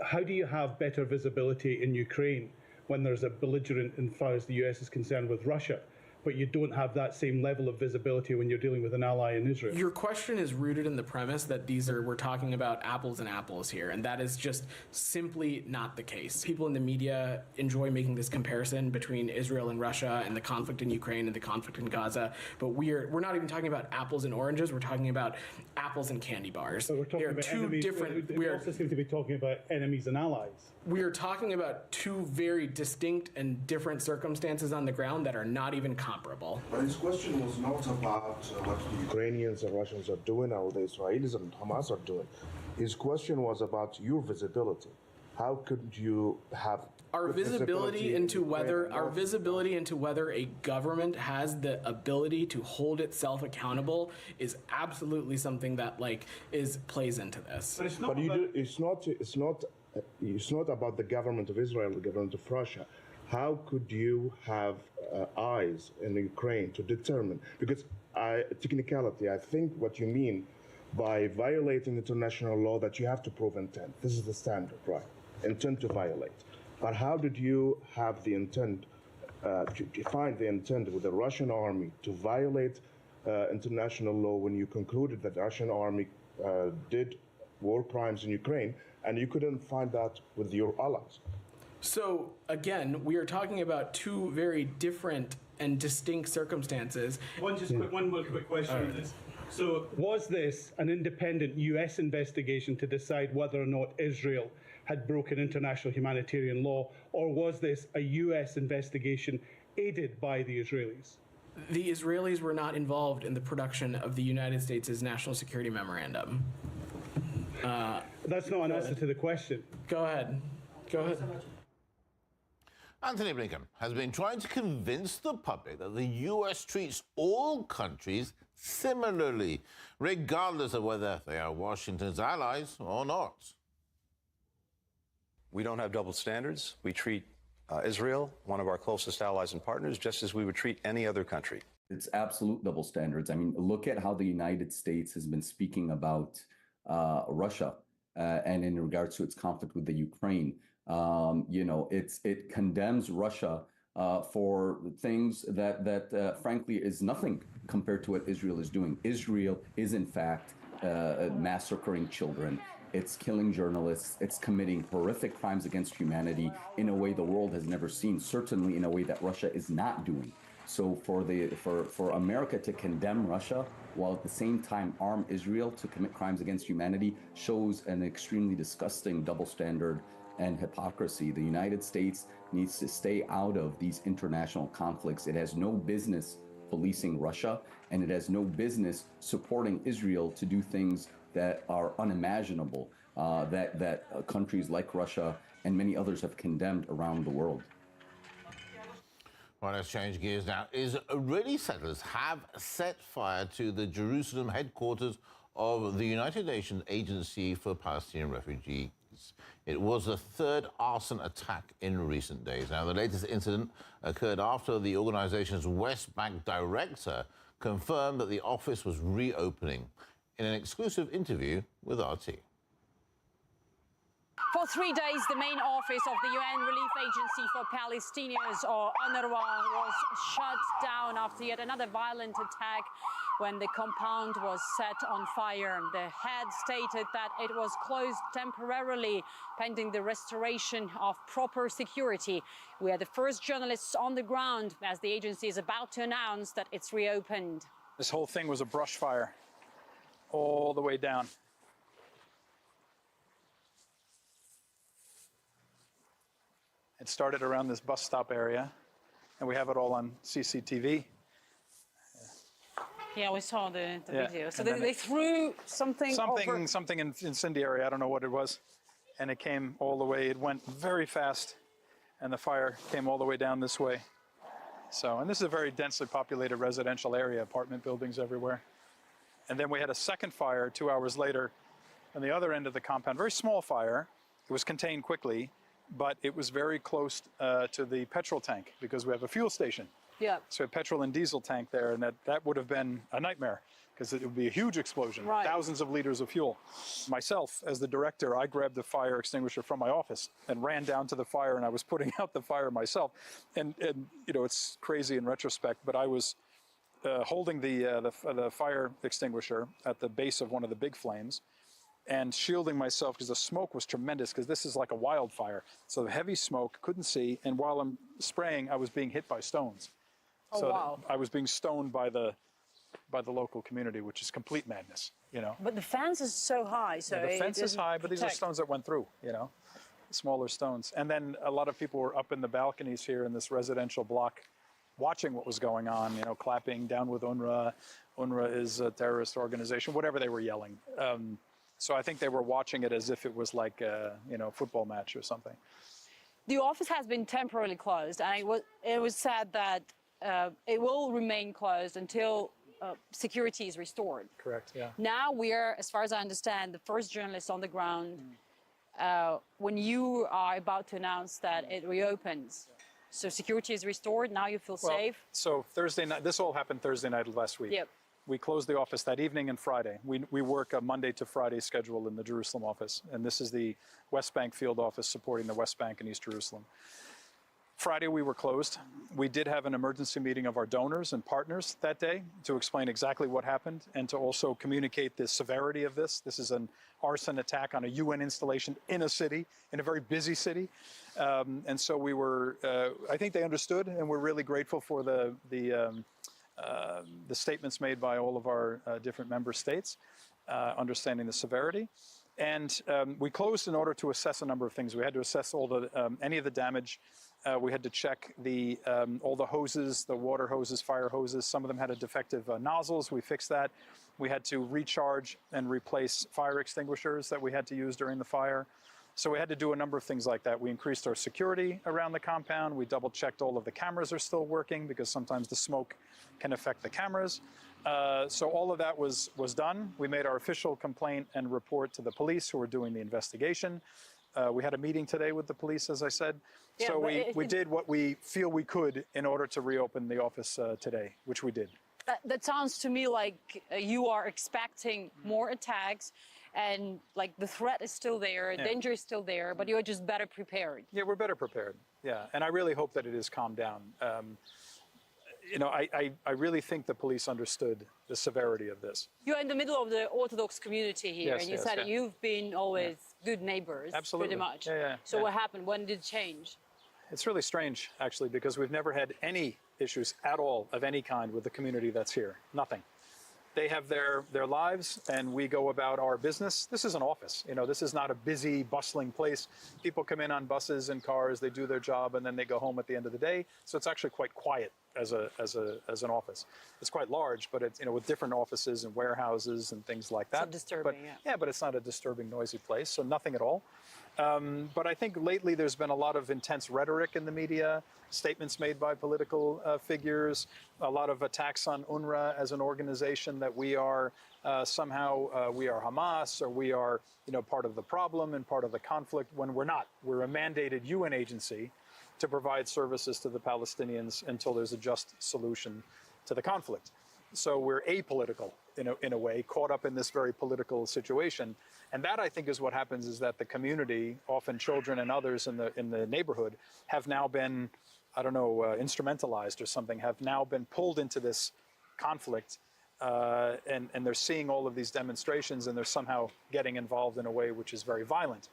How do you have better visibility in Ukraine when there's a belligerent, as far as the US is concerned, with Russia, but you don't have that same level of visibility when you're dealing with an ally in Israel? Your question is rooted in the premise that we're talking about apples and apples here, and that is just simply not the case. People in the media enjoy making this comparison between Israel and Russia and the conflict in Ukraine and the conflict in Gaza, but we're not even talking about apples and oranges, we're talking about apples and candy bars. But we're talking about two enemies, different... We also seem to be talking about enemies and allies. We are talking about two very distinct and different circumstances on the ground that are not even comparable. But his question was not about what the Ukrainians and Russians are doing or the Israelis and Hamas are doing. His question was about your visibility. how could you have our visibility into whether a government has the ability to hold itself accountable is absolutely something that plays into this. But it's not about the government of Israel, the government of Russia. How could you have eyes in Ukraine to determine? Because technicality, I think what you mean by violating international law that you have to prove intent. This is the standard, right? Intent to violate. But how did you have the intent to define the intent with the Russian army to violate international law when you concluded that the Russian army did war crimes in Ukraine, and you couldn't find that with your allies? So again, we are talking about two very different and distinct circumstances. One more quick question on this. So was this an independent US investigation to decide whether or not Israel had broken international humanitarian law, or was this a US investigation aided by the Israelis? The Israelis were not involved in the production of the United States' National Security Memorandum. That's not an answer to the question. Go ahead. Anthony Blinken has been trying to convince the public that the US treats all countries similarly, regardless of whether they are Washington's allies or not. We don't have double standards. We treat Israel, one of our closest allies and partners, just as we would treat any other country. It's absolute double standards. I mean, look at how the United States has been speaking about Russia and in regards to its conflict with the Ukraine. It condemns Russia for things that frankly is nothing compared to what Israel is doing. Israel is in fact massacring children. It's killing journalists. It's committing horrific crimes against humanity in a way the world has never seen, certainly in a way that Russia is not doing. So for America to condemn Russia while at the same time arm Israel to commit crimes against humanity shows an extremely disgusting double standard and hypocrisy. The United States needs to stay out of these international conflicts. It has no business policing Russia, and it has no business supporting Israel to do things that are unimaginable, that countries like Russia and many others have condemned around the world. Well, let's change gears now. Israeli settlers have set fire to the Jerusalem headquarters of the United Nations Agency for Palestinian Refugees. It was the third arson attack in recent days. Now, the latest incident occurred after the organization's West Bank director confirmed that the office was reopening in an exclusive interview with RT. For 3 days, the main office of the UN Relief Agency for Palestinians, or UNRWA, was shut down after yet another violent attack when the compound was set on fire. The head stated that it was closed temporarily pending the restoration of proper security. We are the first journalists on the ground as the agency is about to announce that it's reopened. This whole thing was a brush fire all the way down. It started around this bus stop area, and we have it all on CCTV. Yeah, we saw the video. So they threw something incendiary, I don't know what it was. And it came all the way, it went very fast, and the fire came all the way down this way. So, and this is a very densely populated residential area, apartment buildings everywhere. And then we had a second fire 2 hours later on the other end of the compound, very small fire. It was contained quickly, but it was very close to the petrol tank because we have a fuel station. Yeah. So a petrol and diesel tank there, and that would have been a nightmare because it would be a huge explosion, right. Thousands of liters of fuel. Myself, as the director, I grabbed the fire extinguisher from my office and ran down to the fire, and I was putting out the fire myself. And you know, it's crazy in retrospect, but I was holding the fire extinguisher at the base of one of the big flames and shielding myself because the smoke was tremendous because this is like a wildfire. So the heavy smoke, couldn't see, and while I'm spraying, I was being hit by stones. Oh, so wow. I was being stoned by the local community, which is complete madness, you know. But the fence is so high, so the fence is high, but these are protect. stones that went through, you know, smaller stones. And then a lot of people were up in the balconies here in this residential block watching what was going on, you know, clapping, down with UNRWA. UNRWA is a terrorist organization, whatever they were yelling. So I think they were watching it as if it was like a football match or something. The office has been temporarily closed, and it was said that it will remain closed until security is restored. Correct, yeah. Now we are, as far as I understand, the first journalists on the ground when you are about to announce that it reopens. So security is restored, now you feel safe? So Thursday night, this all happened Thursday night of last week. Yep. We closed the office that evening and Friday. We work a Monday to Friday schedule in the Jerusalem office, and this is the West Bank field office supporting the West Bank and East Jerusalem. Friday we were closed. We did have an emergency meeting of our donors and partners that day to explain exactly what happened and to also communicate the severity of this. This is an arson attack on a UN installation in a city, in a very busy city. And so we were, I think they understood, and we're really grateful for the statements made by all of our different member states, understanding the severity. And we closed in order to assess a number of things. We had to assess all the any of the damage. We had to check all the hoses, the water hoses, fire hoses. Some of them had a defective nozzles. We fixed that. We had to recharge and replace fire extinguishers that we had to use during the fire. So we had to do a number of things like that. We increased our security around the compound. We double checked all of the cameras are still working because sometimes the smoke can affect the cameras. So all of that was done. We made our official complaint and report to the police who are doing the investigation. We had a meeting today with the police, as I said. Yeah, so we did what we feel we could in order to reopen the office today, which we did. That sounds to me like you are expecting more attacks, and like the threat is still there, danger is still there, but you're just better prepared. Yeah, we're better prepared. Yeah, and I really hope that it is calmed down. I really think the police understood the severity of this. You're in the middle of the Orthodox community here, and you said you've been always good neighbors, absolutely, pretty much. So what happened? When did it change? It's really strange, actually, because we've never had any issues at all of any kind with the community that's here. Nothing. They have their lives, and we go about our business. This is an office. This is not a busy, bustling place. People come in on buses and cars, they do their job, and then they go home at the end of the day. So it's actually quite quiet as an office. It's quite large, but it's with different offices and warehouses and things like that. It's disturbing, yeah, but it's not a disturbing, noisy place, so nothing at all. But I think lately there's been a lot of intense rhetoric in the media, statements made by political figures, a lot of attacks on UNRWA as an organization, that we are somehow we are Hamas, or we are part of the problem and part of the conflict, when we're not. We're a mandated UN agency to provide services to the Palestinians until there's a just solution to the conflict. So we're apolitical in a way, caught up in this very political situation. And that, I think, is what happens, is that the community, often children and others in the neighborhood, have now been, I don't know, instrumentalized or something, have now been pulled into this conflict, and they're seeing all of these demonstrations, and they're somehow getting involved in a way which is very violent.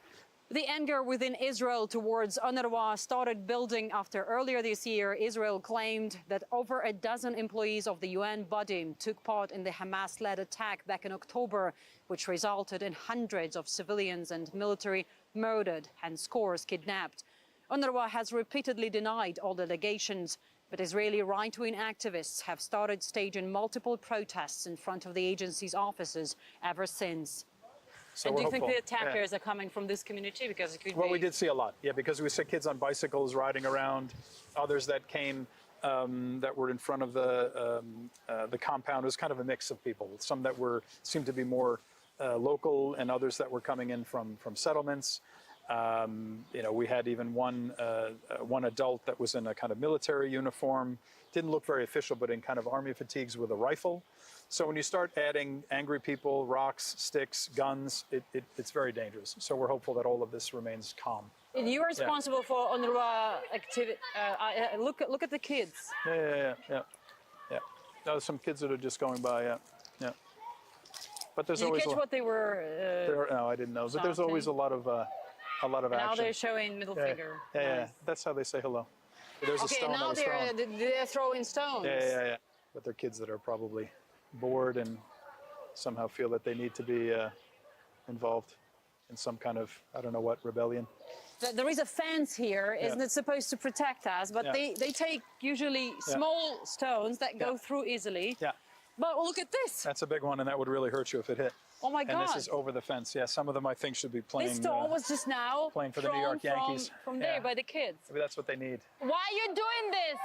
The anger within Israel towards UNRWA started building after earlier this year Israel claimed that over a dozen employees of the UN body took part in the Hamas-led attack back in October, which resulted in hundreds of civilians and military murdered and scores kidnapped. UNRWA has repeatedly denied all allegations, but Israeli right-wing activists have started staging multiple protests in front of the agency's offices ever since. So and do you think the hopeful. attackers are coming from this community? Because it could Well, be... we did see a lot, because we saw kids on bicycles riding around, others that came that were in front of the compound. It was kind of a mix of people, some that seemed to be more local, and others that were coming in from settlements. We had even one adult that was in a kind of military uniform, didn't look very official, but in kind of army fatigues with a rifle. So when you start adding angry people, rocks, sticks, guns, it's very dangerous. So we're hopeful that all of this remains calm. And you're responsible for UNRWA activity. Look at the kids. Yeah. No, some kids that are just going by, yeah. But there's Did you always catch what they were? no, I didn't know. But there's always a lot of action. Now they're showing middle finger. Yeah. That's how they say hello. There's a stone now that was thrown. they're throwing stones. Yeah. But they're kids that are probably bored and somehow feel that they need to be involved in some kind of, I don't know what, rebellion. There is a fence here, isn't it supposed to protect us? But they take usually small stones that go through easily. Yeah. But look at this. That's a big one, and that would really hurt you if it hit. Oh my God. And this is over the fence. Yeah, some of them I think should be playing. This storm was just now playing for the New York Yankees. From there by the kids. Maybe that's what they need. Why are you doing this?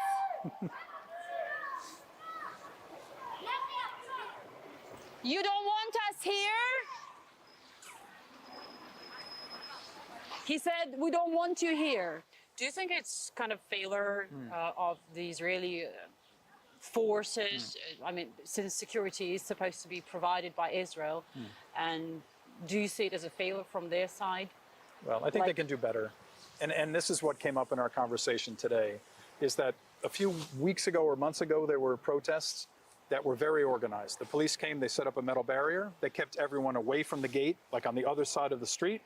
You don't want us here? He said, we don't want you here. Do you think it's kind of failure of the Israeli forces? I mean, since security is supposed to be provided by Israel, and do you see it as a failure from their side? Well, I think they can do better. And this is what came up in our conversation today, is that a few weeks ago or months ago, there were protests that were very organized. The police came, they set up a metal barrier. They kept everyone away from the gate, like on the other side of the street.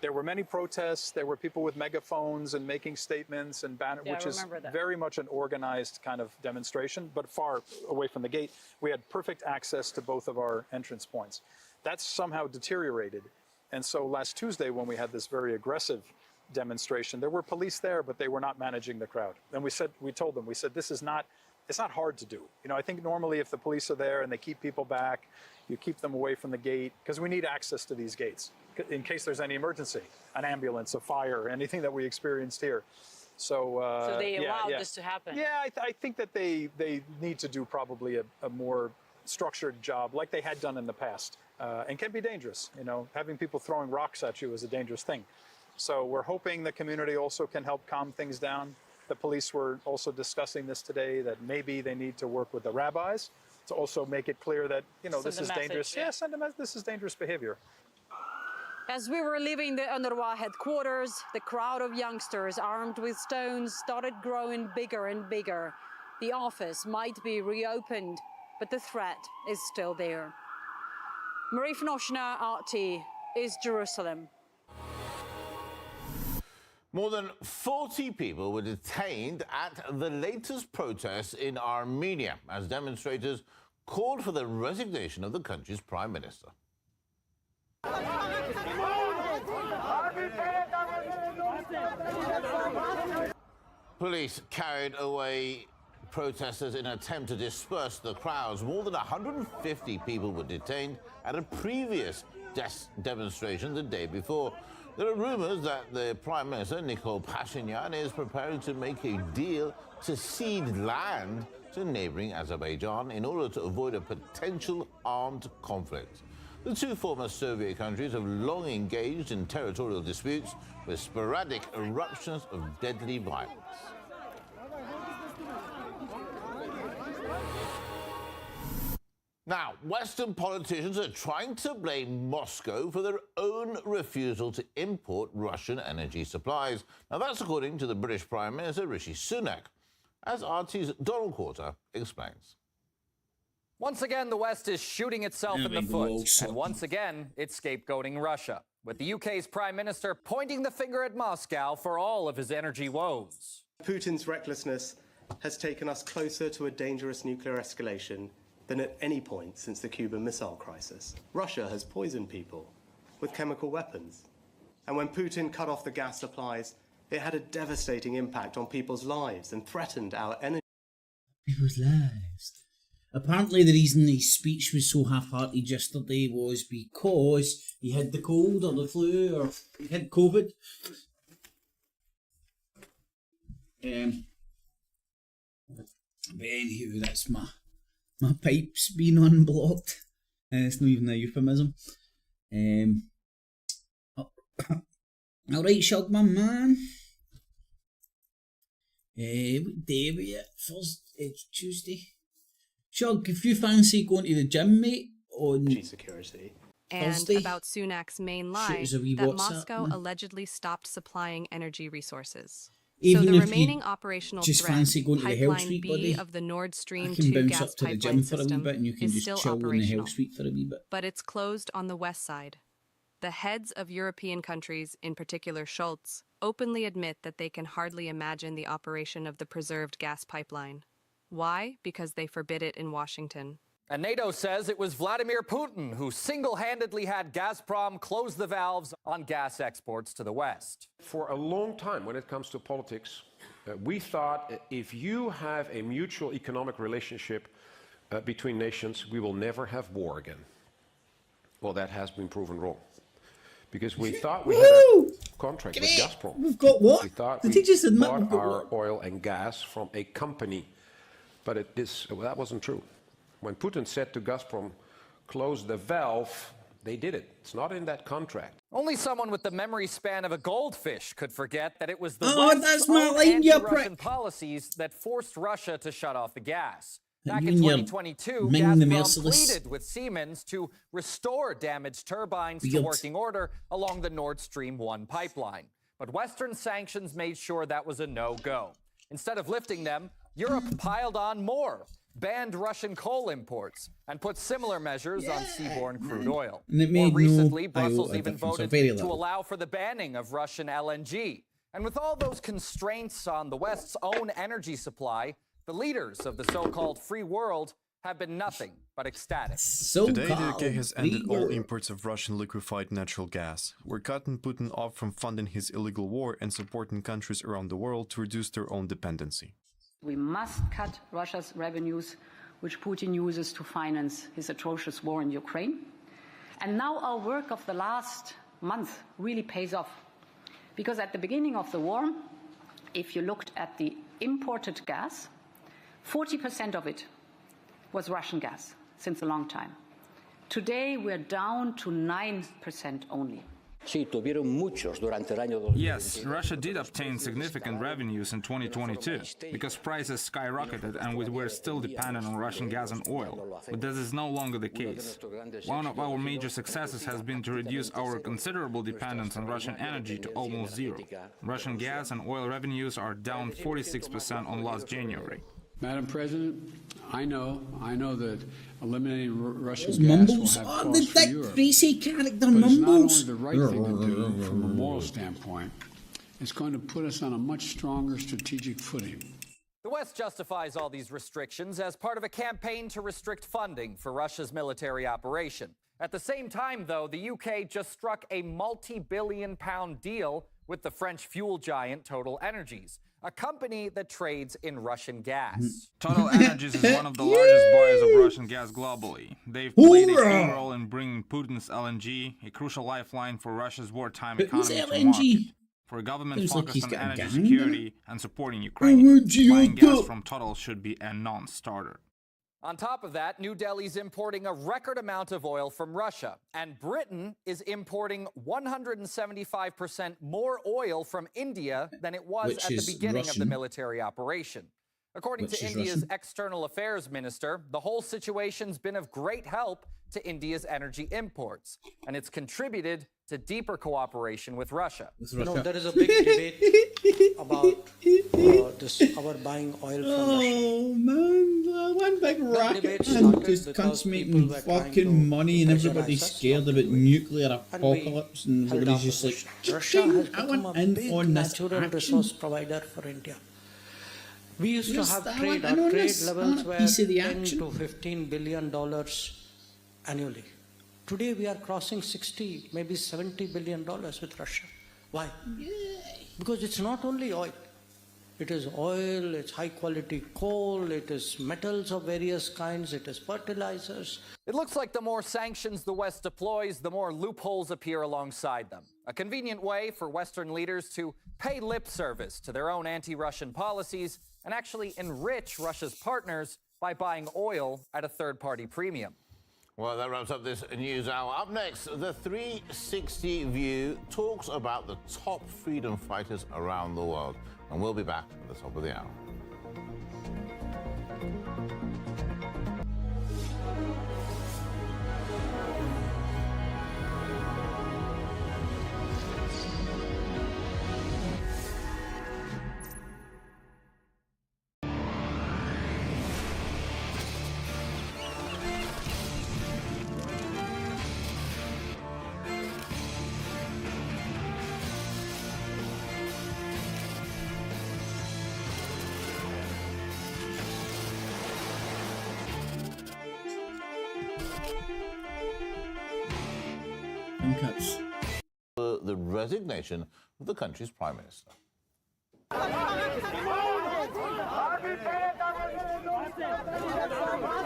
There were many protests. There were people with megaphones and making statements and banners, which is very much an organized kind of demonstration, but far away from the gate. We had perfect access to both of our entrance points. That's somehow deteriorated. And so last Tuesday, when we had this very aggressive demonstration, there were police there, but they were not managing the crowd. And we told them, this is not, it's not hard to do. You know, I think normally if the police are there and they keep people back, you keep them away from the gate, because we need access to these gates in case there's any emergency, an ambulance, a fire, anything that we experienced here. So they allowed this to happen? Yeah, I think that they need to do probably a more structured job like they had done in the past, and can be dangerous. You know, having people throwing rocks at you is a dangerous thing. So we're hoping the community also can help calm things down. The police were also discussing this today, that maybe they need to work with the rabbis to also make it clear that, you know, this is dangerous. Yeah, send a message, this is dangerous behavior. As we were leaving the UNRWA headquarters, the crowd of youngsters armed with stones started growing bigger and bigger. The office might be reopened, but the threat is still there. Marie Fnoshna, RT, is Jerusalem. More than 40 people were detained at the latest protests in Armenia as demonstrators called for the resignation of the country's prime minister. Police carried away protesters in an attempt to disperse the crowds. More than 150 people were detained at a previous demonstration the day before. There are rumors that the Prime Minister, Nikol Pashinyan, is preparing to make a deal to cede land to neighboring Azerbaijan in order to avoid a potential armed conflict. The two former Soviet countries have long engaged in territorial disputes with sporadic eruptions of deadly violence. Now, Western politicians are trying to blame Moscow for their own refusal to import Russian energy supplies. Now, that's according to the British Prime Minister, Rishi Sunak, as RT's Donald Quarter explains. Once again, the West is shooting itself in the foot, and once again, it's scapegoating Russia, with the UK's Prime Minister pointing the finger at Moscow for all of his energy woes. Putin's recklessness has taken us closer to a dangerous nuclear escalation than at any point since the Cuban Missile Crisis. Russia has poisoned people with chemical weapons. And when Putin cut off the gas supplies, it had a devastating impact on people's lives and threatened our energy. People's lives. Apparently the reason his speech was so half-hearted yesterday was because he had the cold or the flu or he had COVID. But anywho, that's my pipe's been unblocked. It's not even a euphemism. Alright, Shug, my man. What day are we at? It's Tuesday. Shug, if you fancy going to the gym, mate, on security. And Thursday, about Sunak's main lie us a wee that WhatsApp, Moscow man. allegedly stopped supplying energy resources. Even so the if remaining you operational just threat, fancy going to the Hell pipeline Suite, B buddy, of the Nord Stream I can 2 bounce gas up to the pipeline gym for a wee system bit and you can is just still chill in the Hell operational. Suite for a wee bit. But it's closed on the west side. The heads of European countries, in particular Scholz, openly admit that they can hardly imagine the operation of the preserved gas pipeline. Why? Because they forbid it in Washington. And NATO says it was Vladimir Putin who single-handedly had Gazprom close the valves on gas exports to the West. For a long time, when it comes to politics, we thought if you have a mutual economic relationship between nations, we will never have war again. Well, that has been proven wrong. Because we thought we had a contract with Gazprom. We've got what? We thought Did we he just admit bought we've got our what? oil and gas from a company. But that wasn't true. When Putin said to Gazprom, close the valve, they did it. It's not in that contract. Only someone with the memory span of a goldfish could forget that it was the Oh, West's that's my own line, you anti-Russian prick. policies that forced Russia to shut off the gas. That Back you in and your 2022, Ming the Gazprom Merciless. pleaded with Siemens to restore damaged turbines to Weird. working order along the Nord Stream 1 pipeline. But Western sanctions made sure that was a no-go. Instead of lifting them, Europe piled on more, banned Russian coal imports, and put similar measures on seaborne crude oil. And it More made recently, no Brussels iota even difference, or voted very to little. allow for the banning of Russian LNG. And with all those constraints on the West's own energy supply, the leaders of the so-called free world have been nothing but ecstatic. Today, the UK has ended all imports of Russian liquefied natural gas. We're cutting Putin off from funding his illegal war and supporting countries around the world to reduce their own dependency. We must cut Russia's revenues, which Putin uses to finance his atrocious war in Ukraine. And now our work of the last month really pays off. Because at the beginning of the war, if you looked at the imported gas, 40% of it was Russian gas since a long time. Today, we're down to 9% only. Yes, Russia did obtain significant revenues in 2022 because prices skyrocketed and we were still dependent on Russian gas and oil. But this is no longer the case. One of our major successes has been to reduce our considerable dependence on Russian energy to almost zero. Russian gas and oil revenues are down 46% on last January. Madam President, I know that eliminating Russian Those gas mumbles. will have Oh, costs the for Dick Europe. Tracy character But it's not only mumbles. the right thing to do from a moral standpoint, it's going to put us on a much stronger strategic footing. The West justifies all these restrictions as part of a campaign to restrict funding for Russia's military operation. At the same time, though, the UK just struck a multi-billion-pound deal with the French fuel giant Total Energies, a company that trades in Russian gas. Total Energies is one of the largest buyers of Russian gas globally. They've played a key role in bringing Putin's LNG, a crucial lifeline for Russia's wartime But who's economy, to LNG? market. For a government Looks like focused he's on got a energy gang security and supporting Ukraine, LNG buying gas up. from Total should be a non-starter. On top of that, New Delhi's importing a record amount of oil from Russia, and Britain is importing 175% more oil from India than it was Which at the is beginning of the Russian. military operation. According Which to is India's Russian. external affairs minister, the whole situation's been of great help to India's energy imports, and it's contributed to deeper cooperation with Russia. You know, there is a big debate about our buying oil from Russia. Oh man, one big racket debate and started just because cunts making people were trying fucking to money and everybody's pressurize us, scared about nuclear And we apocalypse and held everybody's our just like, position. Russia has I become want a in big on this natural action. resource provider for India. We used to Yes, have I trade. want Our in on trade this. I levels want a were piece of the 10 action. to $15 billion annually. Today we are crossing 60, maybe $70 billion with Russia. Why? Because it's not only oil. It is oil, it's high quality coal, it is metals of various kinds, it is fertilizers. It looks like the more sanctions the West deploys, the more loopholes appear alongside them. A convenient way for Western leaders to pay lip service to their own anti-Russian policies and actually enrich Russia's partners by buying oil at a third-party premium. Well, that wraps up this news hour. Up next, the 360 View talks about the top freedom fighters around the world. And we'll be back at the top of the hour. The resignation of the country's Prime Minister.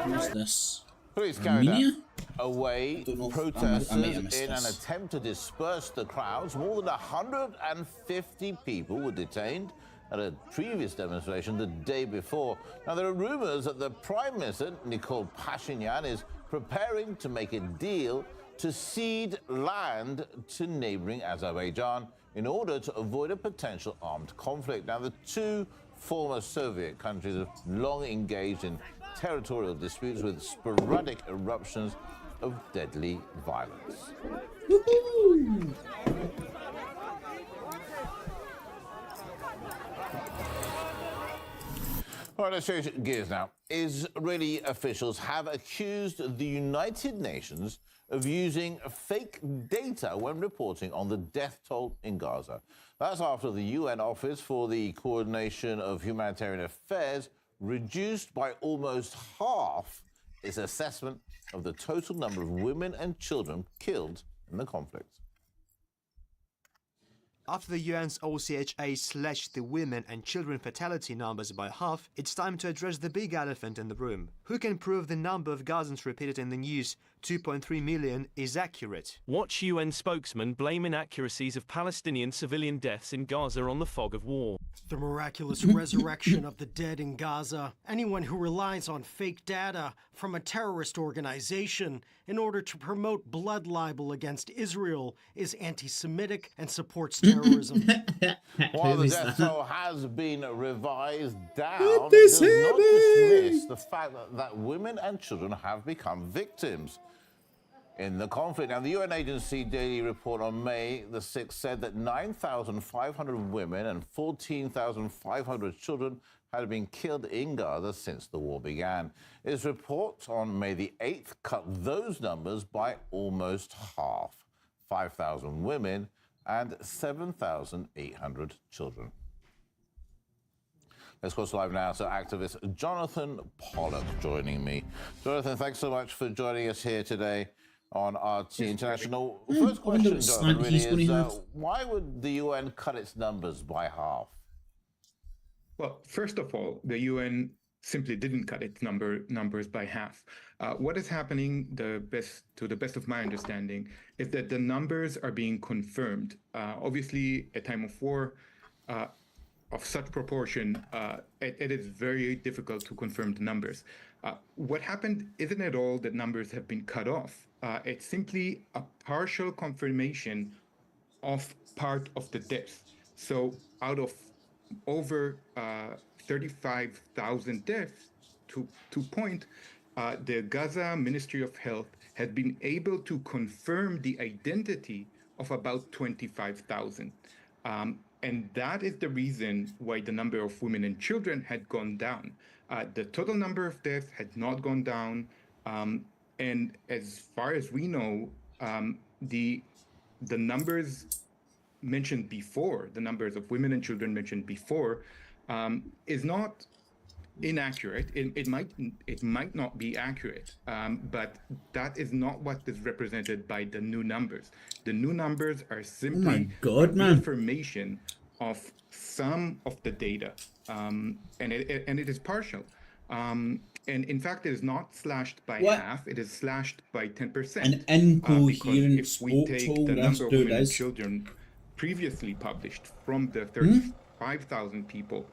Who's this? Police carried out Armenia? away protesters in an attempt to disperse the crowds. More than 150 people were detained at a previous demonstration the day before. Now, there are rumors that the Prime Minister, Nikol Pashinyan, is preparing to make a deal to cede land to neighboring Azerbaijan in order to avoid a potential armed conflict. Now, the two former Soviet countries have long engaged in territorial disputes with sporadic eruptions of deadly violence. All right, let's change gears now. Israeli officials have accused the United Nations of using fake data when reporting on the death toll in Gaza. That's after the UN Office for the Coordination of Humanitarian Affairs reduced by almost half its assessment of the total number of women and children killed in the conflict. After the UN's OCHA slashed the women and children fatality numbers by half, it's time to address the big elephant in the room. Who can prove the number of Gazans repeated in the news, 2.3 million, is accurate? Watch UN spokesman blame inaccuracies of Palestinian civilian deaths in Gaza on the fog of war. The miraculous resurrection of the dead in Gaza. Anyone who relies on fake data from a terrorist organization in order to promote blood libel against Israel is anti-Semitic and supports terrorism. While the death toll has been revised down, it does not dismiss the fact that women and children have become victims in the conflict. Now, the UN agency daily report on May the 6th said that 9,500 women and 14,500 children had been killed in Gaza since the war began. Its report on May the 8th cut those numbers by almost half, 5,000 women and 7,800 children. Let's go live now to activist Jonathan Pollitt joining me. Jonathan, thanks so much for joining us here today on RT International. First question, Jonathan, really is why would the UN cut its numbers by half? Well, first of all, the UN simply didn't cut its numbers by half. What is happening, to the best of my understanding, is that the numbers are being confirmed. Obviously, at time of war, of such proportion, it is very difficult to confirm the numbers. What happened isn't at all that numbers have been cut off. It's simply a partial confirmation of part of the deaths. So out of over 35,000 deaths, to point, the Gaza Ministry of Health has been able to confirm the identity of about 25,000. And that is the reason why the number of women and children had gone down. The total number of deaths had not gone down. And as far as we know, the numbers mentioned before, the numbers of women and children mentioned before, is not inaccurate. It might not be accurate, but that is not what is represented by the new numbers. The new numbers are simply information of some of the data, and it is partial. And in fact, it is not slashed by half; it is slashed by 10%. An incoherent if we take the number of women and children previously published from the 35,000 people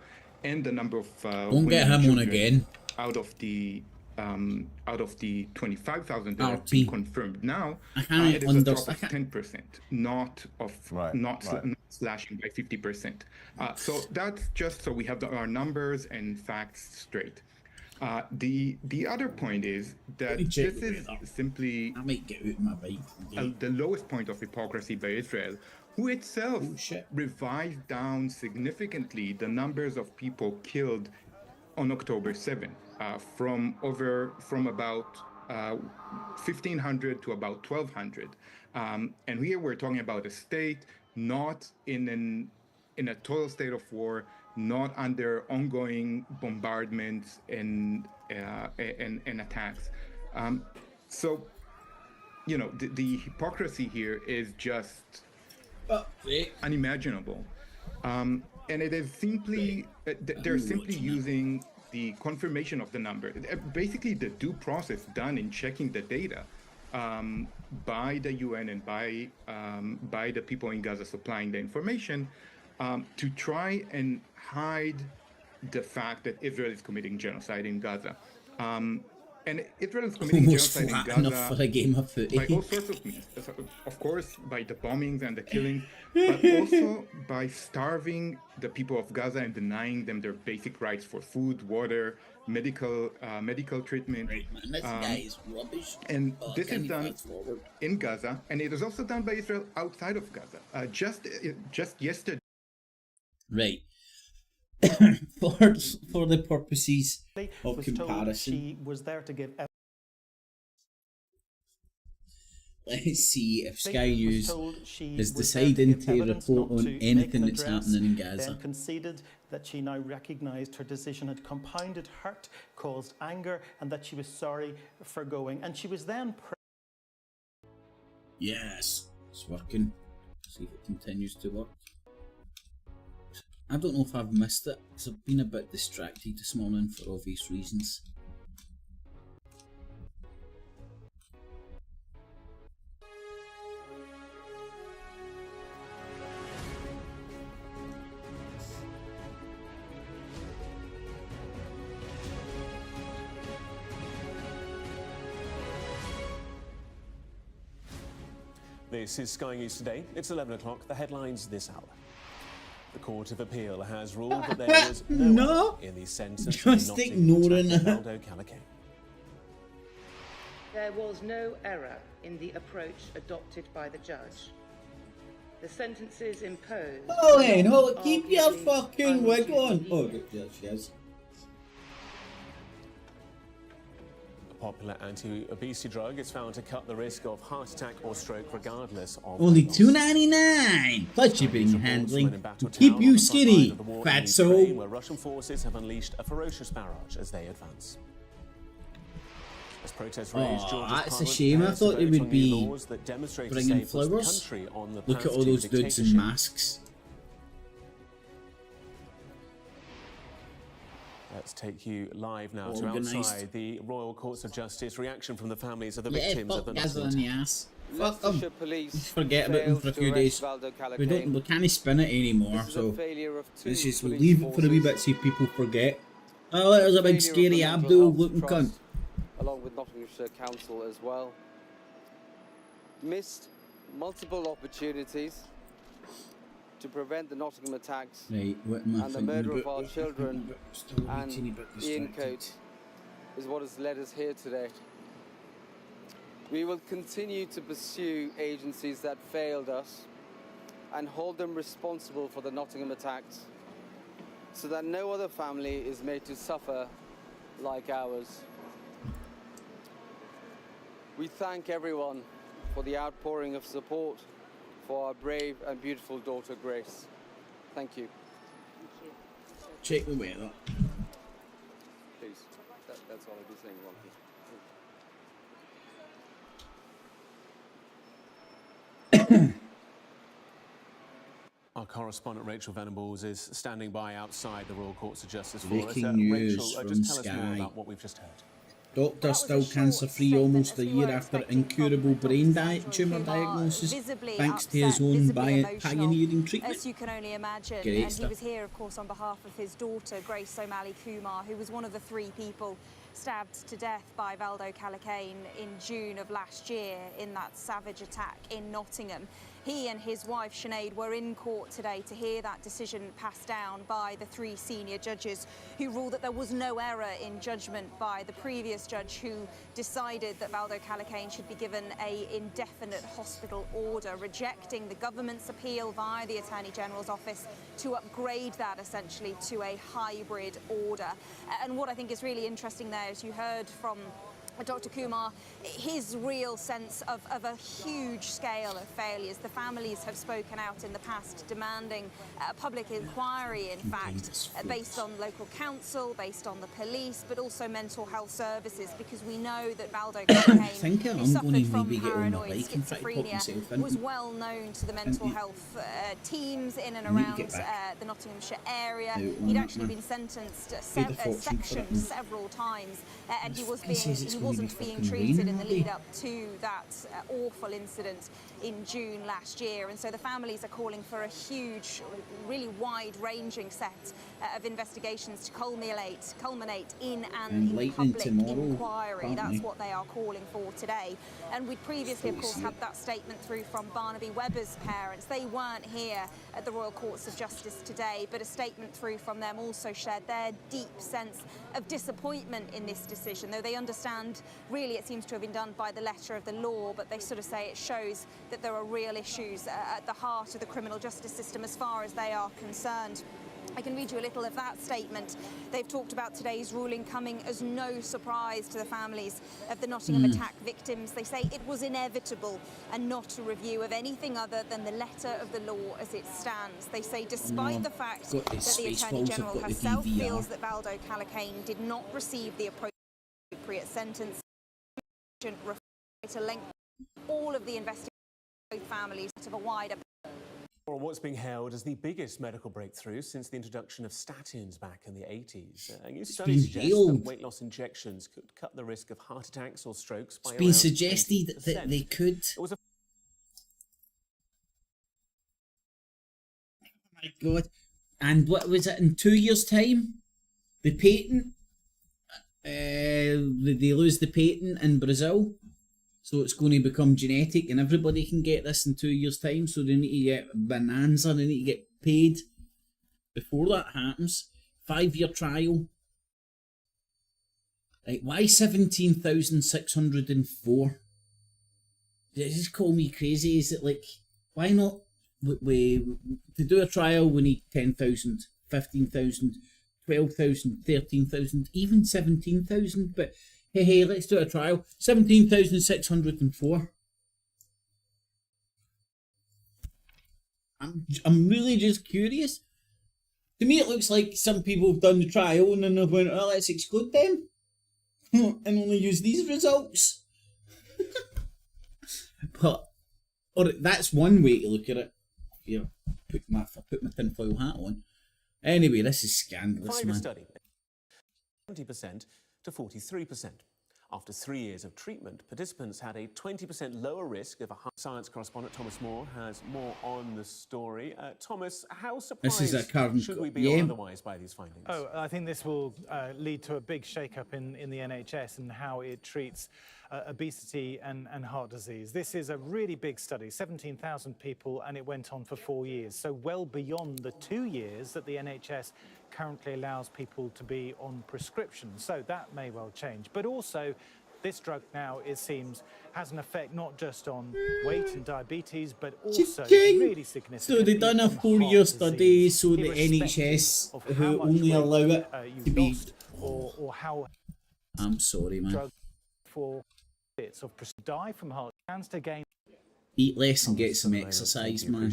and the number of Don't get him on again. out of the 25,000 that have been confirmed now, it is a drop of 10%, not slashing by 50%. So that's just so we have our numbers and facts straight. The other point is that this is simply the lowest point of hypocrisy by Israel, who itself revised down significantly the numbers of people killed on October 7, from about 1,500 to about 1,200. And here we're talking about a state not in a total state of war, not under ongoing bombardments and attacks. So, you know, the hypocrisy here is just unimaginable. And it is simply, they're simply using the confirmation of the number. Basically, the due process done in checking the data by the UN and by the people in Gaza supplying the information to try and hide the fact that Israel is committing genocide in Gaza. And Israel is committing genocide in Gaza enough for a game of footy. by all sorts of means. Of course, by the bombings and the killings, but also by starving the people of Gaza and denying them their basic rights for food, water, medical treatment. Right, man, this guy is rubbish. And this is done in Gaza, and it is also done by Israel outside of Gaza. Just yesterday. Right. for the purposes of comparison, she was there to give. Let's see if Sky News is deciding to report on anything that's happening in Gaza. Then conceded that she now recognised her decision had compounded hurt, caused anger, and that she was sorry for going. And she was then. Yes, it's working. See if it continues to work. I don't know if I've missed it because I've been a bit distracted this morning for obvious reasons. This is Sky News Today. It's 11 o'clock. The headlines this hour. The Court of Appeal has ruled that there was no error in the sentence just ignoring it. There was no error in the approach adopted by the judge. The sentences imposed. Hold on, keep your fucking wig on. Oh, yes, yes. Popular anti-obesity drug is found to cut the risk of heart attack or stroke regardless of only $2.99 plus shipping and handling to keep you skinny, fatso. Where Russian forces have unleashed a ferocious barrage as they advance. As protests rage, that's a shame. I thought they would be bringing flowers. Look at all those dudes in masks. Let's take you live now to outside the Royal Courts of Justice. Reaction from the families of the victims of the Gaza in the ass. Fuck them. Just forget about them for a few days. We can't spin it anymore, so let's just leave it for a wee bit, see if people forget. Oh, there's a big scary Abdul looking cunt. Along with Nottinghamshire Council as well. Missed multiple opportunities to prevent the Nottingham attacks and the murder of our children, and Ian Coates is what has led us here today. We will continue to pursue agencies that failed us and hold them responsible for the Nottingham attacks so that no other family is made to suffer like ours. We thank everyone for the outpouring of support for our brave and beautiful daughter, Grace. Thank you. Check the weather. Please. That's all I'll be saying, Ron. Our correspondent Rachel Venables is standing by outside the Royal Courts of Justice for Breaking us. news Rachel, from just tell us more Sky. about what we've just heard. Doctor still cancer-free almost a year after incurable brain tumour diagnosis, thanks to his own pioneering treatment. As you can only imagine. Great and stuff. he was here, of course, on behalf of his daughter, Grace Somali Kumar, who was one of the 3 people stabbed to death by Valdo Calacane in June of last year in that savage attack in Nottingham. He and his wife, Sinead, were in court today to hear that decision passed down by the 3 senior judges who ruled that there was no error in judgment by the previous judge who decided that Valdo Calacane should be given an indefinite hospital order, rejecting the government's appeal via the Attorney General's office to upgrade that essentially to a hybrid order. And what I think is really interesting there, as you heard from Dr. Kumar, his real sense of a huge scale of failures. The families have spoken out in the past demanding a public inquiry, in fact, based on local council, based on the police, but also mental health services, because we know that Valdo Calacane, who suffered from paranoid schizophrenia, was well known to the mental health teams in and around the Nottinghamshire area. He'd actually been sentenced sectioned several times, and he was wasn't being treated in the lead up to that awful incident in June last year. And so the families are calling for a huge, really wide-ranging set of investigations to culminate in an public inquiry. That's what they are calling for today. And we'd previously, of course, had that statement through from Barnaby Webber's parents. They weren't here at the Royal Courts of Justice today, but a statement through from them also shared their deep sense of disappointment in this decision, though they understand really it seems to have been done by the letter of the law, but they sort of say it shows that there are real issues at the heart of the criminal justice system as far as they are concerned. I can read you a little of that statement. They've talked about today's ruling coming as no surprise to the families of the Nottingham attack victims. They say it was inevitable and not a review of anything other than the letter of the law as it stands. They say despite the fact that the Attorney General herself feels that Valdo Calacane did not receive the appropriate sentence, to lengthen all of the investigation of both families to a wider. Or what's being hailed as the biggest medical breakthrough since the introduction of statins back in the 80s. A new study suggests that weight loss injections could cut the risk of heart attacks or strokes by around 20%. It's been suggested that they could. Oh my God. And what was it, in 2 years' time? The patent? They lose the patent in Brazil. So it's going to become genetic and everybody can get this in 2 years' time. So they need to get bonanza, they need to get paid before that happens. 5-year trial. Like, why 17,604? They just call me crazy. Is it like, why not? To do a trial, we need 10,000, 15,000, 12,000, 13,000, even 17,000. But hey, let's do a trial. 17,604. I'm really just curious. To me, it looks like some people have done the trial and then they've went, oh, let's exclude them and only use these results. But, or that's one way to look at it. Yeah, put my tinfoil hat on. Anyway, this is scandalous, man. Study, 70% to 43%. After 3 years of treatment, participants had a 20% lower risk of a heart. Science correspondent Thomas Moore has more on the story. Thomas, how surprised should we be or otherwise by these findings? Oh, I think this will lead to a big shake-up in the NHS and how it treats obesity and heart disease. This is a really big study, 17,000 people, and it went on for 4 years. So well beyond the 2 years that the NHS currently allows people to be on prescription. So that may well change. But also, this drug now, it seems, has an effect not just on weight and diabetes, but also really significant. So they've done a 4-year study so the NHS who only allow it to be... Or how... I'm sorry, man. Drug for bits of die from heart cancer gain. Eat less and get some exercise, man.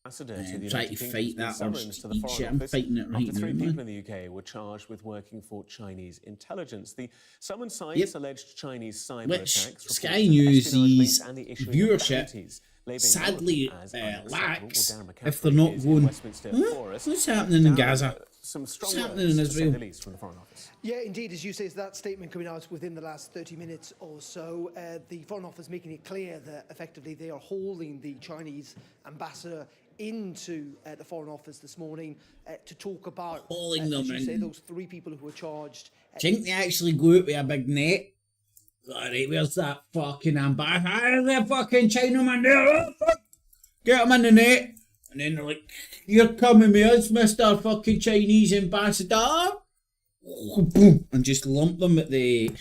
Try to fight that or eat shit. I'm fighting it right now, Three people man. in the UK were charged with working for Chinese intelligence. The summons cites alleged Chinese cyber attacks. Sky News' viewership sadly lacks if they're not going, what's happening in Gaza? What's happening in Israel? Yeah, indeed, as you say, that statement coming out within the last 30 minutes or so, the Foreign Office making it clear that effectively they are holding the Chinese ambassador into the Foreign Office this morning to talk about, as you say, those 3 people who were charged. Do you think they actually go out with a big net? Alright, where's that fucking ambassador? There's a fucking Chinaman there. Oh, fuck. Get him in the net. And then they're like, you're coming with us, Mr. fucking Chinese ambassador. Boom, and just lump them at the...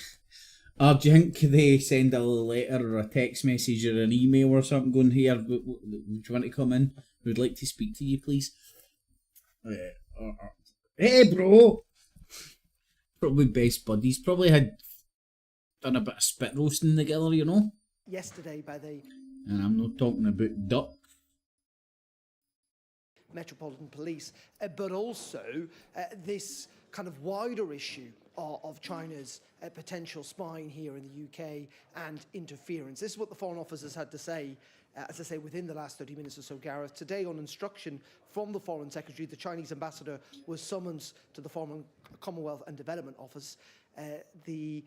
Or do you think they send a letter or a text message or an email or something going, here, would you want to come in? We'd like to speak to you, please. Hey, bro. Probably best buddies. Probably had done a bit of spit roasting together, you know? Yesterday by the... And I'm not talking about duck. Metropolitan Police, but also this kind of wider issue of China's potential spying here in the UK and interference. This is what the Foreign Office has had to say, as I say, within the last 30 minutes or so, Gareth. Today, on instruction from the Foreign Secretary, the Chinese ambassador was summoned to the Foreign Commonwealth and Development Office. The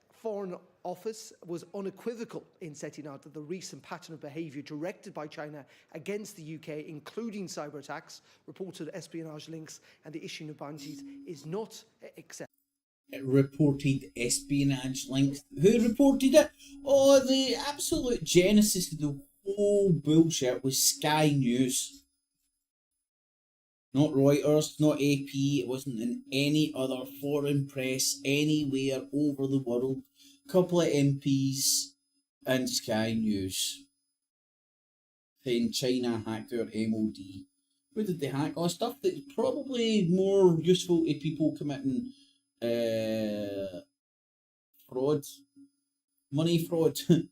Foreign Office was unequivocal in setting out that the recent pattern of behaviour directed by China against the UK, including cyber attacks, reported espionage links and the issuing of bounties, is not acceptable. It reported espionage links. Who reported it? Oh, the absolute genesis of the whole bullshit was Sky News. Not Reuters, not AP, it wasn't in any other foreign press anywhere over the world. Couple of MPs and Sky News saying China hacked our MOD. Who did they hack? Oh, stuff that's probably more useful to people committing fraud, money fraud, if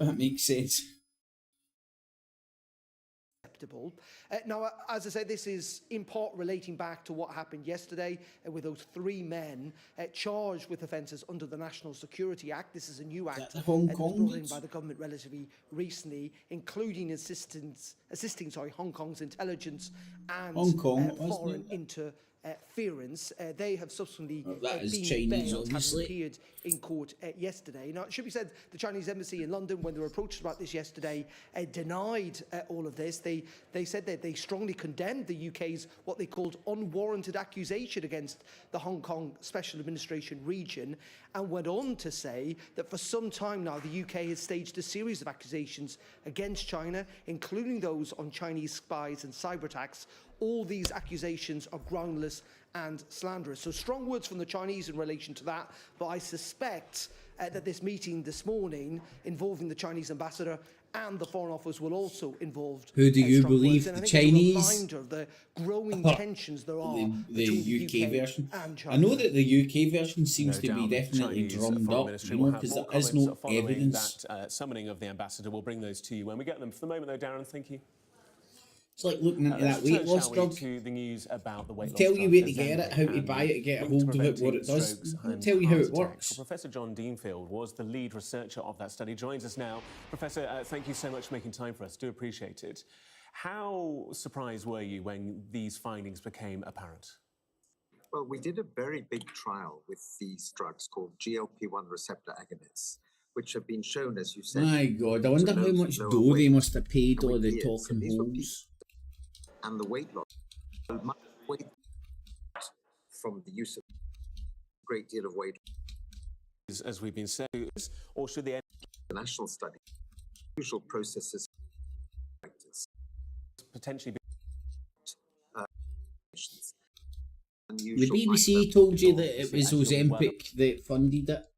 that makes sense. Now, as I said, this is in part relating back to what happened yesterday with those 3 men charged with offences under the National Security Act. This is a new act that was brought in by the government relatively recently, including assisting Hong Kong's intelligence and foreign interference. They have subsequently been bailed, having appeared in court yesterday. Now, it should be said the Chinese embassy in London, when they were approached about this yesterday, denied all of this. They said that they strongly condemned the UK's what they called unwarranted accusation against the Hong Kong Special Administration region, and went on to say that for some time now the UK has staged a series of accusations against China, including those on Chinese spies and cyber attacks. All these accusations are groundless and slanderous. So strong words from the Chinese in relation to that, but I suspect that this meeting this morning involving the Chinese ambassador and the Foreign Office will also involve. Who do you believe, the Chinese? It's a reminder of the growing tensions there are between the UK version. and China. I know that the UK version seems to be definitely drummed up, because there is no evidence. That summoning of the ambassador, we'll bring those to you when we get them. For the moment, though, Darren, thank you. It's like looking into that weight loss drug. To the news about the weight loss tell drug, you where to get it, how to buy it, get a hold of it, what it does. Tell you how it works. Professor John Deanfield was the lead researcher of that study. Joins us now. Professor, thank you so much for making time for us. Do appreciate it. How surprised were you when these findings became apparent? Well, we did a very big trial with these drugs called GLP-1 receptor agonists, which have been shown, as you said. My God, I wonder how much dough they must have paid all the talking holes. And the weight loss, much weight from the use of a great deal of weight. As we've been saying, or should the national study, usual processes, potentially be. The BBC told you that it was Ozempic that funded it.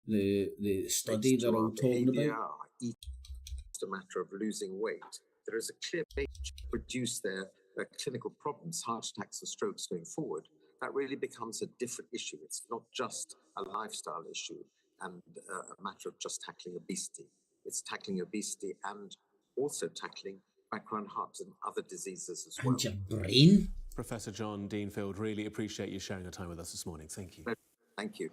The study they're all talking about. It's a matter of losing weight. There is a clear way to reduce their clinical problems, heart attacks and strokes going forward. That really becomes a different issue. It's not just a lifestyle issue and a matter of just tackling obesity. It's tackling obesity and also tackling background heart and other diseases as well. And your brain? Professor John Deanfield, really appreciate you sharing your time with us this morning. Thank you. Thank you.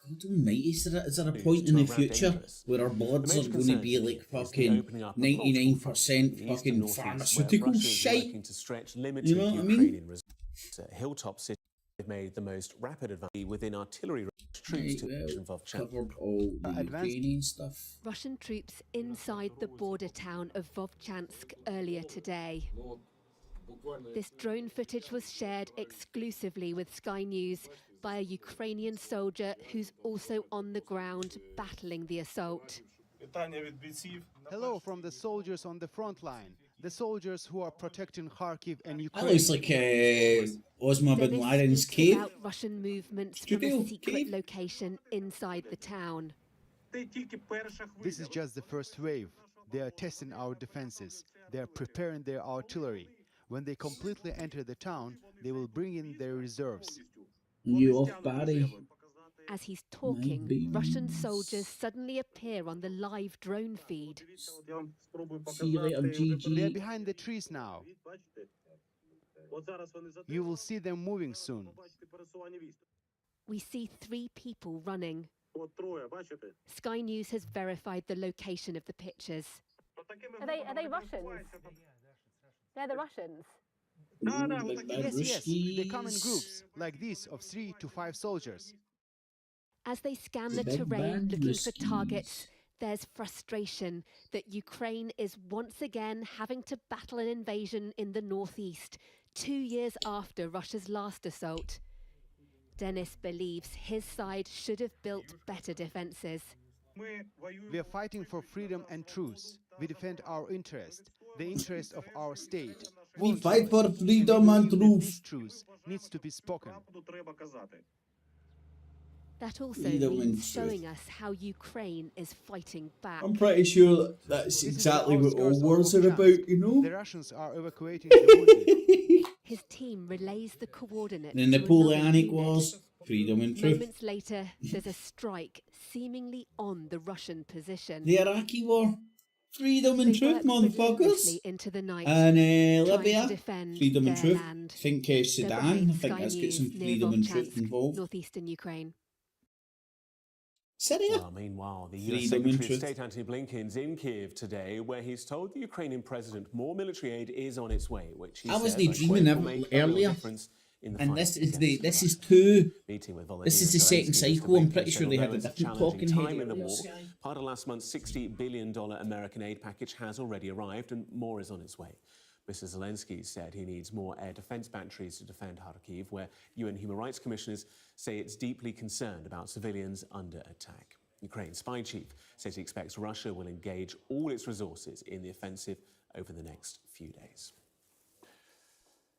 God almighty, is there a point in the future where our bloods are going to be like fucking 99% fucking pharmaceutical shite? You know what I mean? Hilltop City made the most rapid advance within artillery troops to covered all the Ukrainian stuff. Russian troops inside the border town of Vovchansk earlier today. This drone footage was shared exclusively with Sky News by a Ukrainian soldier who's also on the ground battling the assault. Hello from the soldiers on the front line, the soldiers who are protecting Kharkiv and Ukraine. That looks like Osama bin Laden's cave. About Russian movements from a secret location inside the town. This is just the first wave. They are testing our defenses. They are preparing their artillery. When they completely enter the town, they will bring in their reserves. You off, Barry? As he's talking, Russian soldiers suddenly appear on the live drone feed. See you later, GG. They are behind the trees now. You will see them moving soon. We see 3 people running. Sky News has verified the location of the pictures. Are they Russians? They're the Russians. Yes, they come in groups, like these, of 3 to 5 soldiers. As they scan the terrain looking for targets, there's frustration that Ukraine is once again having to battle an invasion in the northeast, 2 years after Russia's last assault. Denis believes his side should have built better defences. We are fighting for freedom and truth. We defend our interest, the interest of our state. We fight for freedom and truth. This truth needs to be spoken. That also means showing us how Ukraine is fighting back. I'm pretty sure that's exactly what all wars are about, you know? The Russians are evacuating the wounded. His team relays the coordinates. The Napoleonic Wars, freedom and truth. Moments later, there's a strike seemingly on the Russian position. The Iraqi War, freedom and truth, motherfuckers. Into the night, And Libya, defend freedom and their truth. land. I think Sudan, I think that's got some freedom and truth involved. Northeastern Ukraine. Syria. Well, meanwhile, the US Secretary of State Antony Blinken's in Kiev today, where he's told the Ukrainian president more military aid is on its way, which he I wasn't says, dreaming will of make it earlier. a difference in the And fight this is against this is Russia. two. Meeting with This is the second Volodymyr Zelensky, cycle. Mr. I'm Blinken pretty said sure they although had a it's different challenging talking time head. in the war, part of last month's $60 billion American aid package has already arrived, and more is on its way. Mr. Zelensky said he needs more air defense batteries to defend Kharkiv, where UN human rights commissioners say it's deeply concerned about civilians under attack. Ukraine's spy chief says he expects Russia will engage all its resources in the offensive over the next few days.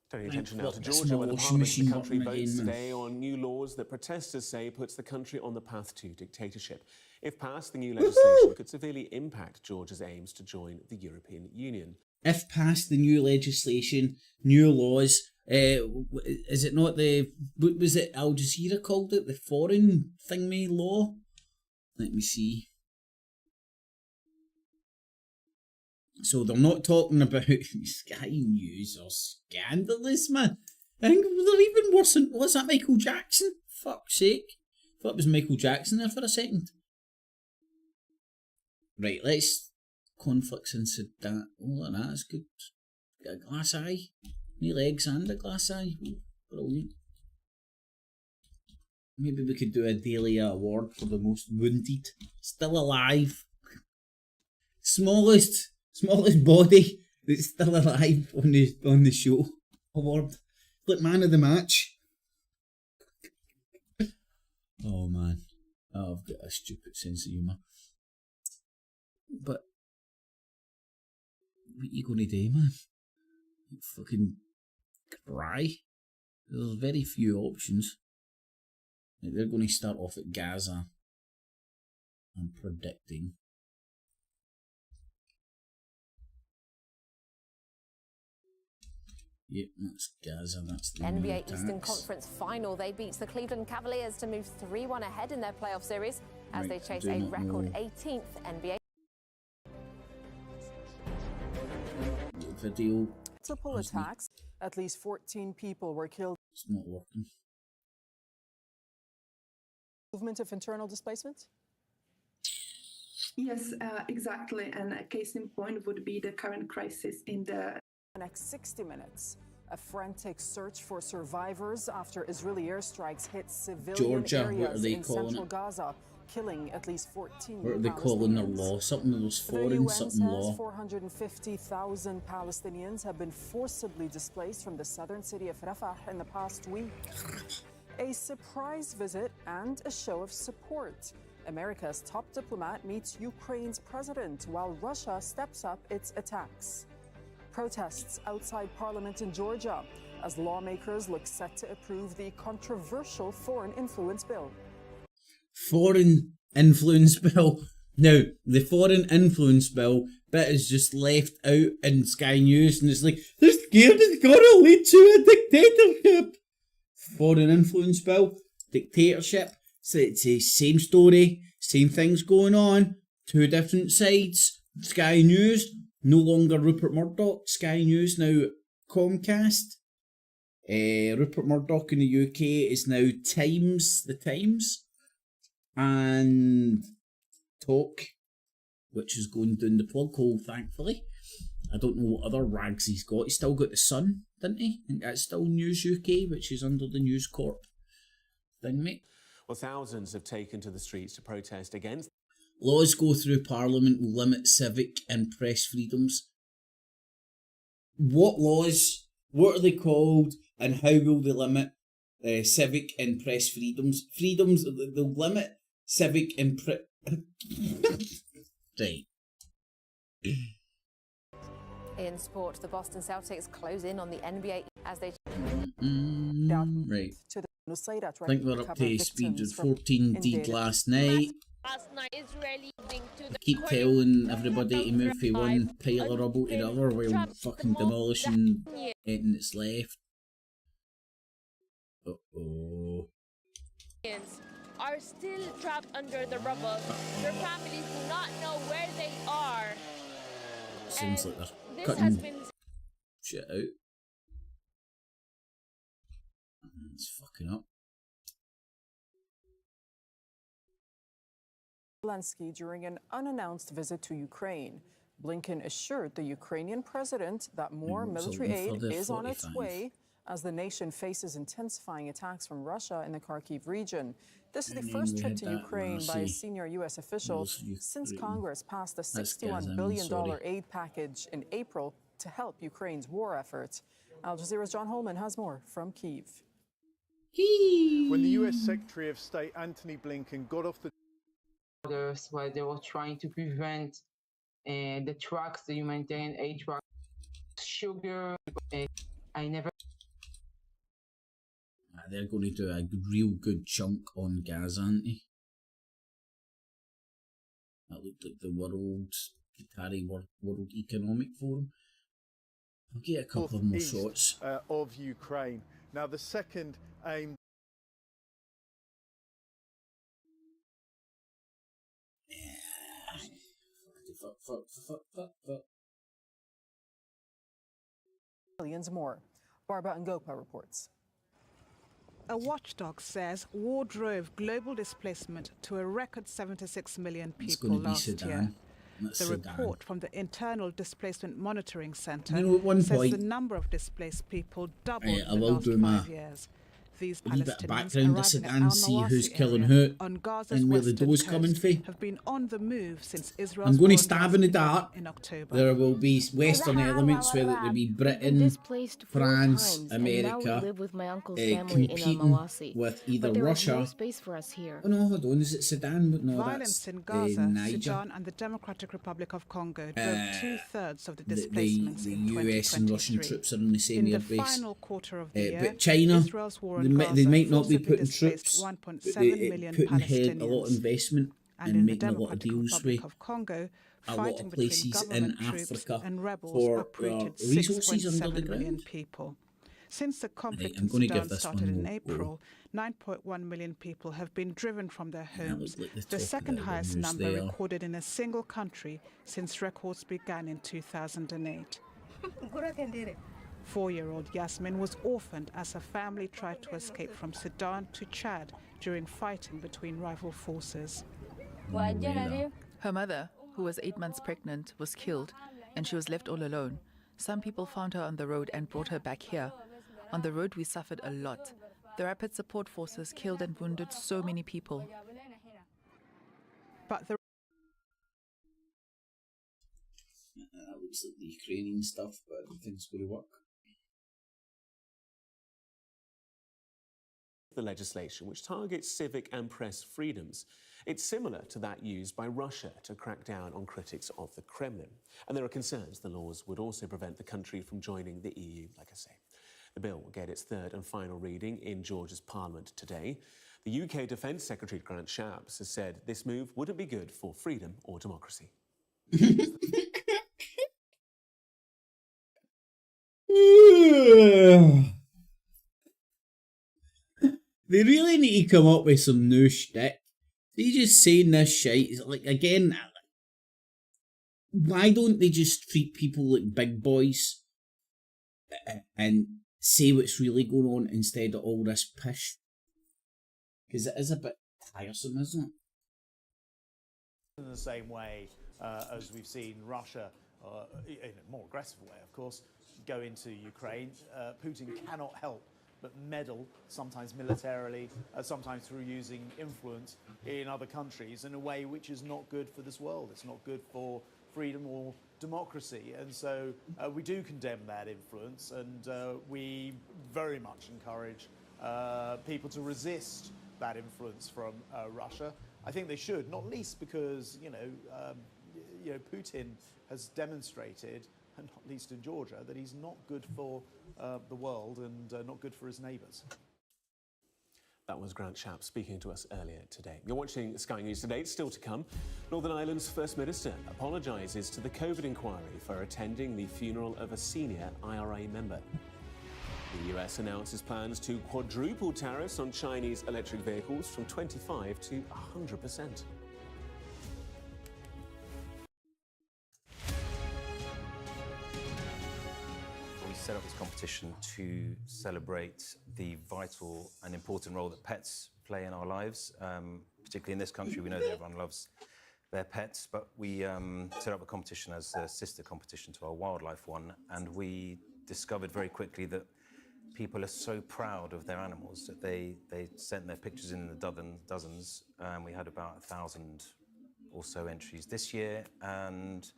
Turning attention now to Georgia, where the parliament of the country votes today on new laws that protesters say puts the country on the path to dictatorship. If passed, the new legislation could severely impact Georgia's aims to join the European Union. If passed, the new legislation, new laws, is it not the, what was it Al Jazeera called it, the foreign thingy law? Let me see. So they're not talking about Sky News or scandalous, man. I think they're even worse than, was that Michael Jackson? Fuck's sake. I thought it was Michael Jackson there for a second. Right, let's conflicts in Sudan. Oh, that's good. Got a glass eye. No legs and a glass eye. Brilliant. Maybe we could do a daily award for the most wounded. Still alive. Smallest body that's still alive on the show award. Like man of the match. Oh man. Oh, I've got a stupid sense of humour. But what are you gonna do, man? You fucking cry? There's very few options. Like they're going to start off at Gaza. I'm predicting. Yep, that's Gaza. That's the NBA Eastern Conference final. They beat the Cleveland Cavaliers to move 3-1 ahead in their playoff series as they chase a record 18th NBA. Video. Multiple attacks. At least 14 people were killed. It's not working. Movement of internal displacement? Yes, exactly. And a case in point would be the current crisis in the next 60 minutes. A frantic search for survivors after Israeli airstrikes hit civilian areas in central Gaza, killing at least 14 What are they calling their law? Something that was foreign, something law. 450,000 Palestinians have been forcibly displaced from the southern city of Rafah in the past week. A surprise visit and a show of support. America's top diplomat meets Ukraine's president while Russia steps up its attacks. Protests outside Parliament in Georgia as lawmakers look set to approve the controversial foreign influence bill. Foreign influence bill. Now, the foreign influence bill bit is just left out in Sky News, and it's like, they're scared it's gonna lead to a dictatorship. Foreign influence bill, dictatorship. So it's the same story, same things going on, two different sides. Sky News, no longer Rupert Murdoch. Sky News now Comcast. Rupert Murdoch in the UK is now Times, the Times. And Talk, which is going down the plug hole, thankfully. I don't know what other rags he's got. He's still got the Sun, didn't he? I think that's still News UK, which is under the News Corp thing, mate. Well, thousands have taken to the streets to protest against. Laws go through Parliament will limit civic and press freedoms. What laws? What are they called? And how will they limit civic and press freedoms? Freedoms, they'll limit civic and right. In sport, the Boston Celtics close in on the NBA as they... Right. I think we're up to speed with 14 did last night. I keep telling everybody to move from one pile of rubble to the other while fucking demolishing anything that's left. Uh-oh. Are still trapped under the rubble. Their families do not know where they are. Seems like they're cutting shit out. It's fucking up. Zelensky during an unannounced visit to Ukraine. Blinken assured the Ukrainian president that more military aid is on its way as the nation faces intensifying attacks from Russia in the Kharkiv region. This is the first trip to Ukraine by a senior U.S. official since Congress passed the $61 billion aid package in April to help Ukraine's war efforts. Al Jazeera's John Holman has more from Kyiv. When the U.S. Secretary of State Antony Blinken got off the where they were trying to prevent the trucks, the humanitarian aid trucks, sugar. I never. They're going to do a real good chunk on Gaza, aren't they? That looked like the World Economic Forum. I'll get a couple of more shots of Ukraine. Now, the second aim. Millions more. Barbara Ngopa reports. A watchdog says war drove global displacement to a record 76 million people last year. The report from the Internal Displacement Monitoring Centre says the number of displaced people doubled in the last 5 years. These Palestinians arriving at who's killing who and where the door's coming from. Have been on the move since Israel's I'm going to stab in the dark. In October. There will be Western elements, whether it be Britain, France, America, competing with either Russia. Oh no, hold on, is it Sudan? No, Violence in Gaza, Sudan, and the Democratic Republic of Congo drove 2/3 of the displacements in 2023. US and Russian troops are on the same airbase. In the final quarter of the year, but China, Israel's war they might not be putting troops, but 1.7 million putting ahead a lot of investment and making a lot of deals with Congo, a lot of places in Africa and rebels for uprooted resources under the 6.7 million ground. people. Since the conflict I'm in going to Sudan give this started one in more April, 9.1 million people have been driven from their homes, like the second highest who's number there. recorded in a single country since records began in 2008. 4-year-old Yasmin was orphaned as her family tried to escape from Sudan to Chad during fighting between rival forces. Her mother, who was 8 months pregnant, was killed, and she was left all alone. Some people found her on the road and brought her back here. On the road, we suffered a lot. The Rapid Support Forces killed and wounded so many people. But the that looks like the Ukrainian stuff, but I don't think it's going to work. The legislation which targets civic and press freedoms. It's similar to that used by Russia to crack down on critics of the Kremlin. And there are concerns the laws would also prevent the country from joining the EU, like I say. The bill will get its third and final reading in Georgia's parliament today. The UK Defence Secretary Grant Shapps has said this move wouldn't be good for freedom or democracy. They really need to come up with some new shit. They just saying this shit. It's like, again, why don't they just treat people like big boys and say what's really going on instead of all this pish? Because it is a bit tiresome, isn't it? In the same way as we've seen Russia, in a more aggressive way, of course, go into Ukraine, Putin cannot help but meddle, sometimes militarily, sometimes through using influence in other countries in a way which is not good for this world. It's not good for freedom or democracy. And so we do condemn that influence, and we very much encourage people to resist that influence from Russia. I think they should, not least because, Putin has demonstrated, and not least in Georgia, that he's not good for the world and not good for his neighbours. That was Grant Shapps speaking to us earlier today. You're watching Sky News Today. It's still to come. Northern Ireland's First Minister apologises to the COVID inquiry for attending the funeral of a senior IRA member. The US announces plans to quadruple tariffs on Chinese electric vehicles from 25% to 100%. We set up this competition to celebrate the vital and important role that pets play in our lives. Particularly in this country, we know that everyone loves their pets, but we set up a competition as a sister competition to our wildlife one, and we discovered very quickly that people are so proud of their animals that they sent their pictures in the dozens. We had about 1,000 or so entries this year, and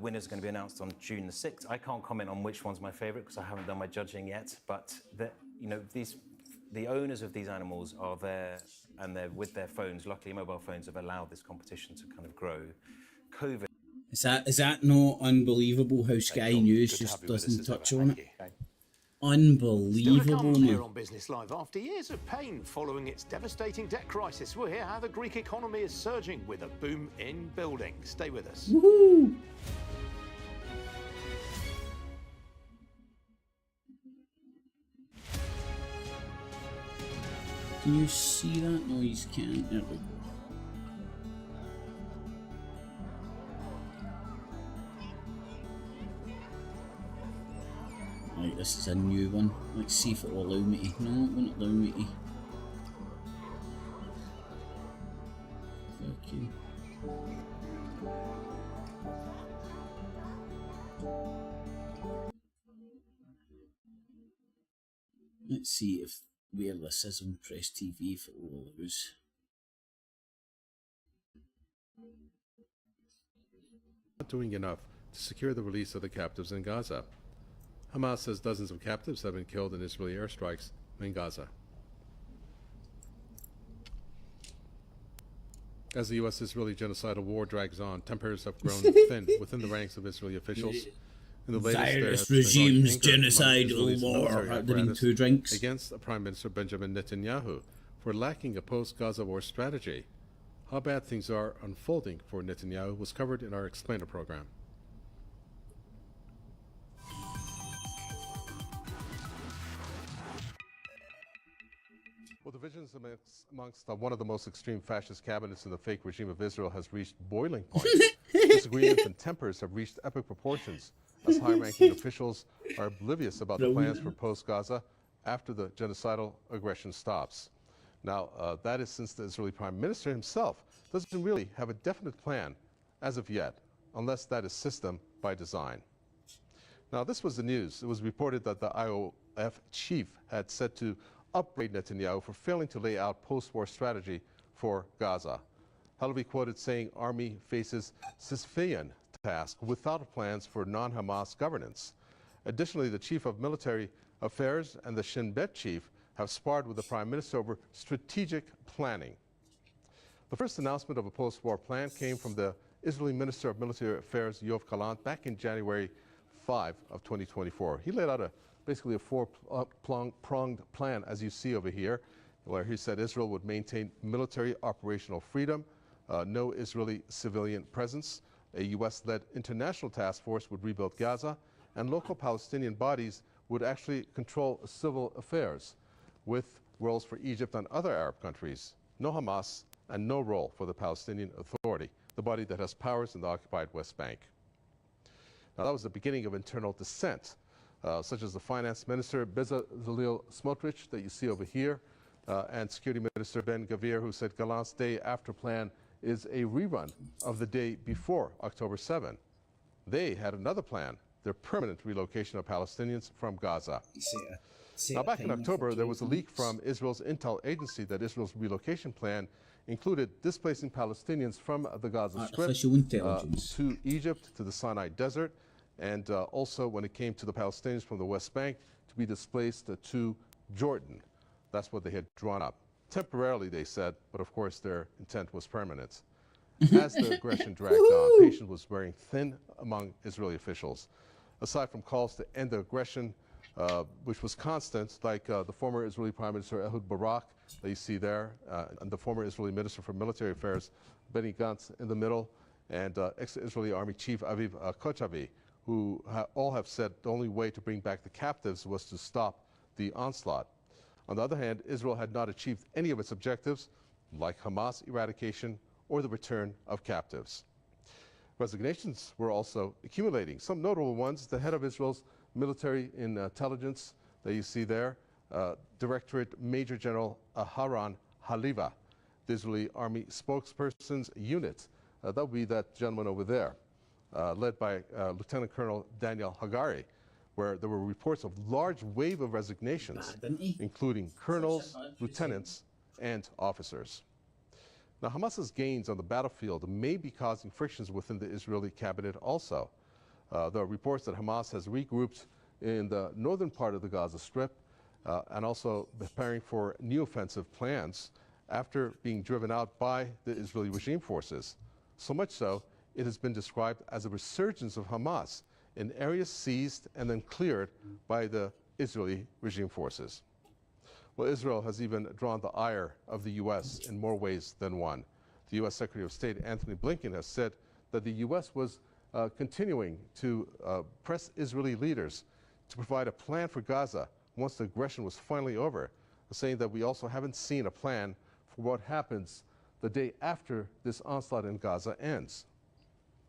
winners are going to be announced on June the 6th. I can't comment on which one's my favourite because I haven't done my judging yet, but the owners of these animals are there and they're with their phones. Luckily, mobile phones have allowed this competition to kind of grow. COVID. Is that not unbelievable how Sky News just doesn't touch on it? Unbelievable, man. Here man. on Business Live, after years of pain following its devastating debt crisis, we'll hear how the Greek economy is surging with a boom in building. Stay with us. Woohoo! Can you see that noise? Can't. There we go. Right, this is a new one. Let's see if it will allow me to. No, it won't allow me to. Okay. Let's see if where this is on Press TV if it will allow us. Not doing enough to secure the release of the captives in Gaza. Hamas says dozens of captives have been killed in Israeli airstrikes in Gaza. As the U.S.-Israeli genocidal war drags on, tempers have grown thin within the ranks of Israeli officials. In the latest, virus resumes genocidal war. Having 2 drinks against Prime Minister Benjamin Netanyahu for lacking a post-Gaza war strategy. How bad things are unfolding for Netanyahu was covered in our Explainer program. Well, divisions amongst one of the most extreme fascist cabinets in the fake regime of Israel has reached boiling point. Disagreements and tempers have reached epic proportions as high-ranking officials are oblivious about the plans for post-Gaza after the genocidal aggression stops. Now, that is since the Israeli Prime Minister himself doesn't really have a definite plan as of yet, unless that is system by design. Now, this was the news. It was reported that the IOF chief had said to upbraid Netanyahu for failing to lay out post-war strategy for Gaza. He'll be quoted saying army faces Sisyphean task without plans for non-Hamas governance. Additionally, the chief of military affairs and the Shin Bet chief have sparred with the prime minister over strategic planning. The first announcement of a post-war plan came from the Israeli Minister of Military Affairs, Yoav Gallant, back in January 5 of 2024. He laid out basically a four-pronged plan, as you see over here, where he said Israel would maintain military operational freedom, no Israeli civilian presence, a U.S.-led international task force would rebuild Gaza, and local Palestinian bodies would actually control civil affairs, with roles for Egypt and other Arab countries, no Hamas, and no role for the Palestinian Authority, the body that has powers in the occupied West Bank. Now, that was the beginning of internal dissent, such as the finance minister, Bezalel Smotrich, that you see over here, and security minister Ben Gvir, who said Gallant's day after plan is a rerun of the day before October 7. They had another plan their permanent relocation of Palestinians from Gaza. Now, back in October, there was a leak from Israel's intel agency that Israel's relocation plan included displacing Palestinians from the Gaza Strip to Egypt, to the Sinai Desert, and also when it came to the Palestinians from the West Bank to be displaced to Jordan. That's what they had drawn up. Temporarily, they said, but of course their intent was permanent. As the aggression dragged on, patience was wearing thin among Israeli officials. Aside from calls to end the aggression, which was constant, like the former Israeli Prime Minister Ehud Barak that you see there, and the former Israeli Minister for Military Affairs Benny Gantz in the middle, and ex-Israeli Army Chief Aviv Kochavi, who all have said the only way to bring back the captives was to stop the onslaught. On the other hand, Israel had not achieved any of its objectives, like Hamas eradication or the return of captives. Resignations were also accumulating. Some notable ones: the head of Israel's military intelligence that you see there, Directorate Major General Aharon Haliva, the Israeli Army spokesperson's unit. That would be that gentleman over there, led by Lieutenant Colonel Daniel Hagari, where there were reports of large wave of resignations, including colonels, lieutenants, and officers. Now, Hamas's gains on the battlefield may be causing frictions within the Israeli cabinet also. There are reports that Hamas has regrouped in the northern part of the Gaza Strip and also preparing for new offensive plans after being driven out by the Israeli regime forces. So much so, it has been described as a resurgence of Hamas in areas seized and then cleared by the Israeli regime forces. Well, Israel has even drawn the ire of the U.S. in more ways than one. The U.S. Secretary of State Anthony Blinken has said that the U.S. was continuing to press Israeli leaders to provide a plan for Gaza once the aggression was finally over, saying that we also haven't seen a plan for what happens the day after this onslaught in Gaza ends.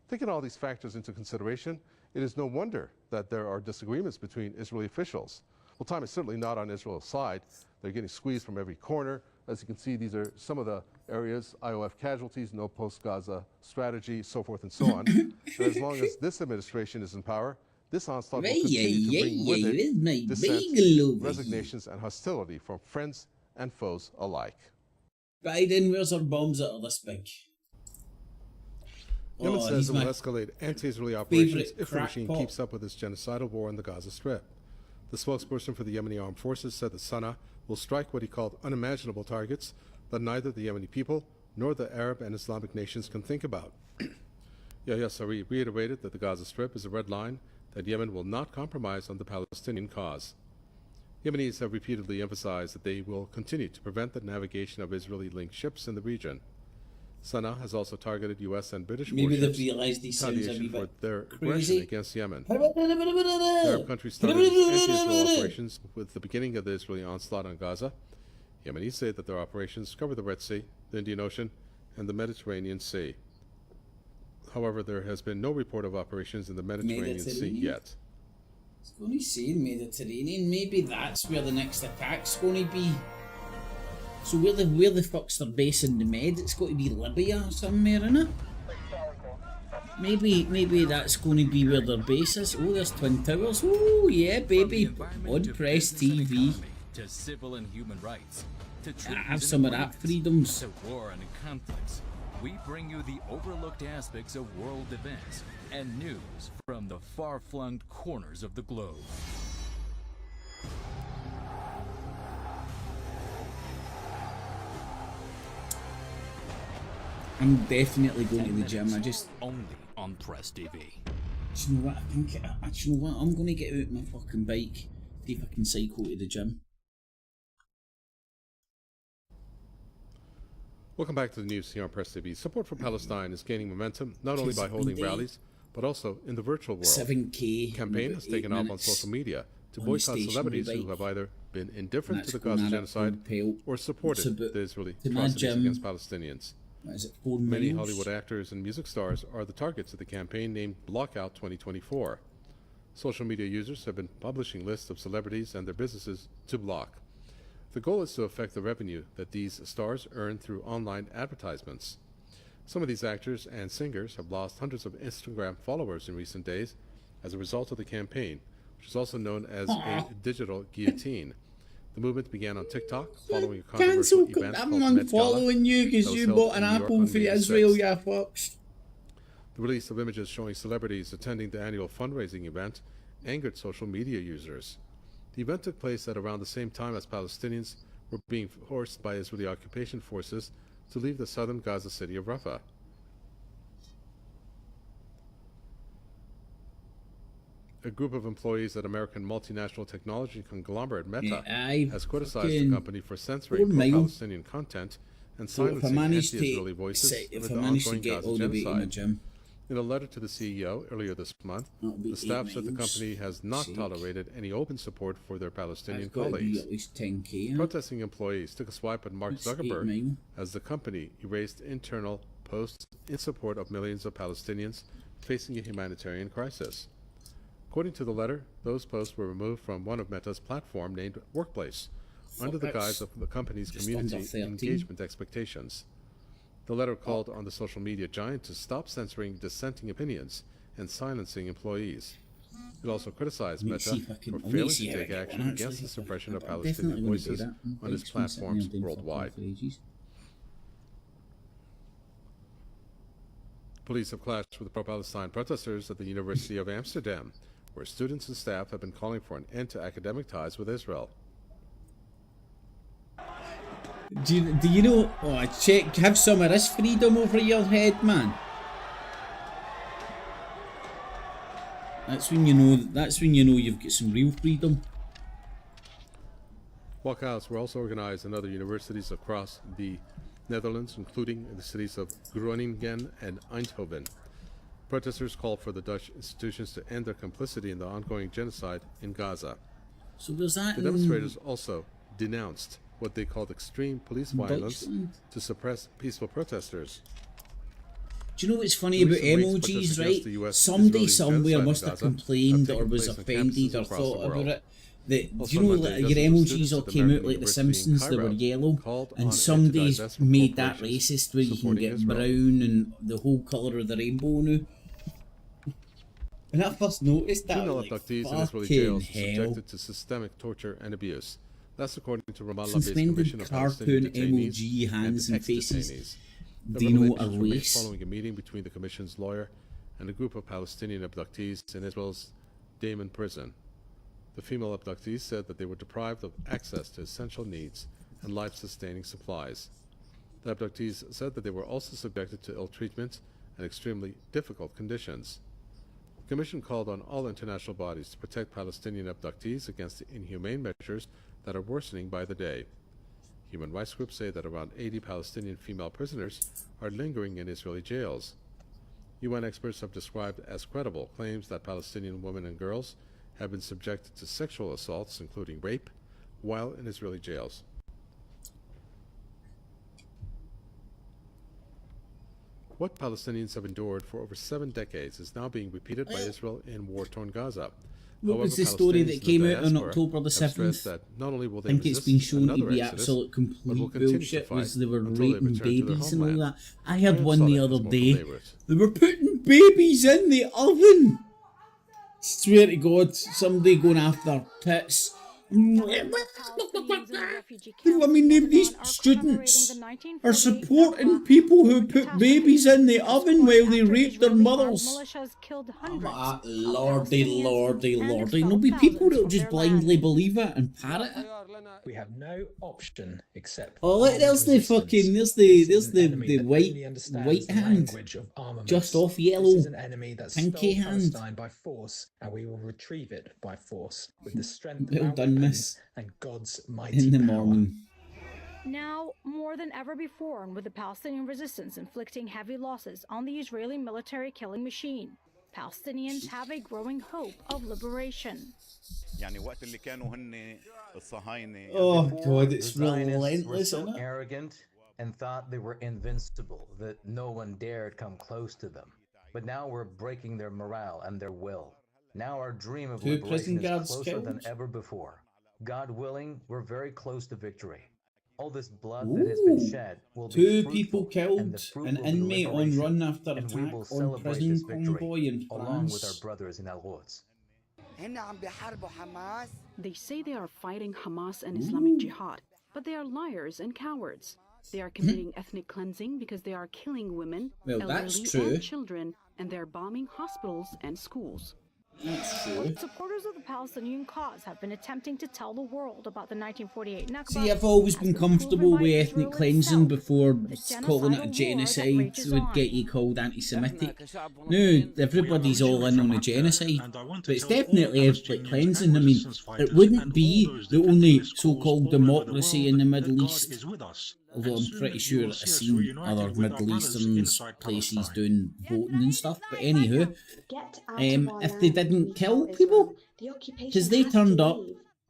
Taking all these factors into consideration, it is no wonder that there are disagreements between Israeli officials. Well, time is certainly not on Israel's side. They're getting squeezed from every corner. As you can see, these are some of the areas: IOF casualties, no post-Gaza strategy, so forth and so on. And as long as this administration is in power, this onslaught will continue to bring with it dissent, resignations, and hostility from friends and foes alike. Biden, where's our bombs that are this big? Yemen says it will escalate anti-Israeli operations if the regime keeps up with its genocidal war in the Gaza Strip. The spokesperson for the Yemeni armed forces said that Sana'a will strike what he called unimaginable targets that neither the Yemeni people nor the Arab and Islamic nations can think about. Yahya Saree reiterated that the Gaza Strip is a red line that Yemen will not compromise on the Palestinian cause. Yemenis have repeatedly emphasized that they will continue to prevent the navigation of Israeli-linked ships in the region. Sana'a has also targeted U.S. and British warships for their aggression against Yemen. Arab countries started anti-Israel operations with the beginning of the Israeli onslaught on Gaza. Yemenis say that their operations cover the Red Sea, the Indian Ocean, and the Mediterranean Sea. However, there has been no report of operations in the Mediterranean Sea yet. It's going to say Mediterranean. Maybe that's where the next attack's going to be. So where the fuck's their base in the Med? It's got to be Libya somewhere, innit? Maybe that's going to be where their base is. Oh, there's Twin Towers. Oh, yeah, baby. WordPress TV. To civil and human rights. To have some of that freedoms. To war and conflicts. We bring you the overlooked aspects of world events and news from the far-flung corners of the globe. I'm definitely going to the gym. I just only on Press TV. Do you know what? You know what? I'm going to get out my fucking bike, see if I can cycle to the gym. Welcome back to the news here on Press TV. Support for Palestine is gaining momentum not only by holding rallies, but also in the virtual world. 7K. Campaign has taken off on social media to boycott celebrities who have either been indifferent to the Gaza genocide or supported the Israeli atrocities against Palestinians. Many Hollywood actors and music stars are the targets of the campaign named Blockout 2024. Social media users have been publishing lists of celebrities and their businesses to block. The goal is to affect the revenue that these stars earn through online advertisements. Some of these actors and singers have lost hundreds of Instagram followers in recent days as a result of the campaign, which is also known as a digital guillotine. The movement began on TikTok following a controversial event I'm called Met Gala unfollowing you because that was you held bought in an New York apple on for May Israel, 6th. you fucks. The release of images showing celebrities attending the annual fundraising event angered social media users. The event took place at around the same time as Palestinians were being forced by Israeli occupation forces to leave the southern Gaza city of Rafah. A group of employees at American multinational technology conglomerate Meta has criticized the company for censoring pro-Palestinian content and silencing anti-Israeli voices amid the ongoing Gaza genocide. In a letter to the CEO earlier this month, the staff said the company has not tolerated any open support for their Palestinian colleagues. Protesting employees took a swipe at Mark Zuckerberg as the company erased internal posts in support of millions of Palestinians facing a humanitarian crisis. According to the letter, those posts were removed from one of Meta's platform named Workplace, under the guise of the company's community engagement expectations. The letter called on the social media giant to stop censoring dissenting opinions and silencing employees. It also criticized Meta for failing to take action against the suppression of Palestinian voices on its platforms worldwide. Police have clashed with pro-Palestine protesters at the University of Amsterdam, where students and staff have been calling for an end to academic ties with Israel. Do you know? Oh, check. Have some of this freedom over your head, man. That's when you know. That's when you know you've got some real freedom. Walkouts were also organized in other universities across the Netherlands, including in the cities of Groningen and Eindhoven. Protesters called for the Dutch institutions to end their complicity in the ongoing genocide in Gaza. So there's that. The demonstrators also denounced what they called extreme police violence to suppress peaceful protesters. Do you know what's funny about emojis, right? Somebody somewhere must have complained or was offended or thought about it. Do you know that your emojis all came out like The Simpsons, they were yellow, and somebody's made that racist where you can get brown and the whole colour of the rainbow now. When I first noticed that, female like, abductees in Israeli jails are subjected to systemic torture and abuse. That's according to Ramallah-based Commission of Palestinian detainees emoji hands and faces. Detainees. Do you know a released race? following a meeting between the Commission's lawyer and a group of Palestinian abductees in Israel's Damon prison. The female abductees said that they were deprived of access to essential needs and life-sustaining supplies. The abductees said that they were also subjected to ill treatment and extremely difficult conditions. The Commission called on all international bodies to protect Palestinian abductees against the inhumane measures that are worsening by the day. Human rights groups say that around 80 Palestinian female prisoners are lingering in Israeli jails. UN experts have described as credible claims that Palestinian women and girls have been subjected to sexual assaults, including rape, while in Israeli jails. What Palestinians have endured for over 7 decades is now being repeated by Israel in war-torn Gaza. What was the story that came out on October the 7th? I think it's been shown to be absolute complete bullshit, was they were raping babies and all that. I heard one the other day, they were putting babies in the oven! Swear to God, somebody going after tits. I mean, these students are supporting people who put babies in the oven while they rape their mothers. Lordy, lordy, lordy. There'll be people that'll just blindly believe it and parrot it. We have no option except. Oh, there's the fucking, there's the white hand, just off yellow, This is an enemy that pinky stole hand. Palestine by force, and we will retrieve it by force with the strength Well of our done, weapons miss. and God's mighty In the power. morning. Now, more than ever before, and with the Palestinian resistance inflicting heavy losses on the Israeli military killing machine, Palestinians have a growing hope of liberation. Oh God, it's the Zionists relentless, were so isn't it? arrogant and thought they were invincible, that no one dared come close to them. But now we're breaking their morale and their will. Now our dream of 2 prison liberation is guards closer than killed. ever before. God willing, we're very close to victory. All this blood that has been shed will be Two fruitful, people killed, and the fruit an will be inmate on liberation, run after and we attack will on celebrate prison this victory convoy in along with our France. brothers in Al-Quds. They say they are fighting Hamas and Islamic Jihad, but they are liars and cowards. They are committing ethnic cleansing because they are killing women, Well, that's elderly, true. and children, and they're bombing hospitals and schools. That's true. Supporters of the Palestinian cause have been attempting to tell the world about the 1948 Nakba. See, I've always been comfortable with ethnic cleansing before calling it a genocide would get you called anti-Semitic. No, everybody's all in on a genocide, but it's definitely ethnic cleansing. I mean, it wouldn't be the only so-called democracy in the Middle East. Although I'm pretty sure I've seen other Middle Eastern places doing voting and stuff. But anywho, if they didn't kill people, because they turned up,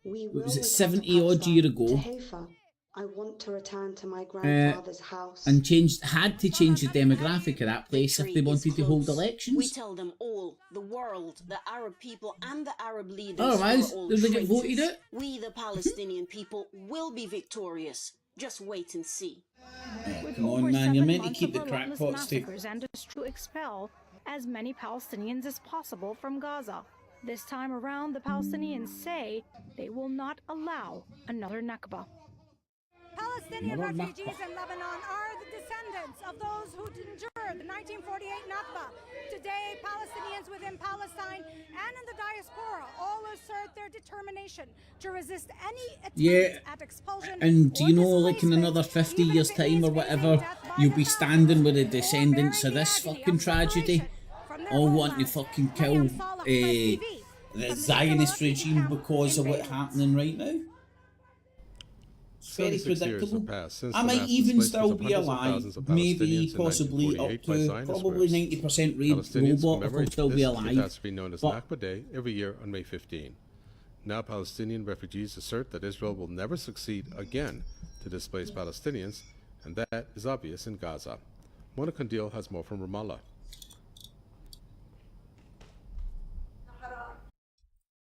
was it 70 odd year ago, I want to return to my grandfather's house. and had to change the demographic of that place if they wanted to hold We elections. tell them all, the world, the Arab people and the Arab leaders Otherwise, are all did they get traitors. voted out? We, the Palestinian people, will be victorious. Just wait and see. Come on, man, you're meant to keep the crackpots to... And to expel as many Palestinians as possible from Gaza. This time around, the Palestinians say they will not allow another Nakba. Palestinian refugees in Lebanon are the descendants of those who endured the 1948 Nakba. Today, Palestinians within Palestine and in the diaspora all assert their determination to resist any attempt at expulsion. And do you know, like in another 50 years' time or whatever, you'll be standing with the descendants of this fucking tragedy, all wanting to fucking kill the Zionist regime because of what's happening right now? Very 76 years have predictable. passed since I the might mass even displacement still of be hundreds of alive, thousands of maybe Palestinians in possibly 1948 up by to Zionist probably groups. 90% Palestinians robot if I'll commemorate still be this alive. catastrophe known as But Nakba Day every year on May 15. Now Palestinian refugees assert that Israel will never succeed again to displace Palestinians, and that is obvious in Gaza. Mona Kandil has more from Ramallah.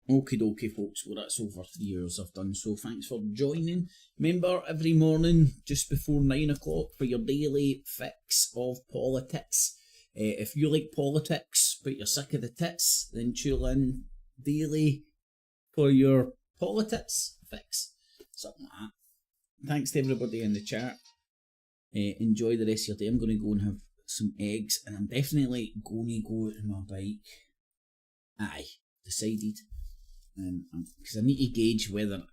Okie dokie, folks. Well, that's over 3 hours I've done, so thanks for joining. Remember, every morning, just before 9 o'clock, for your daily fix of politics. If you like politics, but you're sick of the tits, then tune in daily for your politics fix. Something like that. Thanks to everybody in the chat. Enjoy the rest of your day. I'm going to go and have some eggs, and I'm definitely going to go on my bike. Aye, decided. Because I need to gauge whether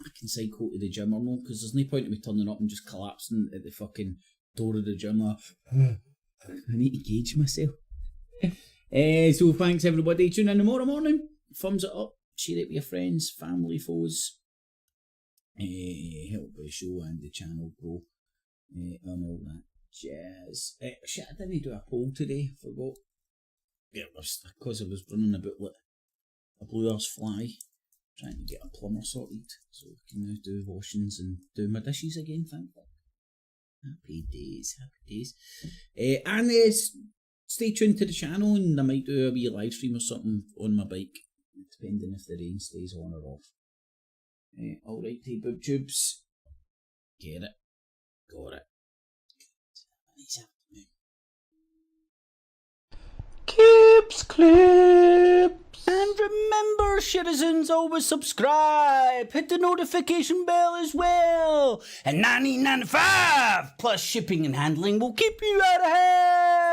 I can cycle to the gym or not, because there's no point in me turning up and just collapsing at the fucking door of the gym. Like, I need to gauge myself. So thanks everybody. Tune in tomorrow morning. Thumbs it up. Share it with your friends, family, foes. Help the show and the channel grow. And all that jazz. Shit, I didn't do a poll today. Forgot. Yeah, because I was running about like a blue earth fly, trying to get a plumber sorted, so I can now do washings and do my dishes again, thank God. Happy days, happy days. And stay tuned to the channel, and I might do a wee live stream or something on my bike, depending if the rain stays on or off. Alright, boob tubes. Get it. Got it. Clips, clips. And remember, citizens, always subscribe. Hit the notification bell as well. And $19.95 plus shipping and handling will keep you out of hell.